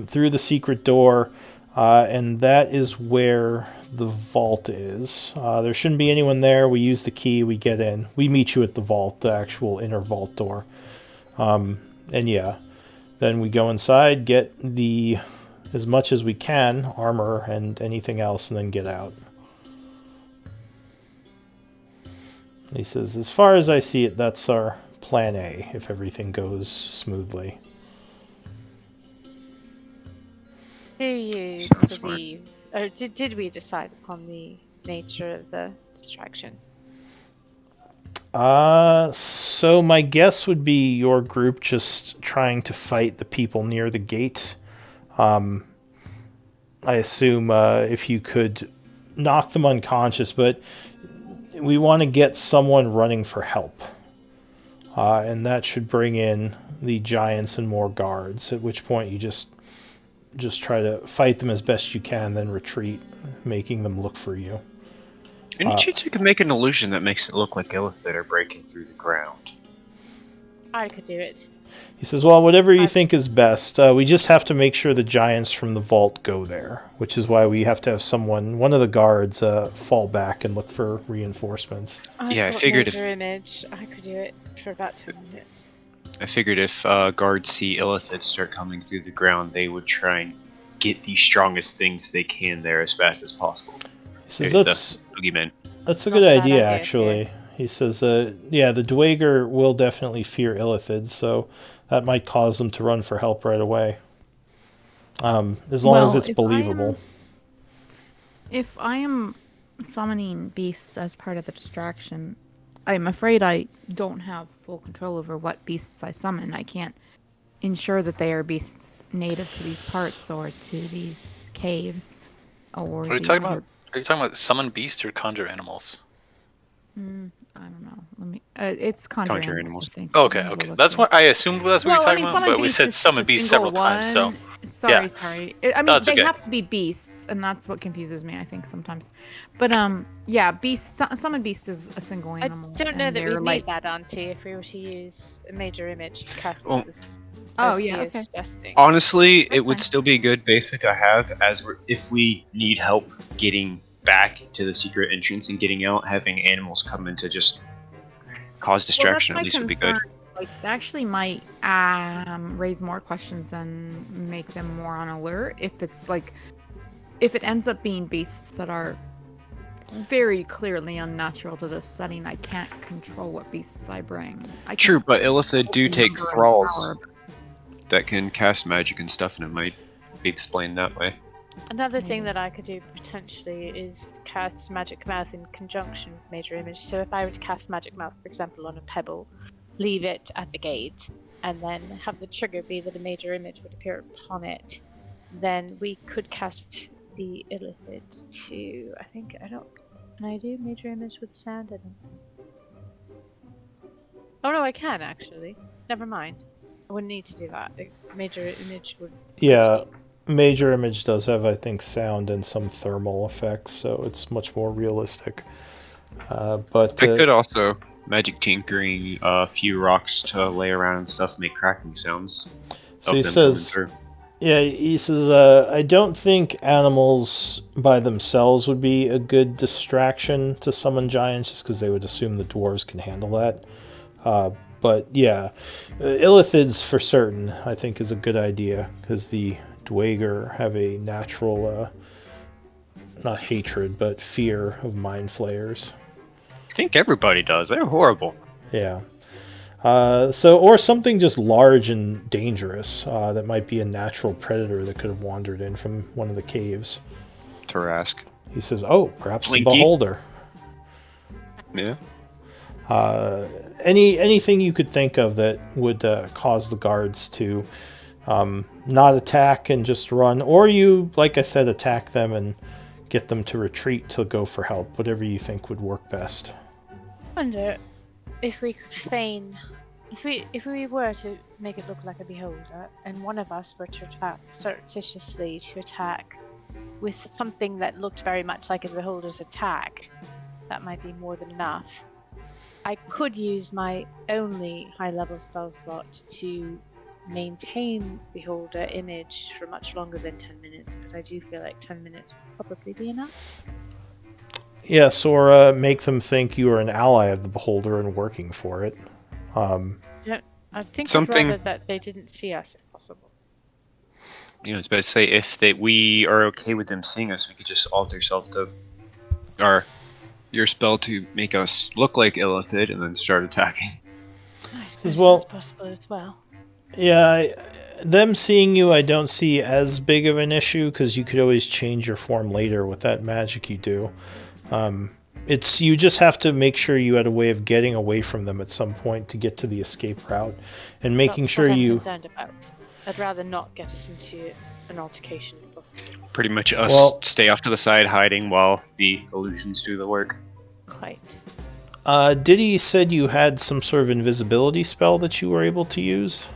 through the secret door, and that is where the vault is. There shouldn't be anyone there. We use the key, we get in. We meet you at the vault, the actual inner vault door. And yeah, then we go inside, get as much as we can, armor and anything else, and then get out. He says, as far as I see it, that's our plan A, if everything goes smoothly. Do you Sounds believe, or did we decide upon the nature of the distraction? So my guess would be your group just trying to fight the people near the gate. I assume if you could knock them unconscious, but we want to get someone running for help. And that should bring in the giants and more guards, at which point you just try to fight them as best you can, then retreat, making them look for you. Any chance we can make an illusion that makes it look like Illithid are breaking through the ground? I could do it. He says, well, whatever you think is best. We just have to make sure the giants from the vault go there, which is why we have to have one of the guards, fall back and look for reinforcements. Yeah, I figured image, I could do it for about 10 minutes. I figured if guards see Illithid start coming through the ground, they would try and get the strongest things they can there as fast as possible. He says, the boogeyman. that's a Not good a bad idea, idea, actually. yeah. He says, yeah, the Dwager will definitely fear Illithid, so that might cause them to run for help right away. As long as it's believable. If I am summoning beasts as part of the distraction, I'm afraid I don't have full control over what beasts I summon. I can't ensure that they are beasts native to these parts or to these caves. Or What are you talking about? Are you talking about summon beasts or conjure animals? I don't know. Let me. It's conjure animals. I think. Okay. That's what I assumed. That's what you're talking about. summon But we beasts said is summon just a beasts single several times. So Sorry. I mean, That's they okay. have to be beasts, and that's what confuses me. I think sometimes, but yeah, beast. Summon beast is a single animal. I don't know and that they're we'd like, need that onto if we were to use a major image to cast Well, this. Oh, yeah, okay. Honestly, it That's would fine. still be a good basic to have if we need help getting back to the secret entrance and getting out, having animals come in to just cause distraction at least would be good. Like, it actually might raise more questions and make them more on alert if it's like, if it ends up being beasts that are very clearly unnatural to this setting. I can't control what beasts I bring. True, but Illithid do take number and thralls power. that can cast magic and stuff, and it might be explained that way. Another thing that I could do potentially is cast Magic Mouth in conjunction with Major Image. So if I were to cast Magic Mouth, for example, on a pebble, leave it at the gate, and then have the trigger be that a Major Image would appear upon it, then we could cast the Illithid to, can I do Major Image with sand? I don't. Oh no, I can actually. Never mind. I wouldn't need to do that. The Major Image would. Yeah, Major Image does have, I think, sound and some thermal effects, so it's much more realistic. But I could also magic tinkering a few rocks to lay around and stuff, make cracking sounds. So he says, I don't think animals by themselves would be a good distraction to summon giants, just because they would assume the dwarves can handle that. But yeah, Illithids for certain, I think, is a good idea, because the Dwager have a natural, not hatred, but fear of mind flayers. I think everybody does. They're horrible. Yeah. Or something just large and dangerous that might be a natural predator that could have wandered in from one of the caves. Tarask. He says, "Oh, perhaps Blinky. the beholder." Yeah. Anything you could think of that would cause the guards to not attack and just run, or you, like I said, attack them and get them to retreat to go for help. Whatever you think would work best. I wonder if we could feign, if we were to make it look like a beholder, and one of us were to attack surreptitiously to attack with something that looked very much like a beholder's attack, that might be more than enough. I could use my only high-level spell slot to maintain beholder image for much longer than 10 minutes, but I do feel like 10 minutes would probably be enough. Yes, or make them think you are an ally of the beholder and working for it. I think Something- I'd rather that they didn't see us if possible. You know, it's better to say if we are okay with them seeing us, we could just alter your spell to make us look like Illithid and then start attacking. I Says, suppose well- that's possible as well. Yeah, them seeing you I don't see as big of an issue, because you could always change your form later with that magic you do. It's you just have to make sure you had a way of getting away from them at some point to get to the escape route, and making That's sure what I'm you. concerned about. I'd rather not get us into an altercation if possible. Pretty much us stay off to the side hiding while the illusions do the work. Quite. Diddy said you had some sort of invisibility spell that you were able to use.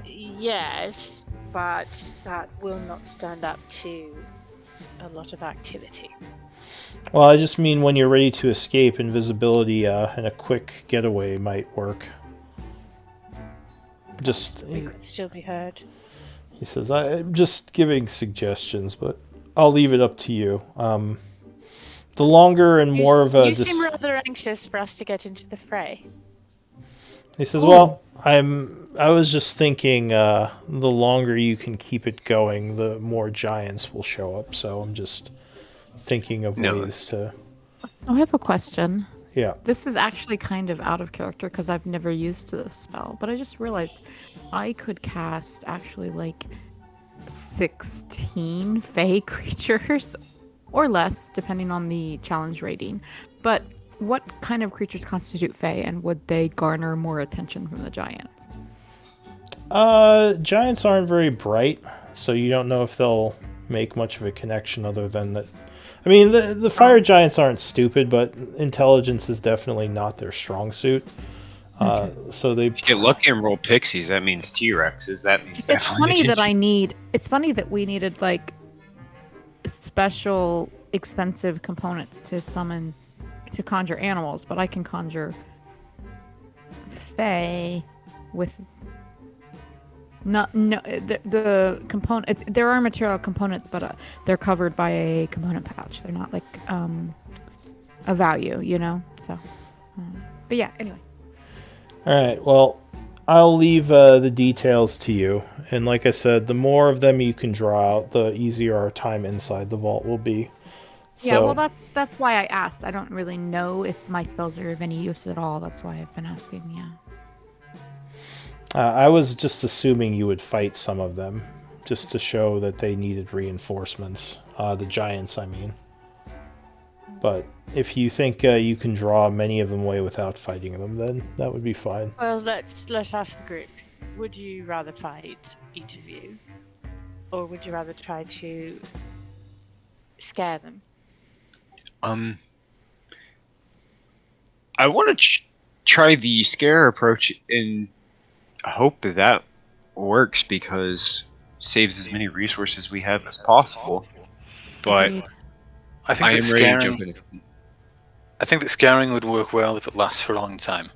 Yes, but that will not stand up to a lot of activity. Well, I just mean when you're ready to escape, invisibility and a quick getaway might work. Just, We could still be heard. he says, I'm just giving suggestions, but I'll leave it up to you. The longer and more of a... You seem rather anxious for us to get into the fray. He says, well, I was just thinking the longer you can keep it going, the more giants will show up. So I'm just thinking of ways to... I have a question. Yeah. This is actually kind of out of character because I've never used this spell, but I just realized I could cast actually like 16 fey creatures or less, depending on the challenge rating. But what kind of creatures constitute fey, and would they garner more attention from the giants? Giants aren't very bright, so you don't know if they'll make much of a connection other than that. I mean, the fire giants aren't stupid, but intelligence is definitely not their strong suit. So they If you get lucky and roll pixies, that means T-Rexes. That means It's definitely funny that it's funny that we needed like special expensive components to conjure animals, but I can conjure fey with the component. There are material components, but they're covered by a component pouch. They're not like a value, you know. So, but yeah. Anyway. All right. Well, I'll leave the details to you. And like I said, the more of them you can draw out, the easier our time inside the vault will be. Yeah, well, that's why I asked. I don't really know if my spells are of any use at all. That's why I've been asking. Yeah. I was just assuming you would fight some of them, just to show that they needed reinforcements. The giants, I mean. But if you think you can draw many of them away without fighting them, then that would be fine. Well, let's ask the group. Would you rather fight each of you, or would you rather try to scare them? I want to try the scare approach and hope that works because saves as many resources we have as possible. But Agreed. I think I that am ready to scaring, jump in. I think that scaring would work well if it lasts for a long time.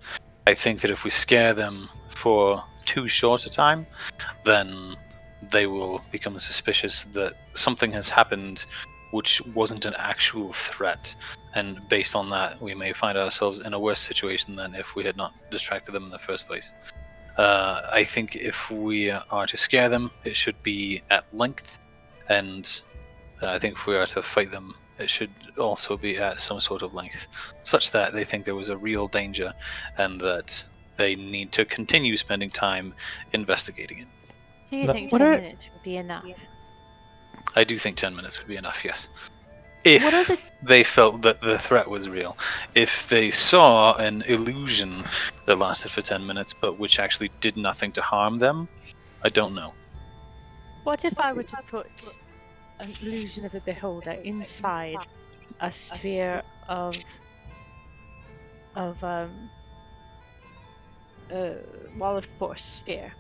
I think that if we scare them for too short a time, then they will become suspicious that something has happened which wasn't an actual threat. And based on that, we may find ourselves in a worse situation than if we had not distracted them in the first place. I think if we are to scare them, it should be at length, and I think if we are to fight them, it should also be at some sort of length, such that they think there was a real danger and that they need to continue spending time investigating it. Do you think What 10 are- minutes would be enough? I do think 10 minutes would be enough, yes. If What are the they felt that the threat was real. If they saw an illusion that lasted for 10 minutes, but which actually did nothing to harm them, I don't know. What if I were to put an illusion of a beholder inside a sphere of wall of force sphere?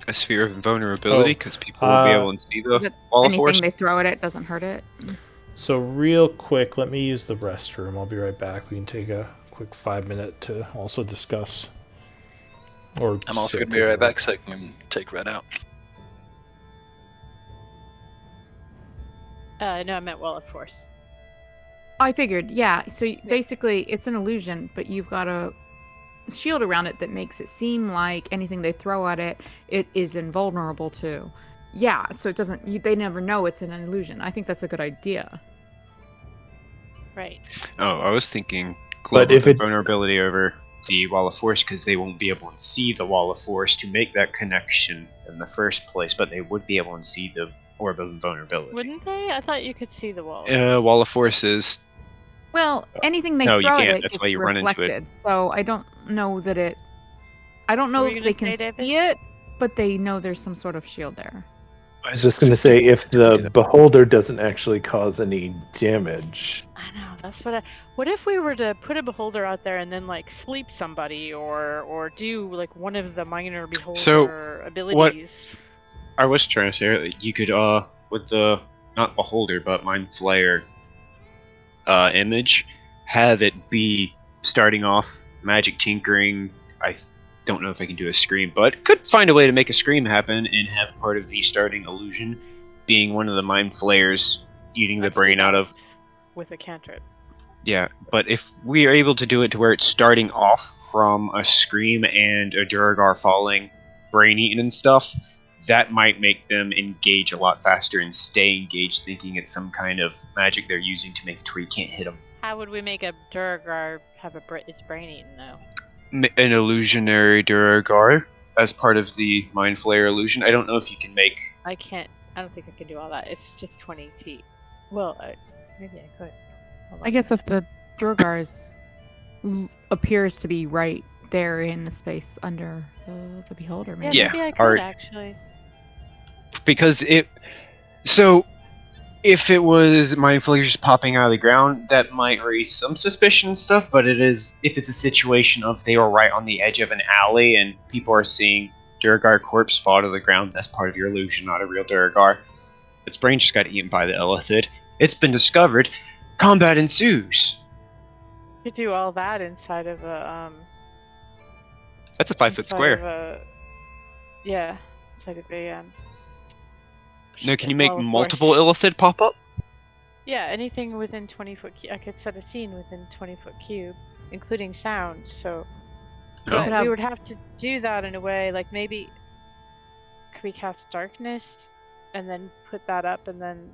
A sphere of invulnerability, because people will be able to see the that wall of anything force. they throw at it doesn't hurt it? So real quick, let me use the restroom. I'll be right back. We can take a quick 5 minute to also discuss. Or I'm also sit, going to be take a right back look. so I can take Red out. No, I meant wall of force. I figured, yeah. So basically, it's an illusion, but you've got a shield around it that makes it seem like anything they throw at it, it is invulnerable to. Yeah, so it doesn't. They never know it's an illusion. I think that's a good idea. Right. Oh, I was thinking But global if it- invulnerability over the wall of force, because they won't be able to see the wall of force to make that connection in the first place, but they would be able to see the orb of invulnerability. Wouldn't they? I thought you could see the wall. Wall of force is... Well, anything they No, you throw at can't. it That's gets why you run into it. reflected. So I don't know that it. I don't know What were if you they gonna can say, David? see it, but they know there's some sort of shield there. I was just going to say, if the beholder doesn't actually cause any damage, I know, that's what I... What if we were to put a beholder out there and then, like, sleep somebody or do, like, one of the minor beholder abilities? I was trying to say, you could, with the, not beholder, but mind flayer image, have it be starting off magic tinkering. I don't know if I can do a scream, but could find a way to make a scream happen and have part of the starting illusion being one of the mind flayers eating I the could do brain out that of... with a cantrip. Yeah, but if we are able to do it to where it's starting off from a scream and a Duragar falling, brain eaten and stuff, that might make them engage a lot faster and stay engaged, thinking it's some kind of magic they're using to make it to where you can't hit them. How would we make a Duragar have its brain eaten, though? An illusionary Duragar as part of the Mind Flayer illusion. I don't know if you can make... I can't. I don't think I can do all that. It's just 20 feet. Well, maybe I could. Hold on. I guess if the Drogar appears to be right there in the space under the beholder, Yeah, maybe. Yeah, maybe I could, art. actually. Because it... So, if it was Mind Flayer just popping out of the ground, that might raise some suspicion and stuff, but it is... If it's a situation of they were right on the edge of an alley and people are seeing Duragar corpse fall to the ground, that's part of your illusion, not a real Duragar. Its brain just got eaten by the Illithid. It's been discovered. Combat ensues. You could do all that inside of a That's a 5-foot inside square. of a, yeah, inside of a No, can you make wall of multiple force. Illithid pop up? Yeah, anything within 20-foot. I could set a scene within 20-foot cube, including sound. So, You but could have- we would have to do that in a way, like maybe could we cast darkness and then put that up, and then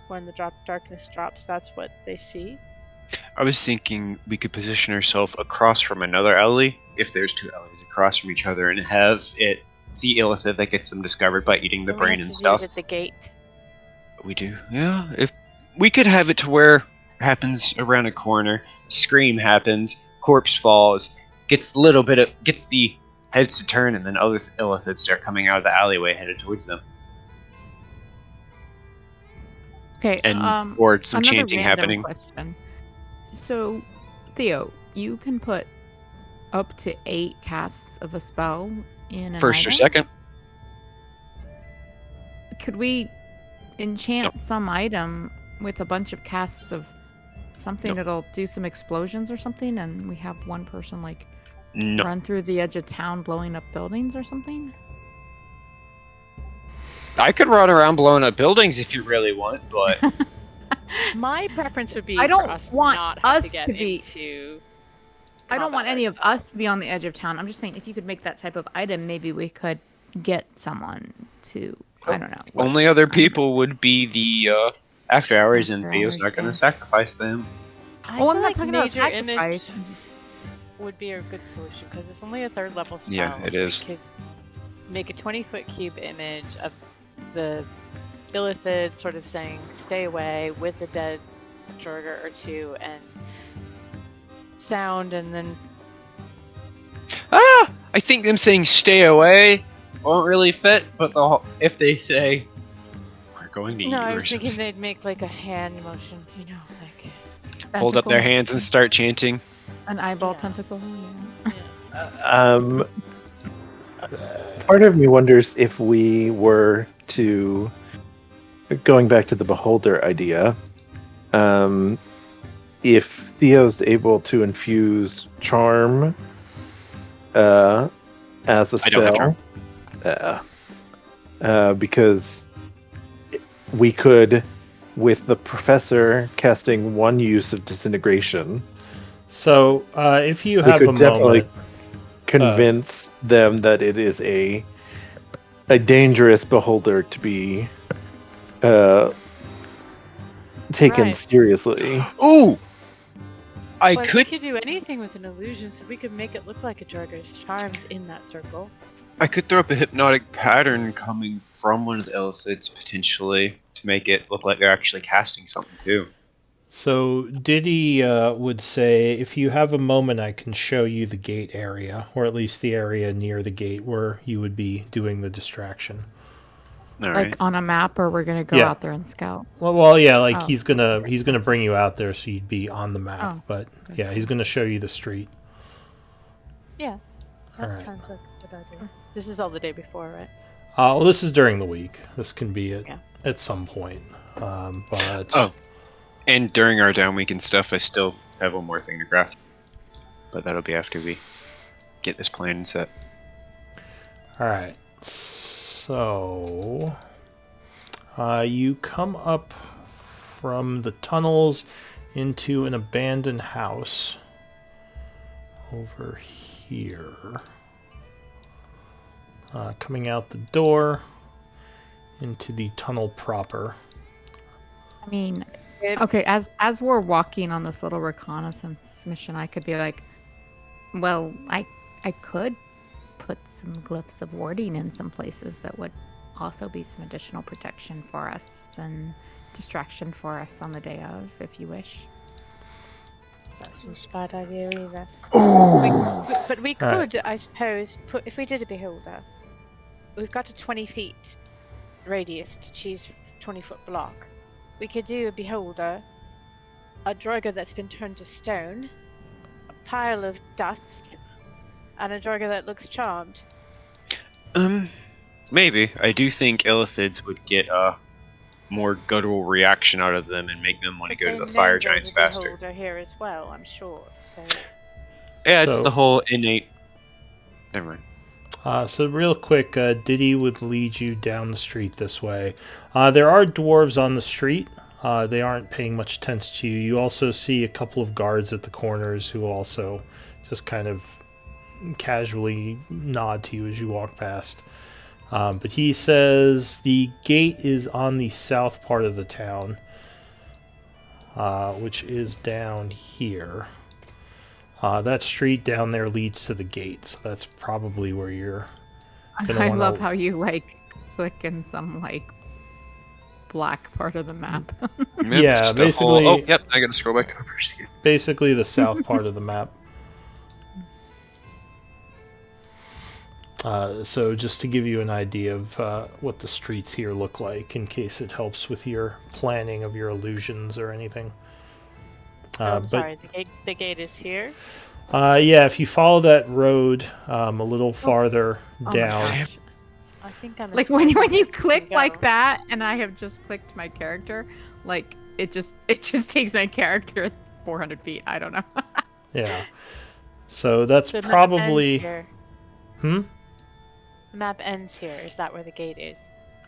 when the darkness drops, that's what they see. I was thinking we could position ourselves across from another alley, if there's two alleys across from each other, and have it the Illithid that gets them discovered by eating the Then we brain have and to do stuff. it at the gate. We do, yeah. If we could have it to where it happens around a corner, scream happens, corpse falls, gets the heads to turn, and then other Illithids start coming out of the alleyway headed towards them. Okay, And or some another chanting random happening. question. So, Theo, you can put up to 8 casts of a spell in an First or item? second. Could we enchant some item with a bunch of casts of something that'll do some explosions or something, and we have one person like No. run through the edge of town blowing up buildings or something? I could run around blowing up buildings if you really want, but My preference would be I don't for us want not have us to get to be- into. I don't want combat any of ourselves. us to be on the edge of town. I'm just saying, if you could make that type of item, maybe we could get someone to, I don't know. what- only other people would be the after hours, and After Theo's hours, not going to yeah. sacrifice them. I Oh, I'm feel not like talking about major sacrifice. image would be a good solution because it's only a 3rd level spell. Yeah, it is. We could make a 20-foot cube image of the Illithid sort of saying, "Stay away," with a dead Jorger or two, and sound, and then I think them saying "stay away" won't really fit, but if they say "we're going to eat no, I you" or was thinking something, they'd make like a hand motion, like hold up their Tentacle. hands and start chanting. An eyeball Yeah. tentacle. Yeah. Part of me wonders if we were to, going back to the beholder idea, if Theo's able to infuse charm as a I don't have spell, because we could, with the professor casting one use of disintegration, So, if you we have could a definitely moment, convince them that it is a dangerous beholder to be taken Right. seriously. Ooh! I But could we could do anything with an illusion, so we could make it look like a Jorger is charmed in that circle. throw up a hypnotic pattern coming from one of the Illithids potentially to make it look like they're actually casting something too. so Diddy would say, if you have a moment, I can show you the gate area, or at least the area near the gate where you would be doing the distraction. All right. Like on a map, or we're gonna go Yeah. out there and scout. Well, yeah, like Oh. he's gonna bring you out there, so you'd be on the map. Oh, But okay. yeah, he's gonna show you the street. Yeah, that Alright. sounds like a good idea. This is all the day before, right? Well, this is during the week. This can be Yeah. at some point. But Oh. And during our down week and stuff, I still have one more thing to craft. But that'll be after we get this plan set. all right. So you come up from the tunnels into an abandoned house over here. Coming out the door into the tunnel proper. I mean, okay, as we're walking on this little reconnaissance mission, I could be like, well, I could put some glyphs of warding in some places that would also be some additional protection for us and distraction for us on the day of, if you wish. That seems a bad idea either. Oh. But we Alright. could, I suppose, if we did a beholder, we've got a 20 feet radius to choose 20-foot block. We could do a beholder, a Droiger that's been turned to stone, a pile of dust, and a Droiger that looks charmed. Maybe. I do think Illithids would get a more guttural reaction out of them and make them want to go to the fire giants faster. Beholder here as well, I'm sure. So Yeah, it's So- the whole innate. Never mind. So real quick, Diddy would lead you down the street this way. There are dwarves on the street. They aren't paying much attention to you. You also see a couple of guards at the corners who also just kind of casually nod to you as you walk past. But he says the gate is on the south part of the town, which is down here. That street down there leads to the gate, so that's probably where you're gonna I wanna- love how you click in some black part of the map. Yep, Yeah, just a basically- whole- oh, yep. I gotta scroll back to the first again. basically the south part of the map. So just to give you an idea of what the streets here look like, in case it helps with your planning of your illusions or anything. I'm sorry, the gate is here. Yeah, if you follow that road a little farther Oh my down, gosh. I think I'm Like when you we click go. like that, and I have just clicked my character, like it just takes my character 400 feet. I don't know. yeah. So that's The map probably. ends here. Hmm? The map ends here. Is that where the gate is?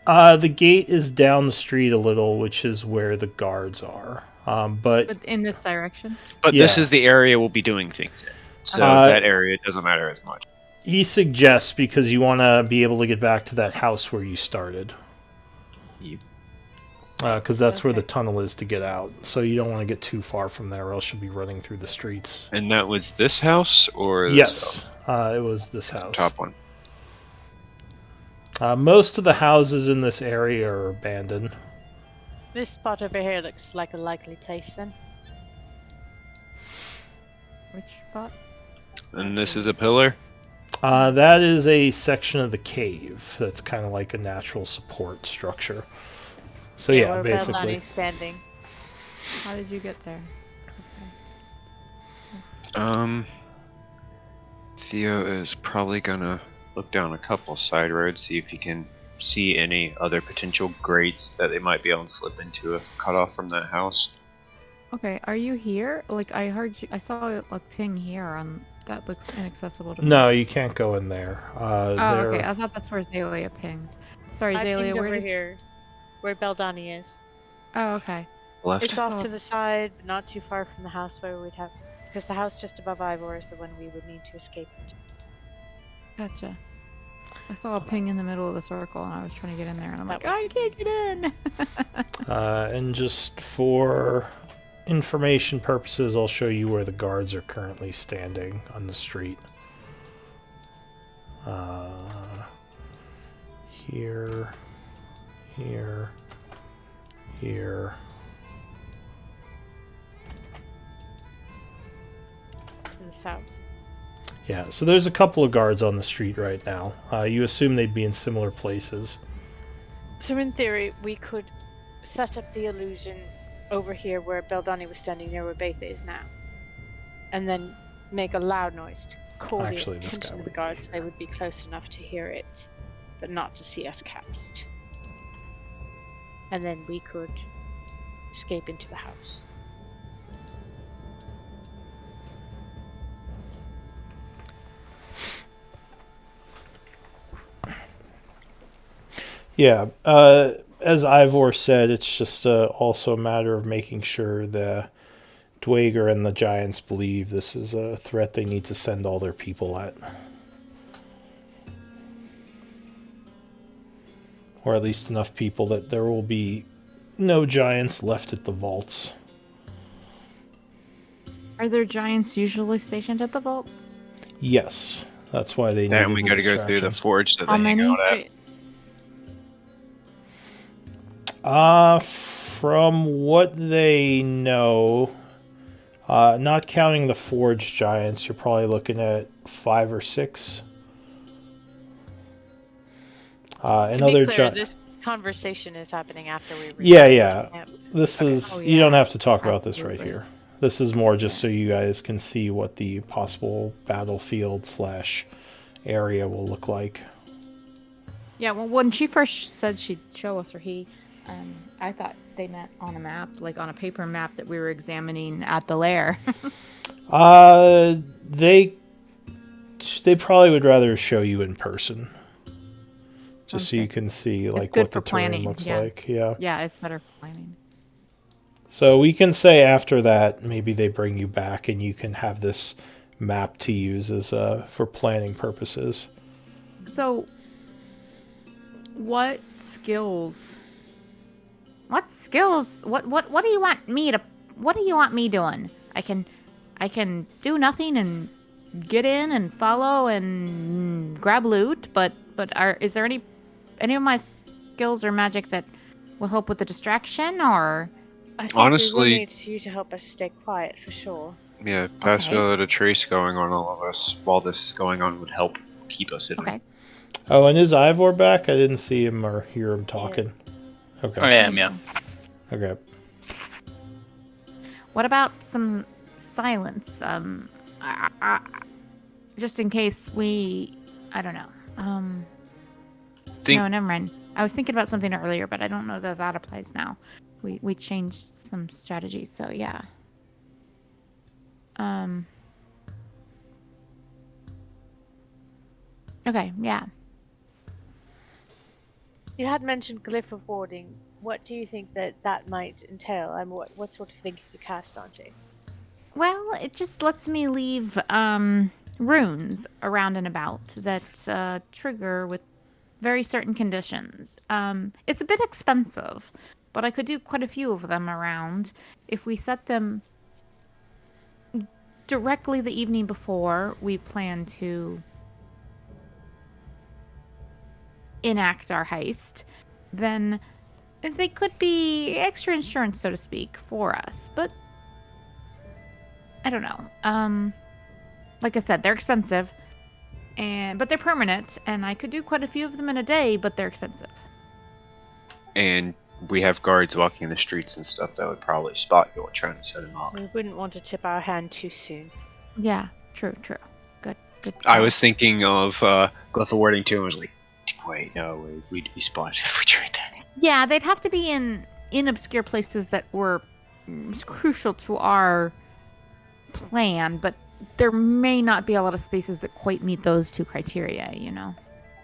The gate is down the street a little, which is where the guards are. But But in this direction. But this Yeah. is the area we'll be doing things in. So that area doesn't matter as much. he suggests because you want to be able to get back to that house where you started. Yep. Because that's where the tunnel is to get out. So you don't want to get too far from there, or else you'll be running through the streets. And that was this house or this Yes, it was this house. house? Top one. Most of the houses in this area are abandoned. This spot over here looks like a likely place then. Which spot? And this is a pillar? That is a section of the cave that's kind of like a natural support structure. So yeah, where basically. Beldani's standing. How did you get there? Theo is probably gonna look down a couple side roads, see if he can see any other potential grates that they might be able to slip into if cut off from that house. Okay, are you here? Like, I heard you, I saw a ping here on that looks inaccessible to me. No, you can't go in there. Oh, okay. I thought that's where Zalia pinged. Sorry, I Zalia, pinged where over did... here, where Beldani is. Oh, okay. Left. It's off to the side, but not too far from the house where we'd have... Because the house just above Ivor is the one we would need to escape into. Gotcha. I saw a ping in the middle of the circle, and I was trying to get in there, and I'm That like, I can't get in! And just for information purposes, I'll show you where the guards are currently standing on the street. Here, here, here. To the south. Yeah, so there's a couple of guards on the street right now. You assume they'd be in similar places. So in theory, we could set up the illusion over here where Beldani was standing near where Betha is now. And then make a loud noise to call Actually, the this guy attention of the would guards. They would be close enough to hear it, but not to see us cast. And then we could escape into the house. Yeah, as Ivor said, it's just also a matter of making sure the Dwager and the Giants believe this is a threat they need to send all their people at. Or at least enough people that there will be no Giants left at the vaults. Are there Giants usually stationed at the vault? Yes, that's why they need Then we gotta go through the forge that they hang out at. From what they know, not counting the forge giants, you're probably looking at 5 or 6. And To be other clear, this conversation is happening after we reach yeah. camp. This is Oh, you yeah. don't have to talk about this right Absolutely. here. This is more just so you guys can see what the possible battlefield / area will look like. Yeah, well, when she first said she'd show us, or he, I thought they meant on a map, like on a paper map that we were examining at the lair. They probably would rather show you in person, just so Okay. you can see like good what the for terrain planning, looks yeah. like. Yeah. Yeah, it's better for planning. So we can say after that, maybe they bring you back and you can have this map to use as for planning purposes. So, what skills? What do you want me to? What do you want me doing? I can do nothing and get in and follow and grab loot, but is there any of my skills or magic that will help with the distraction, or? I think Honestly- we will need you to help us stay quiet for sure. Yeah, pass Okay. without a trace going on all of us while this is going on would help keep us hidden. Okay. Oh, and is Ivor back? I didn't see him or hear him talking. Okay. I am, yeah. Okay. What about some silence? Just in case I don't know. Think No, never mind. I was thinking about something earlier, but I don't know that applies now. We changed some strategies, so yeah. Okay, yeah. You had mentioned glyph of warding. What do you think that might entail? I mean, what sort of thing can you cast onto? Well, it just lets me leave runes around and about that trigger with very certain conditions. It's a bit expensive, but I could do quite a few of them around if we set them directly the evening before we plan to enact our heist, then they could be extra insurance, so to speak, for us. But I don't know. Like I said, they're expensive, but they're permanent, and I could do quite a few of them in a day, but they're expensive. And we have guards walking the streets and stuff that would probably spot you while trying to set him up. We wouldn't want to tip our hand too soon. Yeah, true. Good. I was thinking of Glyph awarding to him was like, wait, no, we'd be spotted if we tried that. Yeah, they'd have to be in obscure places that were crucial to our plan, but there may not be a lot of spaces that quite meet those two criteria, you know?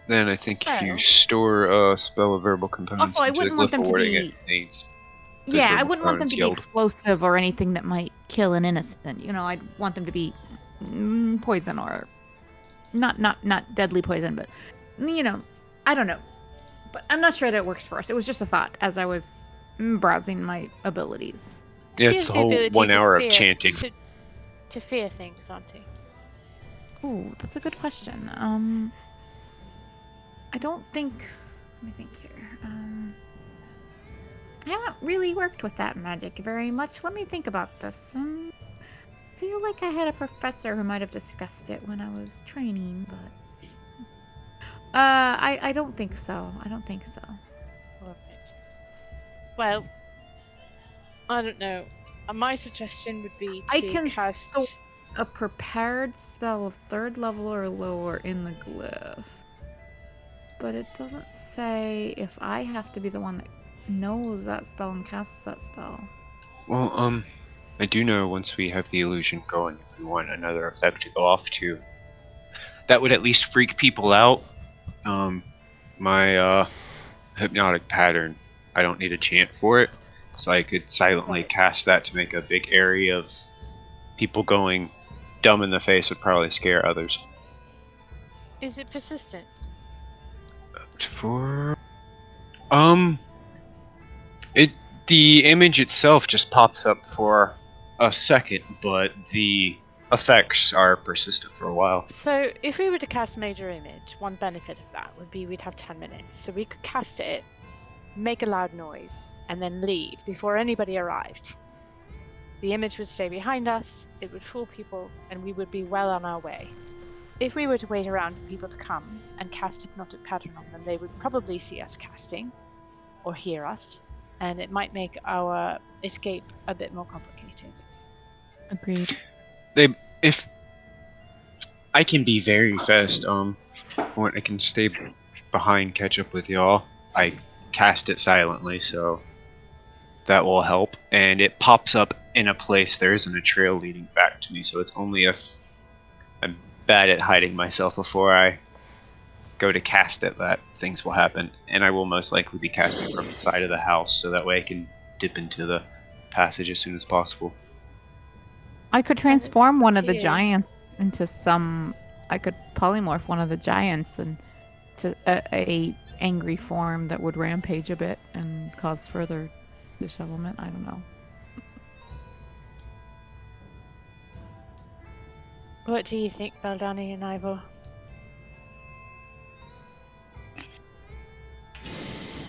Then I think if you store a spell of verbal components Also, I into wouldn't Glyph want them to awarding be... it needs... Yeah, I wouldn't want them to be yelled. explosive or anything that might kill an innocent. You know, I'd want them to be poison or... Not deadly poison, but, you know, I don't know. But I'm not sure that it works for us. It was just a thought as I was browsing my abilities. Yeah, it's He has the the whole ability 1 to hour of fear- chanting. To fear things, aren't he? Ooh, that's a good question. I don't think... Let me think here. I haven't really worked with that magic very much. Let me think about this. I feel like I had a professor who might have discussed it when I was training, but... I don't think so. Alright. Well, I don't know. My suggestion would be to I can cast... store a prepared spell of 3rd level or lower in the glyph. But it doesn't say if I have to be the one that knows that spell and casts that spell. Well, I do know once we have the illusion going, if we want another effect to go off to, that would at least freak people out. My hypnotic pattern, I don't need a chant for it, so I could silently cast that to make a big area of people going dumb in the face would probably scare others. Is it persistent? For the image itself just pops up for a second, but the effects are persistent for a while. So, if we were to cast Major Image, one benefit of that would be we'd have 10 minutes. So we could cast it, make a loud noise, and then leave before anybody arrived. The image would stay behind us, it would fool people, and we would be well on our way. If we were to wait around for people to come and cast Hypnotic Pattern on them, they would probably see us casting, or hear us, and it might make our escape a bit more complicated. Agreed. If I can be very fast, when I can stay behind, catch up with y'all, I cast it silently, so that will help. And it pops up in a place there isn't a trail leading back to me, so it's only if I'm bad at hiding myself before I go to cast it that things will happen. And I will most likely be casting from the side of the house, so that way I can dip into the passage as soon as possible. I could transform one of the Yeah. giants into some... I could polymorph one of the giants into a angry form that would rampage a bit and cause further dishevelment. I don't know. What do you think, Baldani and Ivor?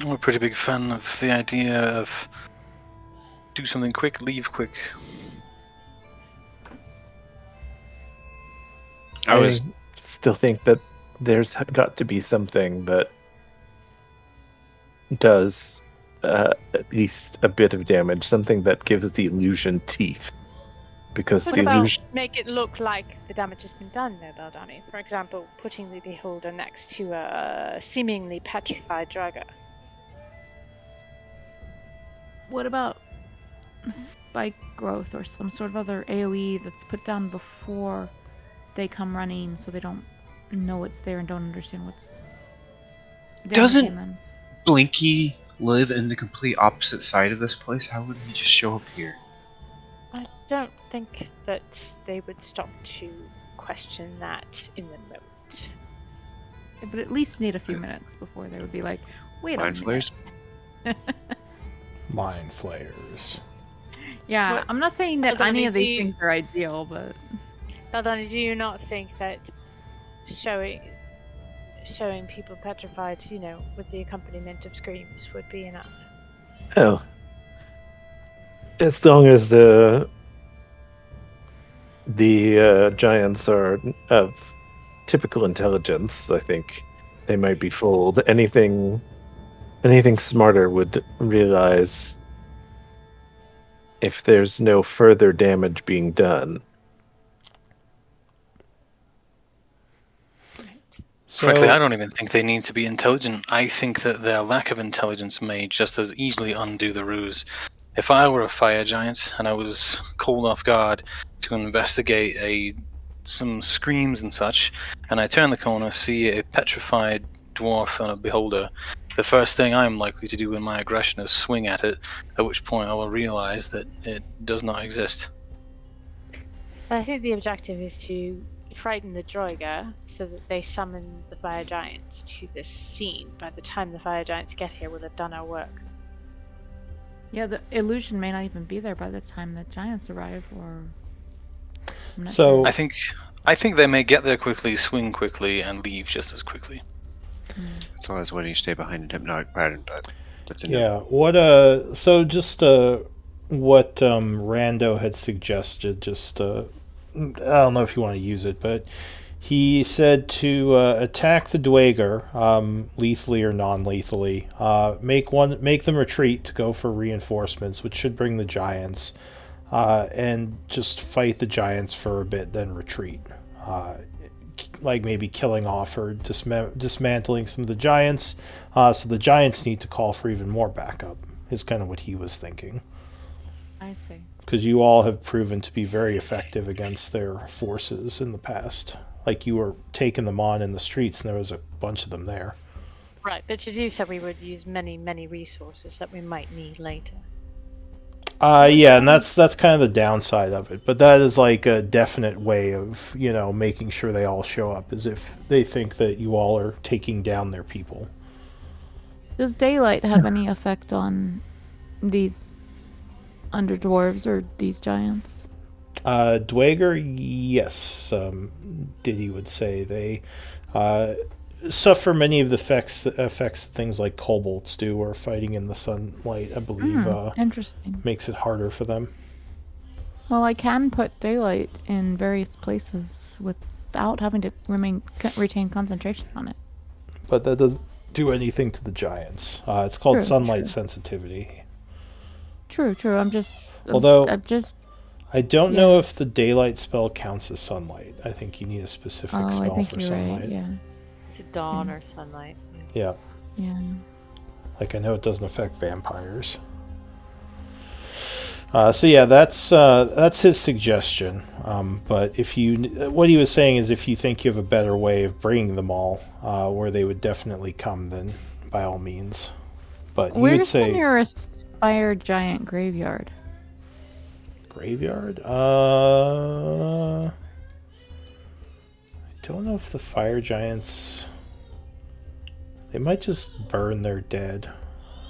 I'm a pretty big fan of the idea of do something quick, leave quick. I still think that there's got to be something that does at least a bit of damage, something that gives the illusion teeth. Because What the about illusion... make it look like the damage has been done there, Baldani? For example, putting the beholder next to a seemingly petrified dragon. What about spike growth or some sort of other AoE that's put down before they come running, so they don't know it's there and don't understand what's damaging Doesn't- them? Blinky live in the complete opposite side of this place? How would he just show up here? I don't think that they would stop to question that in the moment. It would at least need a few minutes before they would be like, wait a Mind minute. flares? Mind flayers. Yeah, What- I'm not saying that Baldani, any of these do you- things are ideal, but... Baldani, do you not think that showing people petrified, with the accompaniment of screams would be enough. Well, as long as the giants are of typical intelligence, I think they might be fooled. Anything smarter would realize if there's no further damage being done. Frankly, I So don't even think they need to be intelligent. I think that their lack of intelligence may just as easily undo the ruse. If I were a fire giant and I was called off guard to investigate some screams and such, and I turn the corner, see a petrified dwarf and a beholder, the first thing I'm likely to do in my aggression is swing at it, at which point I will realize that it does not exist. I think the objective is to frighten the Droiga so that they summon the fire giants to this scene. By the time the fire giants get here, we'll have done our work. Yeah, the illusion may not even be there by the time the giants arrive, or... I'm not So- sure. I think they may get there quickly, swing quickly, and leave just as quickly. It's always when you stay behind in hypnotic pattern, but that's a no. yeah, what what Rando had suggested, I don't know if you want to use it, but he said to attack the Dwager, lethally or non-lethally. Make them retreat to go for reinforcements, which should bring the giants, and just fight the giants for a bit, then retreat. Like maybe killing off or dismantling some of the giants. So the giants need to call for even more backup, is kind of what he was thinking. I see. Because you all have proven to be very effective against their forces in the past. Like you were taking them on in the streets, and there was a bunch of them there. Right, but to do so, we would use many, many resources that we might need later. Yeah, and that's kind of the downside of it. But that is like a definite way of, making sure they all show up, is if they think that you all are taking down their people. Does daylight have any effect on these underdwarves or these giants? Dwager, yes, Diddy would say. They suffer many of the effects that things like kobolds do, or fighting in the sunlight, I believe, Interesting. makes it harder for them. Well, I can put daylight in various places without having to retain concentration on it. But that doesn't do anything to the giants. It's called True, sunlight true. sensitivity. True. Although- I'm just... I don't know if the daylight spell counts as sunlight. I think you need a specific Oh, I spell think for you're sunlight. right, yeah. To dawn or sunlight. Yeah. Yeah. Like, I know it doesn't affect vampires. So yeah, that's his suggestion. But what he was saying is, if you think you have a better way of bringing them all, where they would definitely come, then by all means. But he would Where's say the nearest fire giant graveyard? graveyard. I don't know if the fire giants. They might just burn their dead.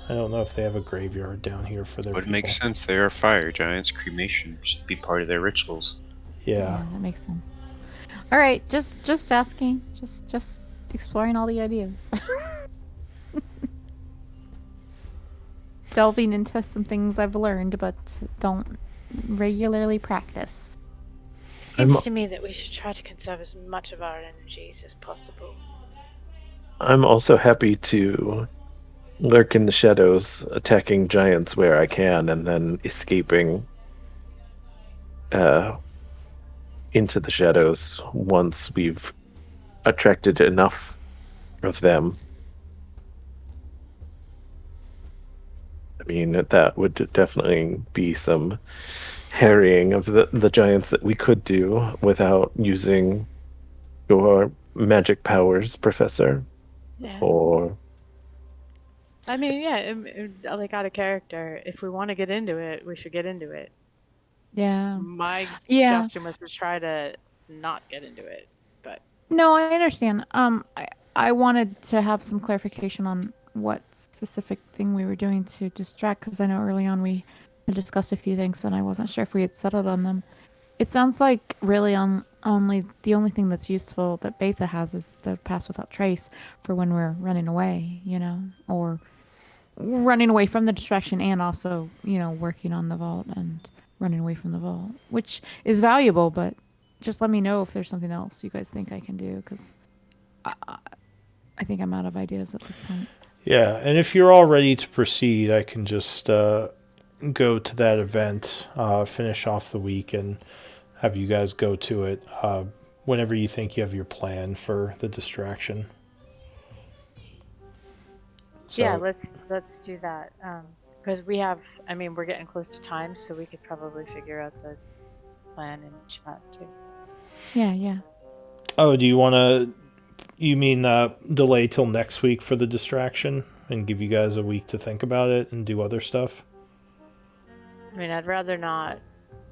I don't know if they have a graveyard down here for their Would people. make sense. They are fire giants. Cremation should be part of their rituals. Yeah. That makes sense. All right, just asking, just exploring all the ideas. Delving into some things I've learned but don't regularly practice. Seems to me that we should try to conserve as much of our energies as possible. I'm also happy to lurk in the shadows, attacking giants where I can, and then escaping into the shadows once we've attracted enough of them. I mean, that would definitely be some harrying of the giants that we could do without using your magic powers, Professor. Yes. Or I mean, yeah, like out of character, if we want to get into it, we should get into it. Yeah. My Yeah. suggestion was to try to not get into it, but No, I understand. I wanted to have some clarification on what specific thing we were doing to distract, because I know early on we had discussed a few things and I wasn't sure if we had settled on them. It sounds like really the only thing that's useful that Betha has is the pass without trace for when we're running away, or running away from the distraction and also, working on the vault and running away from the vault, which is valuable, but just let me know if there's something else you guys think I can do, because I think I'm out of ideas at this point. Yeah, and if you're all ready to proceed, I can just go to that event, finish off the week, and have you guys go to it whenever you think you have your plan for the distraction. So, Yeah, let's do that. Because we're getting close to time, so we could probably figure out the plan in chat too. Yeah. Oh, do you want to? You mean delay till next week for the distraction and give you guys a week to think about it and do other stuff? I mean, I'd rather not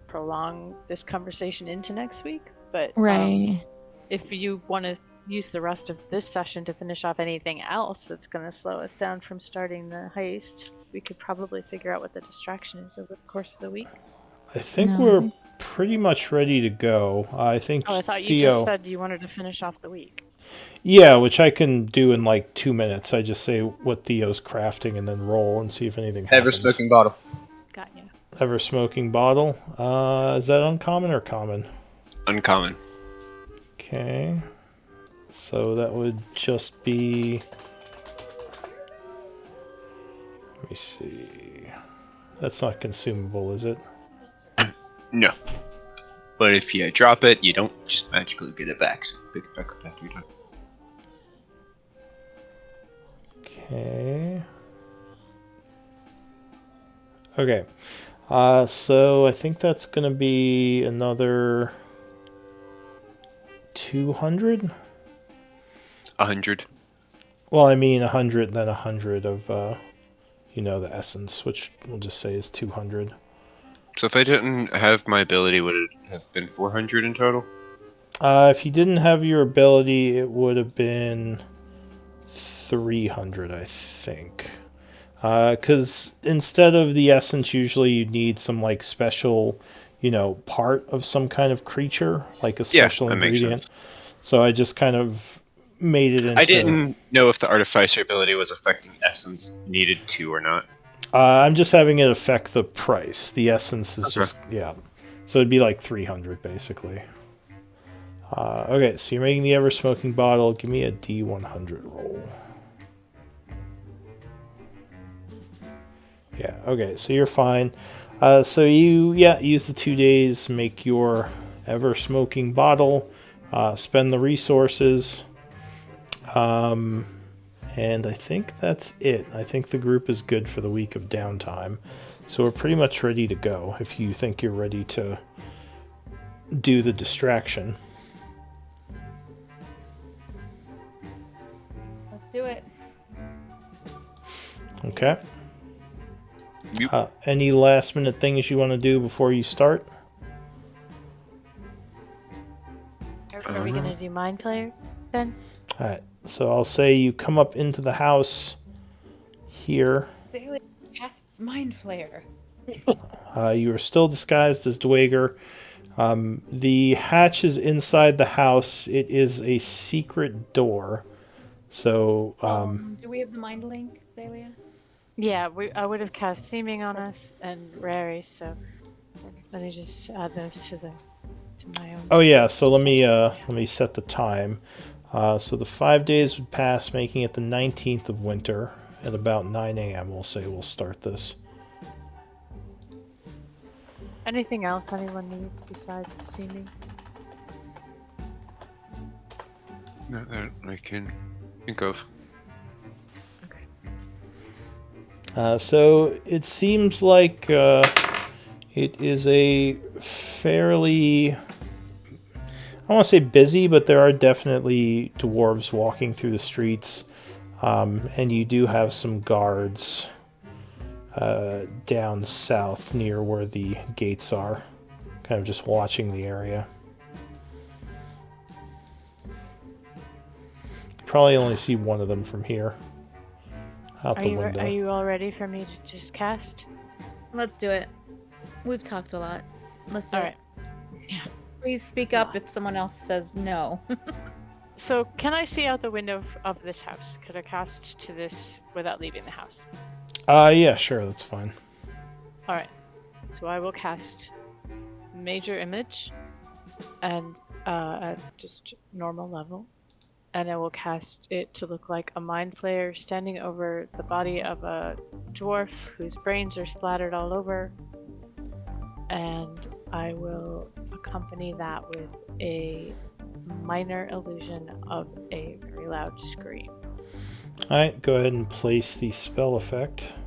prolong this conversation into next week, but Right. if you want to use the rest of this session to finish off anything else that's going to slow us down from starting the heist, we could probably figure out what the distraction is over the course of the week. I think we're pretty much ready to go. I think Oh, I thought Theo... you just said you wanted to finish off the week. Yeah, which I can do in like 2 minutes. I just say what Theo's crafting and then roll and see if anything happens. Ever smoking bottle. Got you. Ever smoking bottle. Is that uncommon or common? Uncommon. Okay. So that would just be... Let me see. That's not consumable, is it? No. But if you drop it, you don't just magically get it back, so pick it back up after you're done. Okay. Okay. So I think that's going to be another 200? 100. Well, I mean 100, then 100 of, the essence, which we'll just say is 200. So if I didn't have my ability, would it have been 400 in total? If you didn't have your ability, it would have been 300, I think. Because instead of the essence, usually you need some like special, part of some kind of creature, like a special ingredient. So I just kind of made it into... I didn't know if the artificer ability was affecting essence needed to or not. I'm just having it affect the price. The essence is just, So it'd be like 300, basically. Okay, so you're making the ever-smoking bottle. Give me a D100 roll. Yeah, okay, so you're fine. So you, use the 2 days, make your ever-smoking bottle, spend the resources, and I think that's it. I think the group is good for the week of downtime. So we're pretty much ready to go if you think you're ready to do the distraction. Let's do it. Okay. Yep. Any last minute things you want to do before you start? Are we going to do Mind Player then? Alright, so I'll say you come up into the house here. Daily casts Mind Flayer. You are still disguised as Dweger. The hatch is inside the house. It is a secret door. So, do we have the mind link, Zalia? Yeah, I would have cast Seeming on us and Rary, so let me just add those to my own. Oh yeah, so let me set the time. So the 5 days would pass, making it the 19th of winter at about 9 a.m. We'll say we'll start this. Anything else anyone needs besides Seeming? Not that I can think of. So it seems like it is a fairly, I don't want to say busy, but there are definitely dwarves walking through the streets, and you do have some guards down south near where the gates are, kind of just watching the area. You probably only see one of them from here, out the window. Are you all ready for me to just cast? Let's do it. We've talked a lot. Let's do All it. right. Please speak up if someone else says no. So, can I see out the window of this house? Could I cast to this without leaving the house? Yeah, sure, that's fine. Alright. So I will cast Major Image and at just normal level. And I will cast it to look like a mind flayer standing over the body of a dwarf whose brains are splattered all over. And I will accompany that with a minor illusion of a very loud scream. Alright, go ahead and place the spell effect.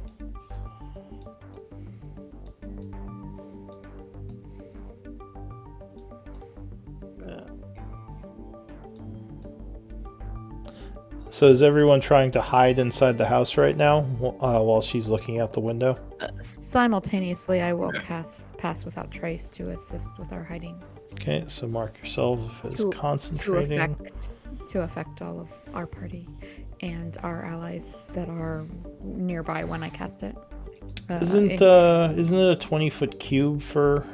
So is everyone trying to hide inside the house right now while she's looking out the window? Simultaneously, I will cast Pass Without Trace to assist with our hiding. Okay, so mark yourself as concentrating. To affect all of our party and our allies that are nearby when I cast it. Isn't it a 20-foot cube for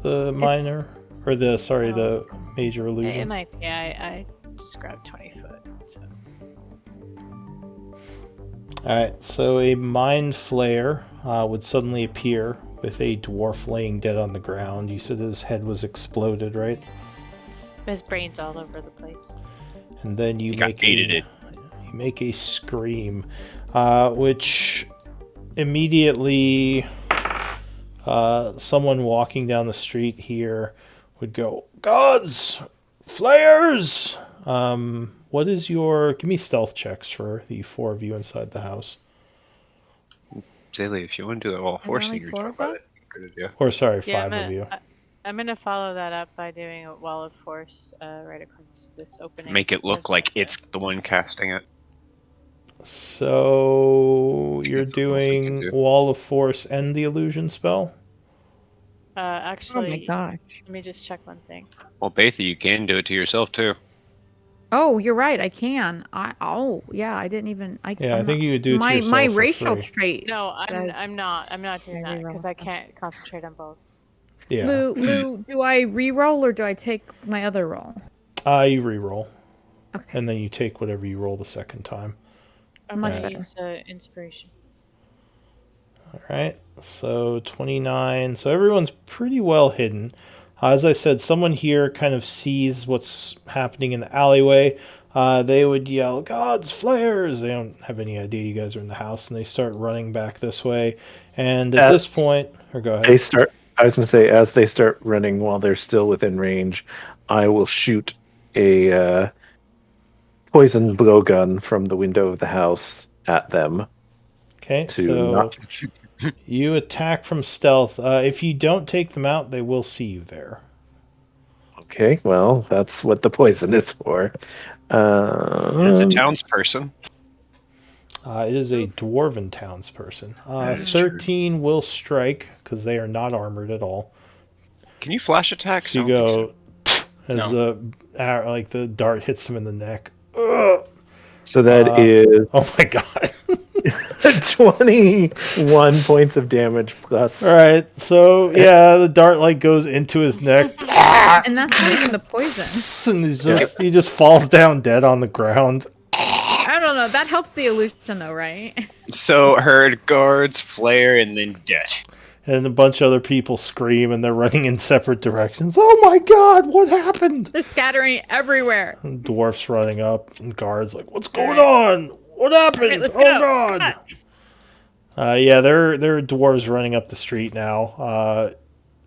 the minor? Or the major illusion? It might be. I just grabbed 20 foot. So. Alright, so a mind flare would suddenly appear with a dwarf laying dead on the ground. You said his head was exploded, right? His brains all over the place. And then you make a scream, which immediately someone walking down the street here would go, "Gods! Flares!" What is your... Give me stealth checks for the 4 of you inside the house. Zaylee, if you want to do that while horsing your job, that's a good idea. Or, sorry, 5 of you. I'm going to follow that up by doing a wall of force right across this opening. Make it look like it's the one casting it. So, you're doing Wall of Force and the illusion spell? Actually, oh my gosh. Let me just check one thing. Well, Bathy, you can do it to yourself, too. Oh, you're right. I can. I didn't even. I think you would do it to yourself my for racial free. trait. No, I'm not doing that because I can't concentrate on both. Yeah. Lou, do I re-roll or do I take my other roll? You re-roll. Okay. And then you take whatever you roll the second time. I'm going to use inspiration. Alright, so 29. So everyone's pretty well hidden. As I said, someone here kind of sees what's happening in the alleyway. They would yell, "Gods, flares!" They don't have any idea you guys are in the house, and they start running back this way. And at this point... Or go ahead. I was going to say, as they start running while they're still within range, I will shoot a poison blowgun from the window of the house at them. Okay, so you attack from stealth. If you don't take them out, they will see you there. Okay, well, that's what the poison is for. It's a townsperson. It is a dwarven townsperson. 13 will strike, because they are not armored at all. Can you flash attack? So you go, as the dart hits him in the neck. Ugh. So that is... Oh my god. 21 points of damage plus. Alright, so yeah, the dart goes into his neck. And that's not even the poison. And he just falls down dead on the ground. I don't know. That helps the illusion though, right? So her guards flare and then dead. And a bunch of other people scream and they're running in separate directions. Oh my god, what happened? They're scattering everywhere. And dwarfs running up and guards what's going on? What happened? Right, let's oh go. god. Yeah, there are dwarves running up the street now.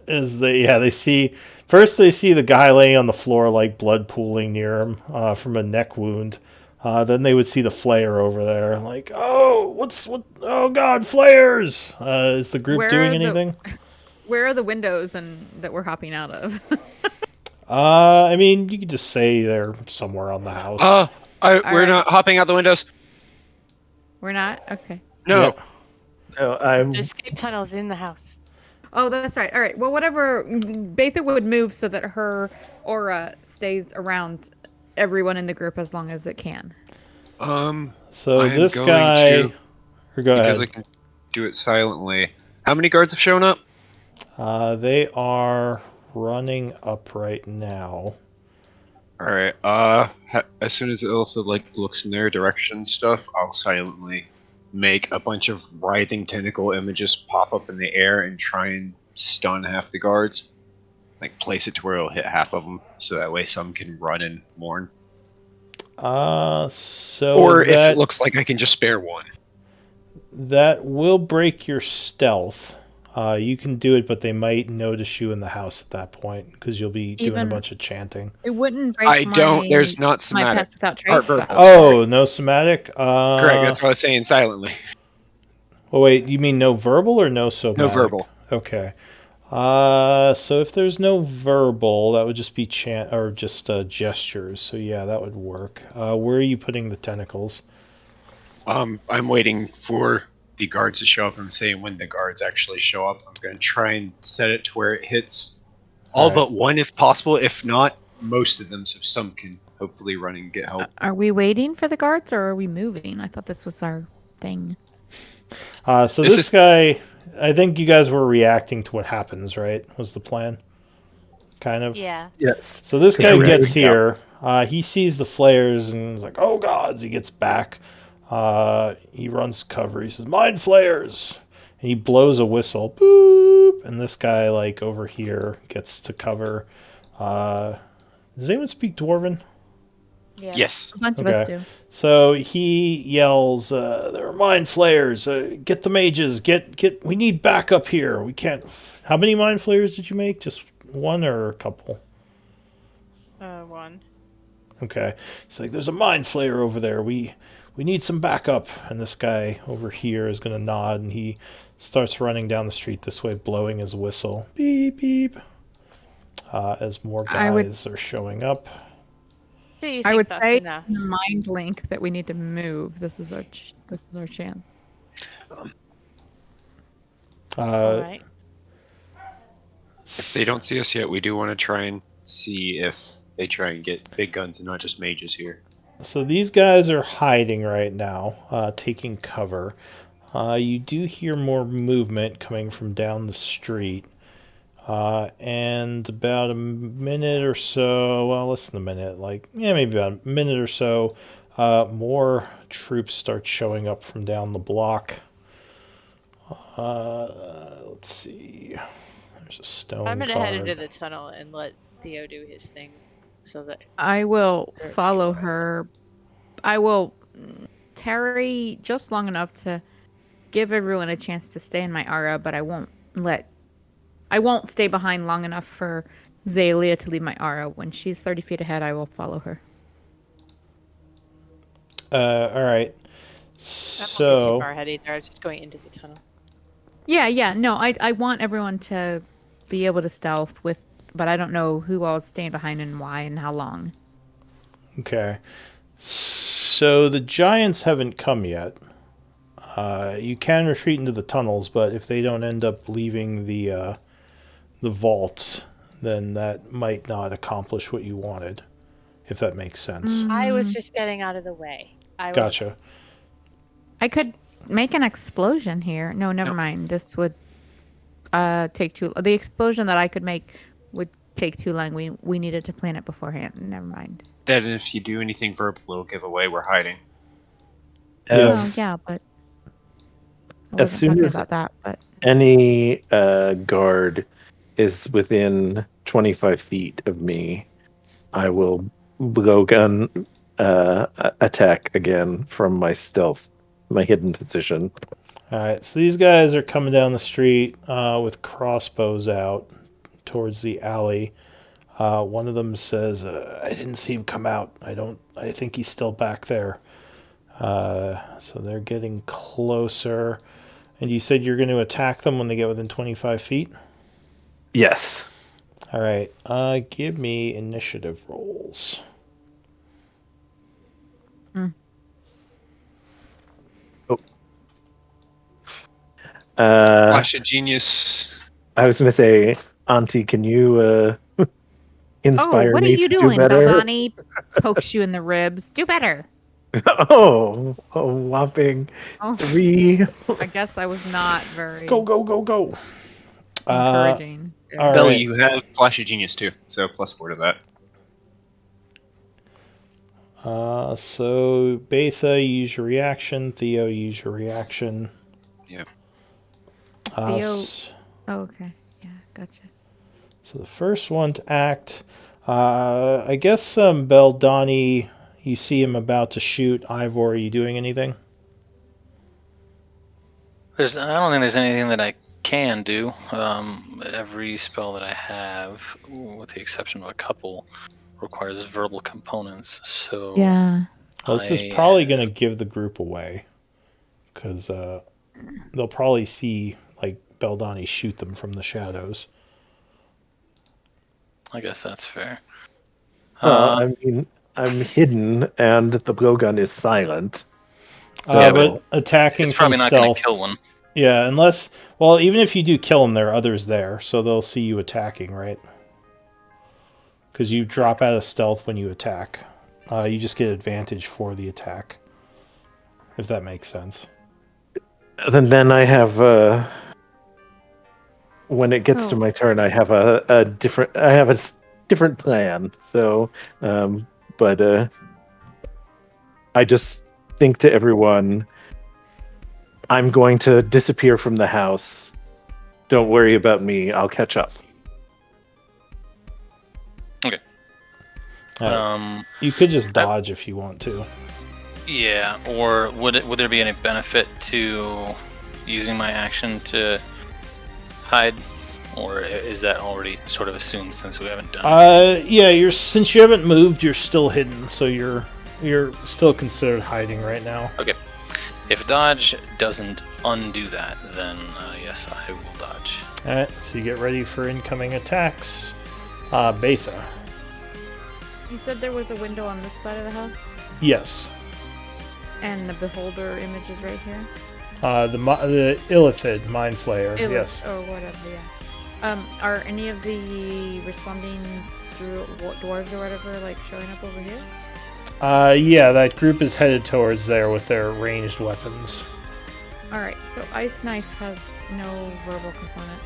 They see the guy laying on the floor, blood pooling near him from a neck wound. Then they would see the flare over there, oh god, flares! Is the group doing anything? Where are the windows that we're hopping out of? I mean, you could just say they're somewhere on the house. We're not hopping out the windows. We're not? Okay. No. Yeah. No, I'm... There's escape tunnels in the house. Oh, that's right. All right. Well, whatever. Betha would move so that her aura stays around everyone in the group as long as it can. So this guy... Go because ahead. I can do it silently. How many guards have shown up? They are running up right now. All right. As soon as Ilsa looks in their direction and stuff, I'll silently make a bunch of writhing tentacle images pop up in the air and try and stun half the guards. Like place it to where it'll hit half of them, so that way some can run and mourn. So Or if that it looks like I can just spare one. that will break your stealth. You can do it, but they might notice you in the house at that point because you'll be doing a Even- bunch of chanting. It wouldn't break I don't. There's not my somatic. pass without Or trace. verbal. Oh, no somatic? Correct. That's what I was saying silently. Oh, wait, you mean no verbal or no somatic? No verbal. Okay. So if there's no verbal, that would just be chant or just gestures. So yeah, that would work. Where are you putting the tentacles? I'm waiting for the guards to show up. I'm saying when the guards actually show up, I'm going to try and set it to where it hits all Right. but one if possible. If not, most of them, so some can hopefully run and get help. Are we waiting for the guards or are we moving? I thought this was our thing. So this guy, I think you guys were reacting to what happens, right? Was the plan? Kind of? Yeah. Yes. So this guy Right. gets here. He sees the flares and is like, oh gods, he gets back. He runs cover. He says, mind flares! And he blows a whistle. Boop! And this guy, like, over here gets to cover. Does anyone speak Dwarven? Yeah. Yes. A bunch of us do. So he yells, there are mind flares. Get the mages. Get. We need backup here. We can't. How many mind flares did you make? Just one or a couple? One. Okay. He's like, there's a mind flare over there. We need some backup. And this guy over here is going to nod, and he starts running down the street this way, blowing his whistle. Beep, beep. As more guys are showing up. Do you I think would that's say enough? in the mind link that we need to move. This is our chance. All right. If they don't see us yet, we do want to try and see if they try and get big guns and not just mages here. So these guys are hiding right now, taking cover. You do hear more movement coming from down the street. And about a minute or so, well, less than a minute, maybe about a minute or so, more troops start showing up from down the block. Let's see. There's a stone I'm gonna card. head into the tunnel and let Theo do his thing, so that I will follow her. I will tarry just long enough to give everyone a chance to stay in my aura, but I won't stay behind long enough for Zalia to leave my aura. When she's 30 feet ahead, I will follow her. All right. I won't be So too far ahead either. I was just going into the tunnel. Yeah. No, I want everyone to be able to stealth with, but I don't know who all is staying behind and why and how long. okay. So the giants haven't come yet. You can retreat into the tunnels, but if they don't end up leaving the vault, then that might not accomplish what you wanted, if that makes sense. I was just getting out of the way. Gotcha. I could make an explosion here. No, never mind. This would take too. The explosion that I could make would take too long. We needed to plan it beforehand. Never mind. Then if you do anything verbal, it'll give away we're hiding. Oh yeah, but I As wasn't soon talking as about that. But any guard is within 25 feet of me, I will blowgun attack again from my stealth, my hidden position. All right. So these guys are coming down the street with crossbows out towards the alley. One of them says, "I didn't see him come out. I think he's still back there." So they're getting closer. And you said you're going to attack them when they get within 25 feet? Yes. All right. Give me initiative rolls. Flash of genius. I was going to say, Auntie, can you inspire what are me you to doing, do better? Beldani? Pokes you in the ribs. Do better. Oh, a whopping Oh, 3. I guess I was not very Go. encouraging. All Belly, right. you have Flash of Genius too, so +4 to that. So Betha, use your reaction. Theo, use your reaction. Yeah. Theo. S- Oh, okay. Yeah, gotcha. so the first one to act, I guess Beldani, you see him about to shoot Ivor. Are you doing anything? I don't think there's anything that I can do. Every spell that I have, with the exception of a couple, requires verbal components. So Yeah. Well, this is I probably going to give the group away because they'll probably see like Beldani shoot them from the shadows. guess that's fair. I mean, I'm hidden and the blowgun is silent. Yeah, But So attacking it's from probably not going to kill stealth, one. yeah, unless well, even if you do kill them, there are others there, so they'll see you attacking, right? Because you drop out of stealth when you attack. You just get advantage for the attack, if that makes sense. then I have when it gets to Oh. my turn, I have a different plan. So, but I just think to everyone, I'm going to disappear from the house. Don't worry about me. I'll catch up. Okay. You could just dodge if you want to. Yeah, or would there be any benefit to using my action to hide, or is that already sort of assumed since we haven't done it? Yeah, since you haven't moved, you're still hidden, so you're still considered hiding right now. Okay. If dodge doesn't undo that, then yes, I will dodge. Alright, so you get ready for incoming attacks. Betha. You said there was a window on this side of the house, Yes. and the beholder image is right here. The Illithid Mind Flayer. Yes. Or whatever. Yeah. Are any of the responding through dwarves or whatever like showing up over here? Yeah, that group is headed towards there with their ranged weapons. All right. So ice knife has no verbal component,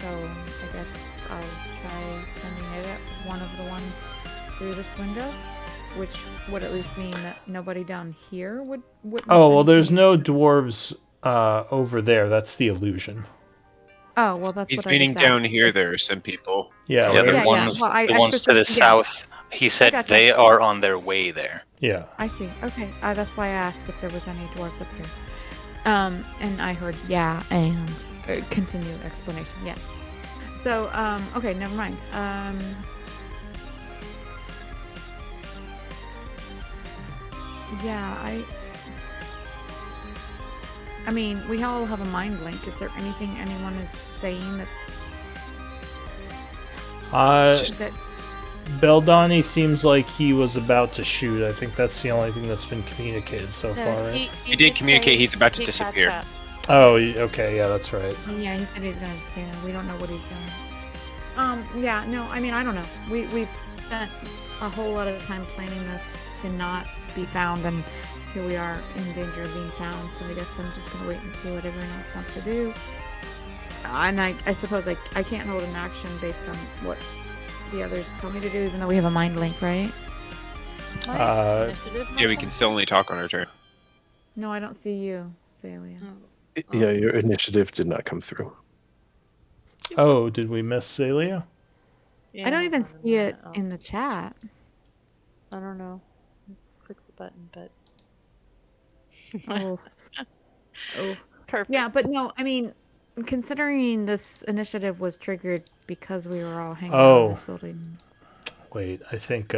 so I guess I'll try sending it at one of the ones through this window, which would at least mean that nobody down here would. Oh, well, there's no dwarves over there. That's the illusion. Oh, well, that's He's what I meaning just down asked. here there are some people. Yeah, Yeah, right? the ones, Well, I the ones to the south. He said gotcha. they are on their way there. Yeah. I see. Okay. That's why I asked if there was any dwarves up here. And I heard yeah and continued explanation. Yes. So, okay, never mind. Yeah, I mean, we all have a mind link. Is there anything anyone is saying that that Beldani seems like he was about to shoot. I think that's the only thing that's been communicated so far, right? He did communicate he's about to disappear. Oh, okay, yeah, that's right. Yeah, he said he's gonna disappear. We don't know what he's doing. Yeah, no, I mean, I don't know. We've spent a whole lot of time planning this to not be found, and here we are in danger of being found, so I guess I'm just gonna wait and see what everyone else wants to do. And I suppose I can't hold an action based on what the others tell me to do, even though we have a mind link, right? Yeah, we can still only talk on our turn. No, I don't see you, Zalia. Yeah, your initiative did not come through. Oh, did we miss Celia? I don't even see it in the chat. I don't know. Click the button, but Oh. perfect. Yeah, but no, I mean, considering this initiative was triggered because we were all hanging out in this building. Wait, I think,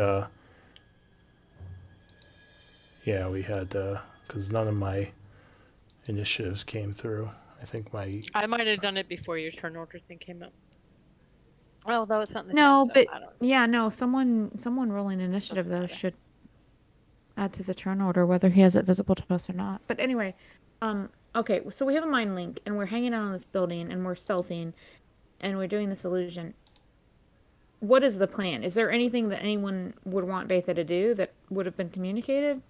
yeah, we had, because none of my initiatives came through. I think I might have done it before your turn order thing came up. Well, that was something. No, but yeah, no, someone rolling initiative though should add to the turn order whether he has it visible to us or not. But anyway, okay, so we have a mind link and we're hanging out in this building and we're stealthing and we're doing this illusion. What is the plan? Is there anything that anyone would want Betha to do that would have been communicated?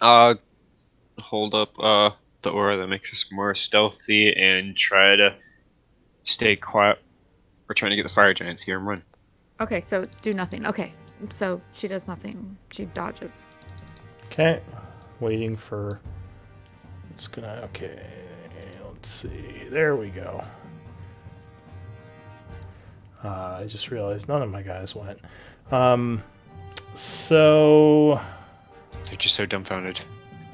Hold up the aura that makes us more stealthy and try to stay quiet We're trying to get the fire giants here and run. Okay, so do nothing. Okay, so she does nothing. She dodges. Okay, waiting for. It's gonna. Okay, let's see. There we go. I just realized none of my guys went. So. They're just so dumbfounded.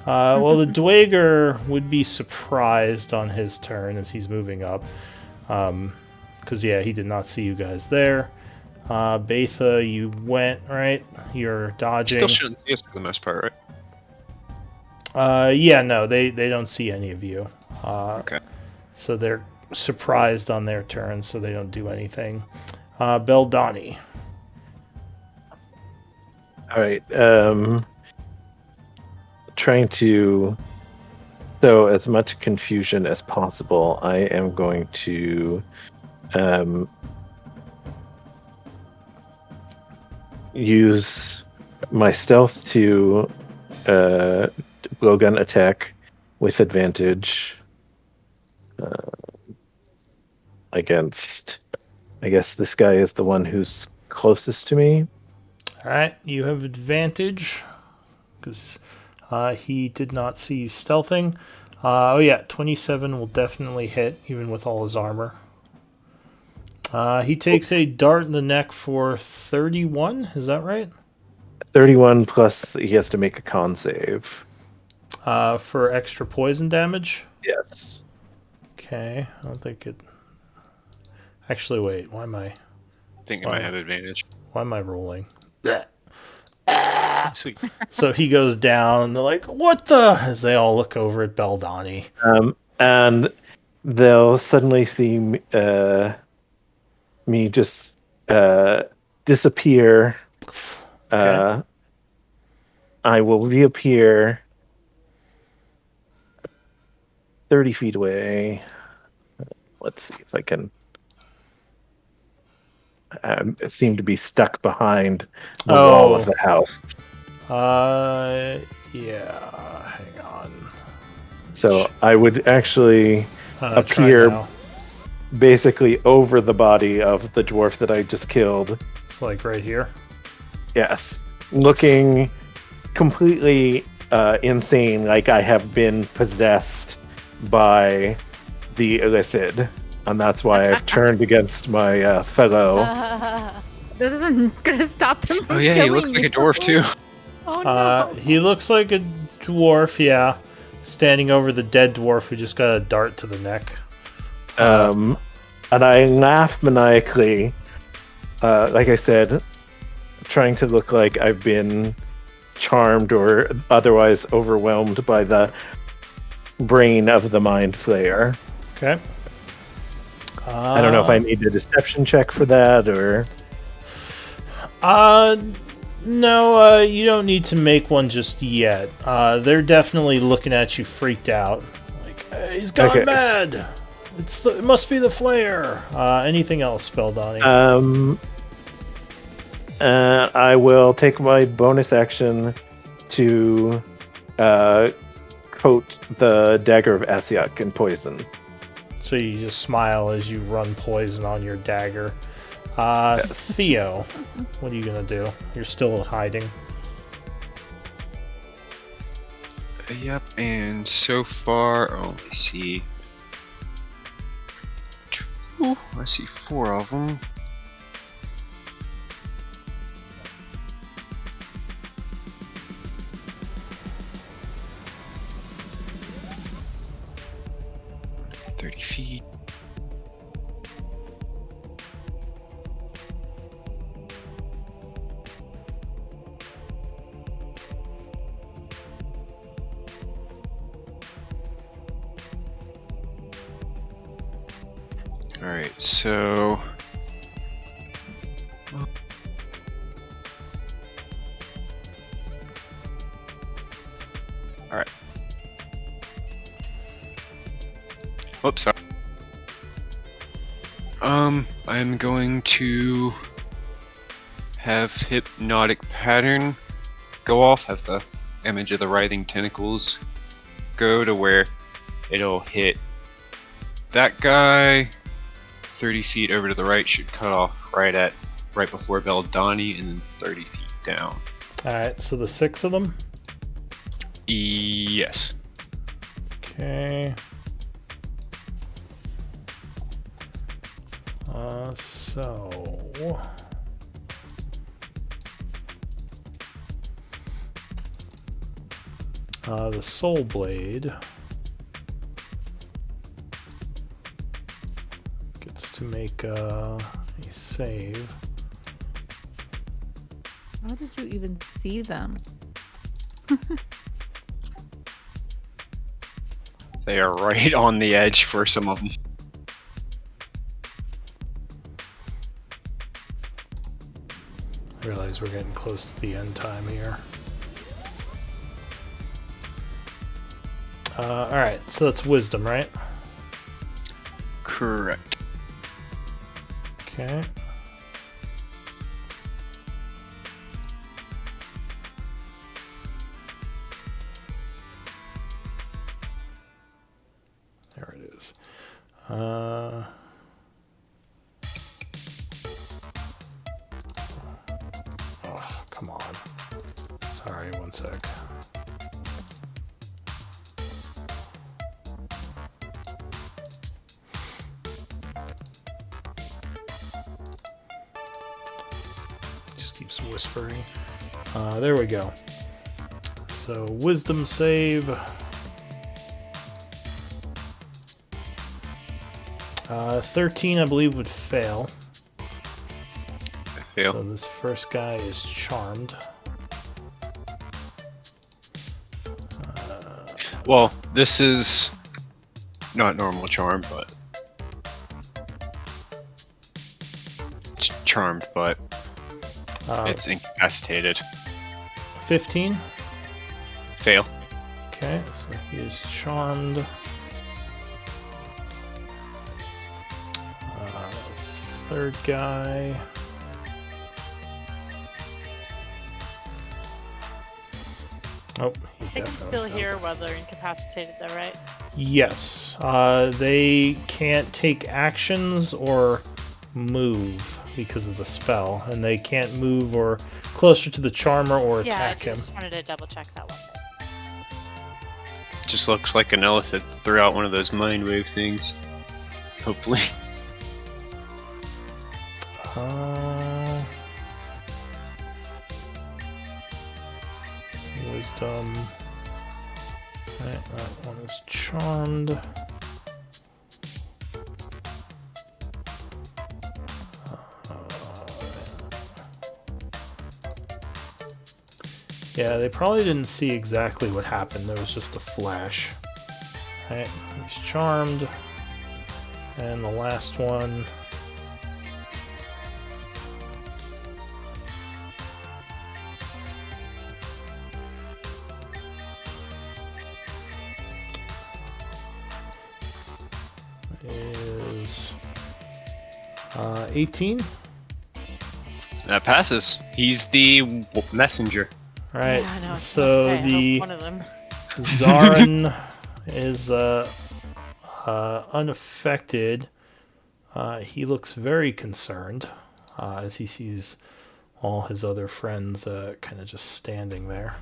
Well, the Dwager would be surprised on his turn as he's moving up. Because, yeah, he did not see you guys there. Betha, you went, right? You're dodging. Still shouldn't see us for the most part, right? Yeah, no, they don't see any of you. Okay. So they're surprised on their turn, so they don't do anything. Beldani. All right. Trying to sow as much confusion as possible. I am going to use my stealth to blowgun attack with advantage against. I guess this guy is the one who's closest to me. All right, you have advantage because he did not see you stealthing. Oh yeah, 27 will definitely hit, even with all his armor. He takes a dart in the neck for 31, is that right? 31 plus he has to make a con save. For extra poison damage? Yes. Okay, I don't think it... Actually, wait, why am I... I think you might have advantage. Why am I rolling? Sweet. So he goes down, and they're like, what the... As they all look over at Beldani. And they'll suddenly see me just disappear. Okay. I will reappear 30 feet away. Let's see if I can... it seemed to be stuck behind the wall of the house. Yeah, hang on. So I would actually appear Try now. basically over the body of the dwarf that I just killed. Like right here? Yes. Looking completely insane, like I have been possessed by the illicid. And that's why I've turned against my fellow. This isn't gonna stop them from Oh yeah, he looks like a dwarf too. Oh no. He looks like a dwarf, yeah. Standing over the dead dwarf who just got a dart to the neck. And I laugh maniacally, like I said, trying to look like I've been charmed or otherwise overwhelmed by the brain of the mind flayer. Okay. I don't know if I need a deception check for that or... No, you don't need to make one just yet. They're definitely looking at you freaked out. Like, he's gone mad! It must be the flare! Anything else, Beldani? I will take my bonus action to coat the dagger of Asiak in poison. So you just smile as you run poison on your dagger. Theo, what are you gonna do? You're still hiding. Yep, and so far, let me see. I see 4 of them. Feet. All right, so all right. Oops, sorry. I'm going to have Hypnotic Pattern go off, have the image of the writhing tentacles go to where it'll hit that guy, 30 feet over to the right should cut off right before Veldani, and then 30 feet down. Alright, so the 6 of them? Yes. Okay. The Soul Blade gets to make a save. How did you even see them? They are right on the edge for some of them. I realize we're getting close to the end time here. Alright, so that's wisdom, right? Correct. Okay. There it is. Oh, come on. Sorry, one sec. Just keeps whispering. There we go. So, wisdom save. 13, I believe, would fail. I fail. So this first guy is charmed. Well, this is not normal charm, but it's charmed, but it's incapacitated. 15. Fail. Okay, so he is charmed. Third guy. Oh, he They can definitely still failed. hear while they're incapacitated, though, right? Yes. They can't take actions or move because of the spell, and they can't move or closer to the charmer or Yeah, I attack him. just wanted to double check that one. Just looks like an elephant threw out one of those mind wave things. Hopefully. Wisdom. Right, that one is charmed. Yeah, they probably didn't see exactly what happened. There was just a flash. Right, he's charmed. And the last one. Is 18. That passes. He's the messenger. Right. Yeah, I know. So I hope the one of them. Zarin is unaffected. He looks very concerned as he sees all his other friends kind of just standing there.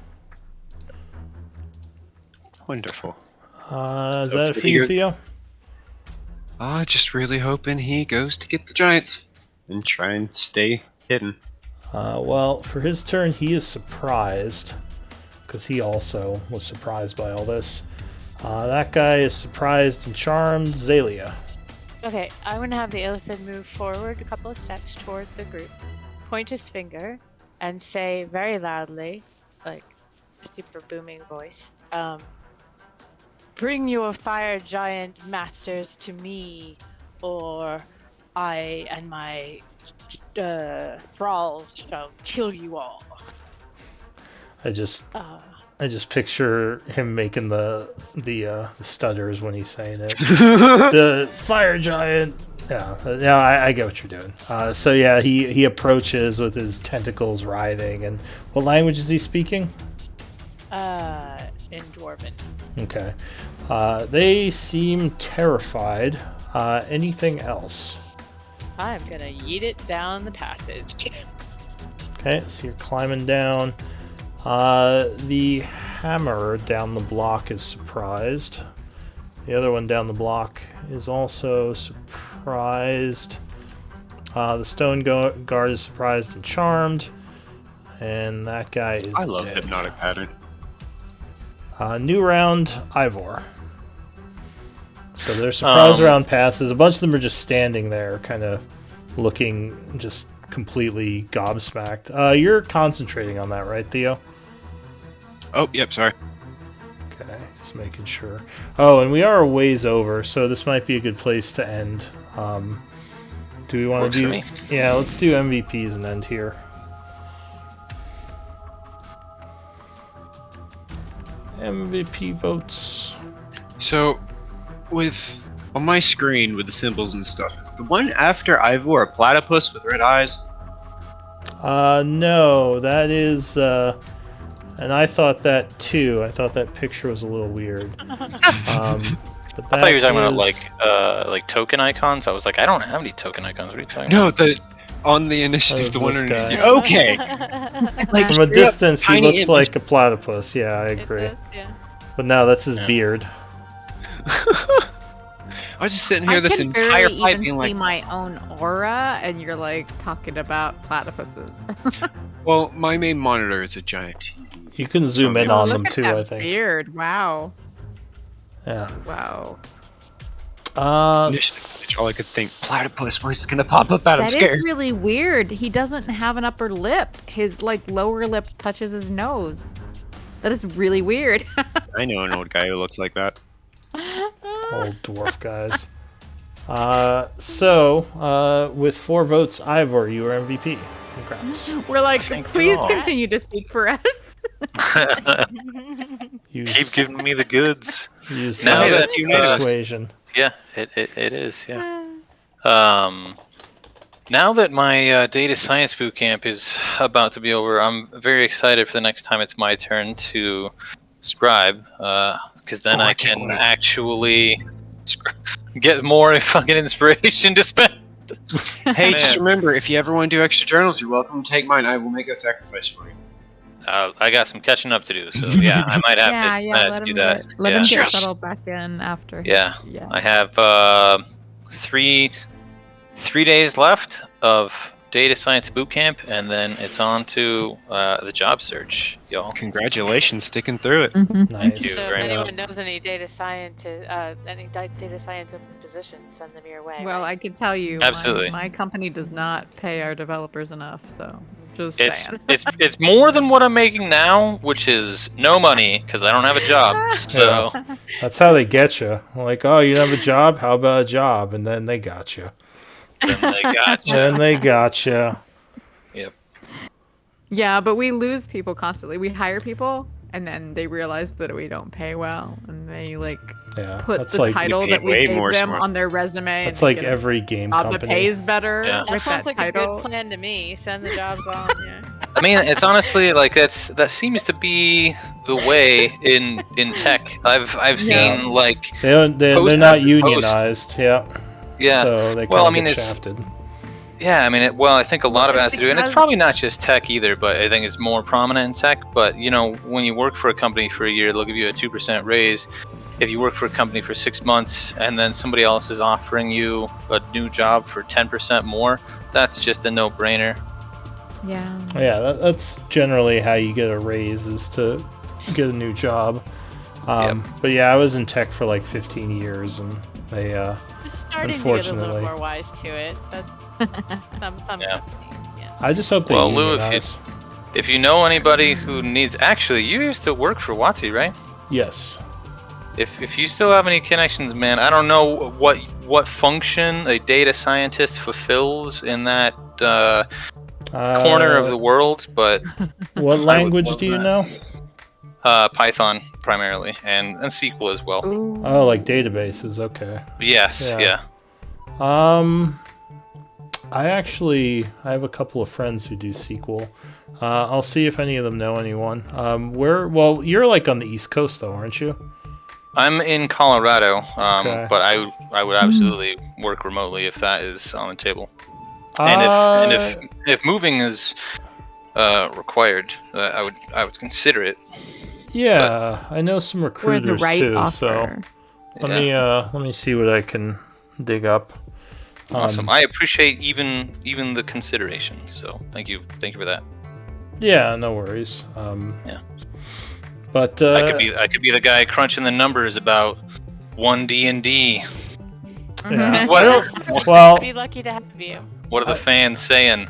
Wonderful. Is that it for you, Theo? Just really hoping he goes to get the giants and try and stay hidden. Well, for his turn, he is surprised because he also was surprised by all this. That guy is surprised and charmed. Zalia. Okay, I'm gonna have the elephant move forward a couple of steps toward the group, point his finger, and say very loudly, like super booming voice, "Bring your fire giant masters to me, or I and my thralls shall kill you all." I just picture him making the stutters when he's saying it. The fire giant. Yeah, I get what you're doing. So yeah, he approaches with his tentacles writhing. And what language is he speaking? In Dwarven. Okay. They seem terrified. Anything else? I'm gonna yeet it down the passage. Okay, so you're climbing down. The hammer down the block is surprised. The other one down the block is also surprised. The stone guard is surprised and charmed. And that guy is I love dead. hypnotic pattern. New round, Ivor. So their surprise round passes. A bunch of them are just standing there, kind of looking just completely gobsmacked. You're concentrating on that, right, Theo? Oh, yep, sorry. Okay, just making sure. Oh, and we are a ways over, so this might be a good place to end. Do we want Works to for do... me. Yeah, let's do MVPs and end here. MVP votes. So, on my screen with the symbols and stuff, is the one after Ivor a platypus with red eyes? No, that is, and I thought that too. I thought that picture was a little weird. But I thought you were talking about like token icons. I was like, I don't have any token icons. What are you talking about? No, on the initiative, Oh, the one this underneath. guy. Okay. Like, From a distance, he tiny looks image. like a platypus. Yeah, I agree. Yeah. But no, that's his beard. I was just sitting here I this can entire barely fight even being see like, my own aura, and you're like talking about platypuses. well, my main monitor is a giant TV. You can zoom in Oh, on look them at too, that I think. beard! Wow, Yeah. wow. That's all I could think. Platypus, where's it gonna pop up out? I'm That scared. is really weird. He doesn't have an upper lip. His lower lip touches his nose. That is really weird. I know an old guy who looks like that. Old dwarf guys. With 4 votes, Ivor, you are MVP. Congrats. We're like, Thanks please a lot. continue to speak for us. Keep giving me the goods. Use Now that that's unanimous. persuasion. Yeah, it is. Yeah. Now that my data science bootcamp is about to be over, I'm very excited for the next time it's my turn to scribe, because then I can't can wait. actually get more fucking inspiration to spend. Hey, just Man. remember, if you ever want to do extra journals, you're welcome to take mine. I will make a sacrifice for you. I got some catching up to do, so yeah, I might have let to him do that. Let yeah. him get Yes. settled back in after. Yeah. Yeah. I have 3 days left of data science bootcamp, and then it's on to the job search, y'all. Congratulations, sticking through it. Nice. you So if very anyone knows any data scientist positions, send them your way. Well, right? I can tell you, Absolutely. my company does not pay our developers enough. So just It's saying. it's more than what I'm making now, which is no money because I don't have a job. So That's how they get you. Like, oh, you don't have a job? How about a job? And then they got you. then they got you. Then they got you. Yep. Yeah, but we lose people constantly. We hire people, and then they realize that we don't pay well, and they Yeah, put that's the like title pay that we way gave more them smart. on their resume. that's and they like get a every game job that company. pays better Yeah. That with sounds that like title. a good plan to me. Send the jobs on. Yeah. I mean, it's honestly like that seems to be the way in tech. I've Yeah. seen like They're Post not after post. unionized. Yeah. yeah. So they Well, kind I of mean, get it's- shafted. Yeah, I mean, I think a lot of it has to do, and it's because- probably not just tech either, but I think it's more prominent in tech. But, you know, when you work for a company for a year, they'll give you a 2% raise. If you work for a company for 6 months and then somebody else is offering you a new job for 10% more, that's just a no-brainer. Yeah. Yeah, that's generally how you get a raise, is to get a new job. But yeah, I was in tech for like 15 years, and they Just starting to get a Unfortunately. little more wise to it. That's some Yeah. companies, yeah. I just hope they Well, Lou, unionize. if you know anybody who needs... Actually, you used to work for WotC, right? Yes. If you still have any connections, man, I don't know what function a data scientist fulfills in that corner of the world, but What language do you know? Python primarily, and SQL as well. Ooh. Oh, like databases. Okay. Yes, Yeah. yeah. I have a couple of friends who do SQL. I'll see if any of them know anyone. You're like on the East Coast though, aren't you? I'm in Colorado, Okay. but I would absolutely work remotely if that is on the table. If moving is required, I would consider it. Yeah, I know some Or the recruiters right too. offer. So let me see what I can dig up. Awesome. I appreciate even the consideration. So thank you for that. Yeah, no worries. Yeah. But I could be the guy crunching the numbers about 1D&D. yeah, What- I don't. Be Well, lucky to have you. What are the fans saying?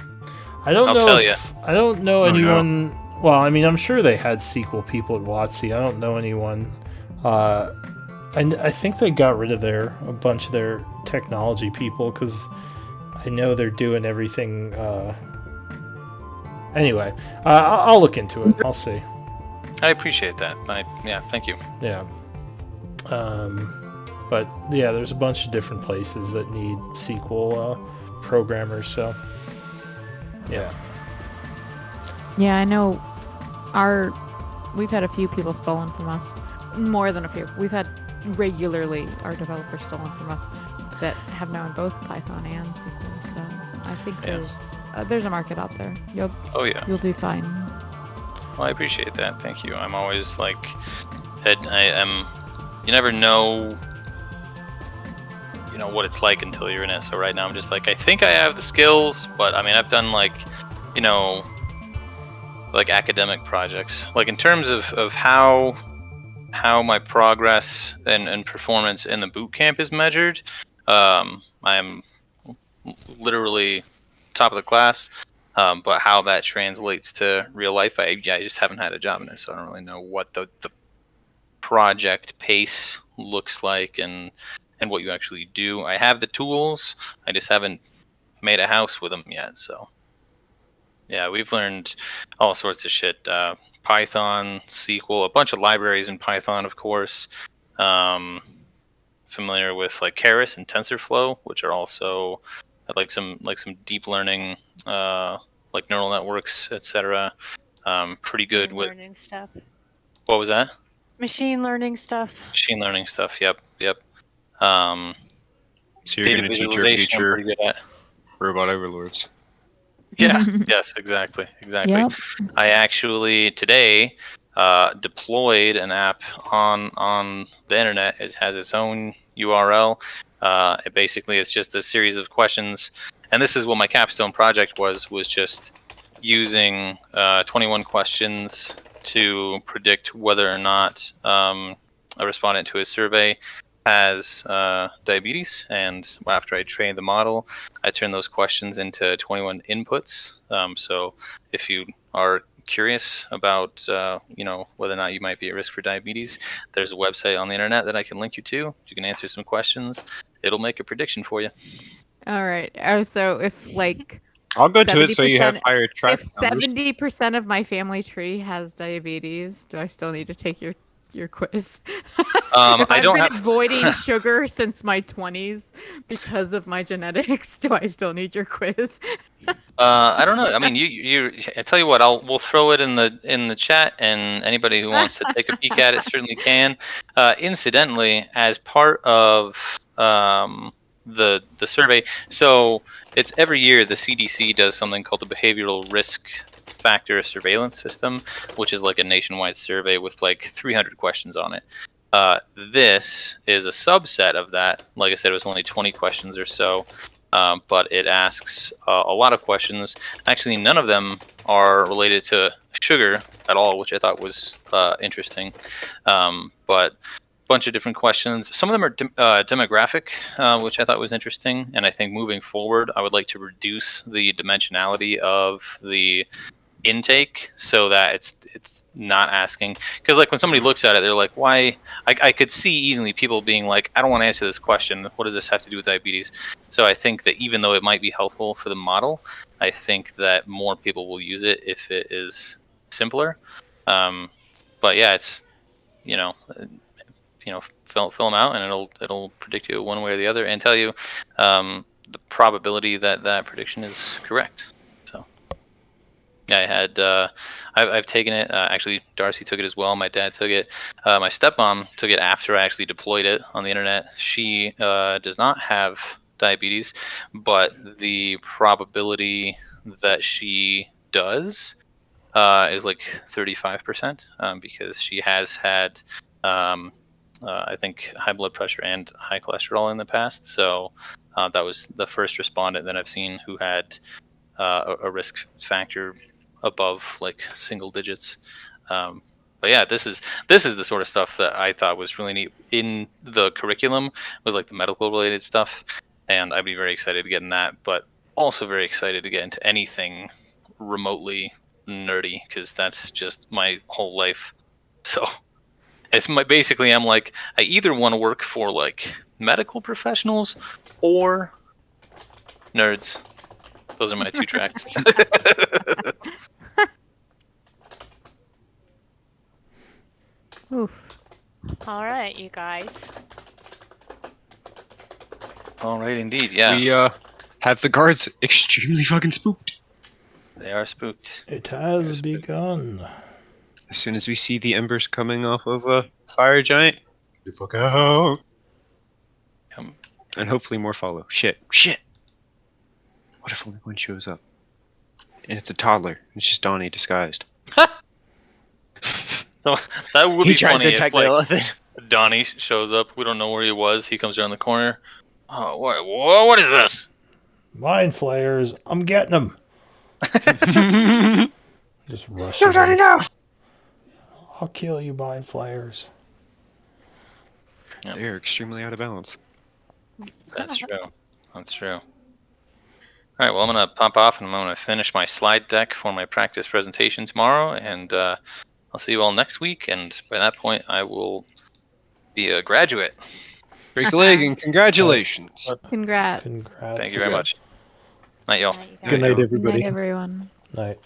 I don't I'll know tell if I don't know Oh, no. anyone. Well, I mean, I'm sure they had sequel people at WotC. I don't know anyone. I think they got rid of a bunch of their technology people because I know they're doing everything. Anyway, I'll look into it. I'll see. I appreciate that. Thank you. Yeah. But yeah, there's a bunch of different places that need SQL programmers. So yeah. Yeah, I know. We've had a few people stolen from us. More than a few. We've had regularly our developers stolen from us that have known both Python and SQL. So I think there's a market out there. Oh yeah. You'll do fine. Well, I appreciate that. Thank you. I'm always like, I am. You never know. You know what it's like until you're in it. So right now I'm just like, I think I have the skills, but I mean I've done like, like academic projects. Like in terms of how my progress and performance in the boot camp is measured, I'm literally top of the class. But how that translates to real life, I just haven't had a job in it, so I don't really know what the project pace looks like and what you actually do. I have the tools, I just haven't made a house with them yet. So yeah, we've learned all sorts of shit. Python, SQL, a bunch of libraries in Python, of course. Familiar with like Keras and TensorFlow, which are also like some deep learning, like neural networks, etc. Pretty good with learning stuff. What was that? Machine learning stuff. Machine learning stuff. Yep. So you're Data going to teach our visualization, I'm future pretty good at. robot overlords. Yeah. Yes. Exactly. Yep. I actually today deployed an app on the internet. It has its own URL. It basically is just a series of questions, and this is what my capstone project was just using 21 questions to predict whether or not a respondent to a survey has diabetes. And after I trained the model, I turned those questions into 21 inputs. So if you are curious about whether or not you might be at risk for diabetes, there's a website on the internet that I can link you to. You can answer some questions. It'll make a prediction for you. All right. So if like I'll go to it so you have 70% higher track if numbers. 70% of my family tree has diabetes, do I still need to take your quiz? If I I've don't been have. avoiding sugar since my 20s because of my genetics, do I still need your quiz? I don't know. I mean, I tell you what, we'll throw it in the chat, and anybody who wants to take a peek at it certainly can. Incidentally, as part of the survey, so it's every year the CDC does something called the Behavioral Risk Factor Surveillance System, which is like a nationwide survey with like 300 questions on it. This is a subset of that. Like I said, it was only 20 questions or so. But it asks a lot of questions. Actually, none of them are related to sugar at all, which I thought was interesting. But a bunch of different questions. Some of them are demographic, which I thought was interesting. And I think moving forward, I would like to reduce the dimensionality of the intake so that it's not asking, because like when somebody looks at it, they're like, why? I could see easily people being like, I don't want to answer this question, what does this have to do with diabetes? So I think that even though it might be helpful for the model, I think that more people will use it if it is simpler. But yeah, it's fill them out and it'll predict you one way or the other and tell you the probability that prediction is correct. Yeah, I had. I've taken it. Actually, Darcy took it as well. My dad took it. My stepmom took it after I actually deployed it on the internet. She does not have diabetes, but the probability that she does is like 35%, because she has had, I think, high blood pressure and high cholesterol in the past. So that was the first respondent that I've seen who had a risk factor above like single digits. But yeah, this is the sort of stuff that I thought was really neat in the curriculum, was like the medical related stuff, and I'd be very excited to get in that, but also very excited to get into anything remotely nerdy, because that's just my whole life. So it's basically, I'm like, I either want to work for like medical professionals or nerds. Those are my two tracks. Oof. All right, you guys. All right, indeed. Yeah, We have the guards extremely fucking spooked. they are spooked. It has begun. As soon as we see the embers coming off of a fire giant, the fuck out. And hopefully more follow. Shit. What if only one shows up? And it's a toddler. It's just Donnie disguised. So that would He be tries funny to if attack the like elephant. Donnie shows up. We don't know where he was. He comes around the corner. Oh, what is this? Mind flayers. I'm getting them. Just rushes. You're not in. enough! I'll kill you, mind flayers. Yep. They're extremely out of balance. That's true. That's true. All right, well, I'm going to pop off and I'm going to finish my slide deck for my practice presentation tomorrow, and I'll see you all next week, and by that point, I will be a graduate. Break a leg and congratulations. Congrats. Congrats. Thank you very much. Night, y'all. All right, you guys. Good night, Good everybody. night, everyone. Night.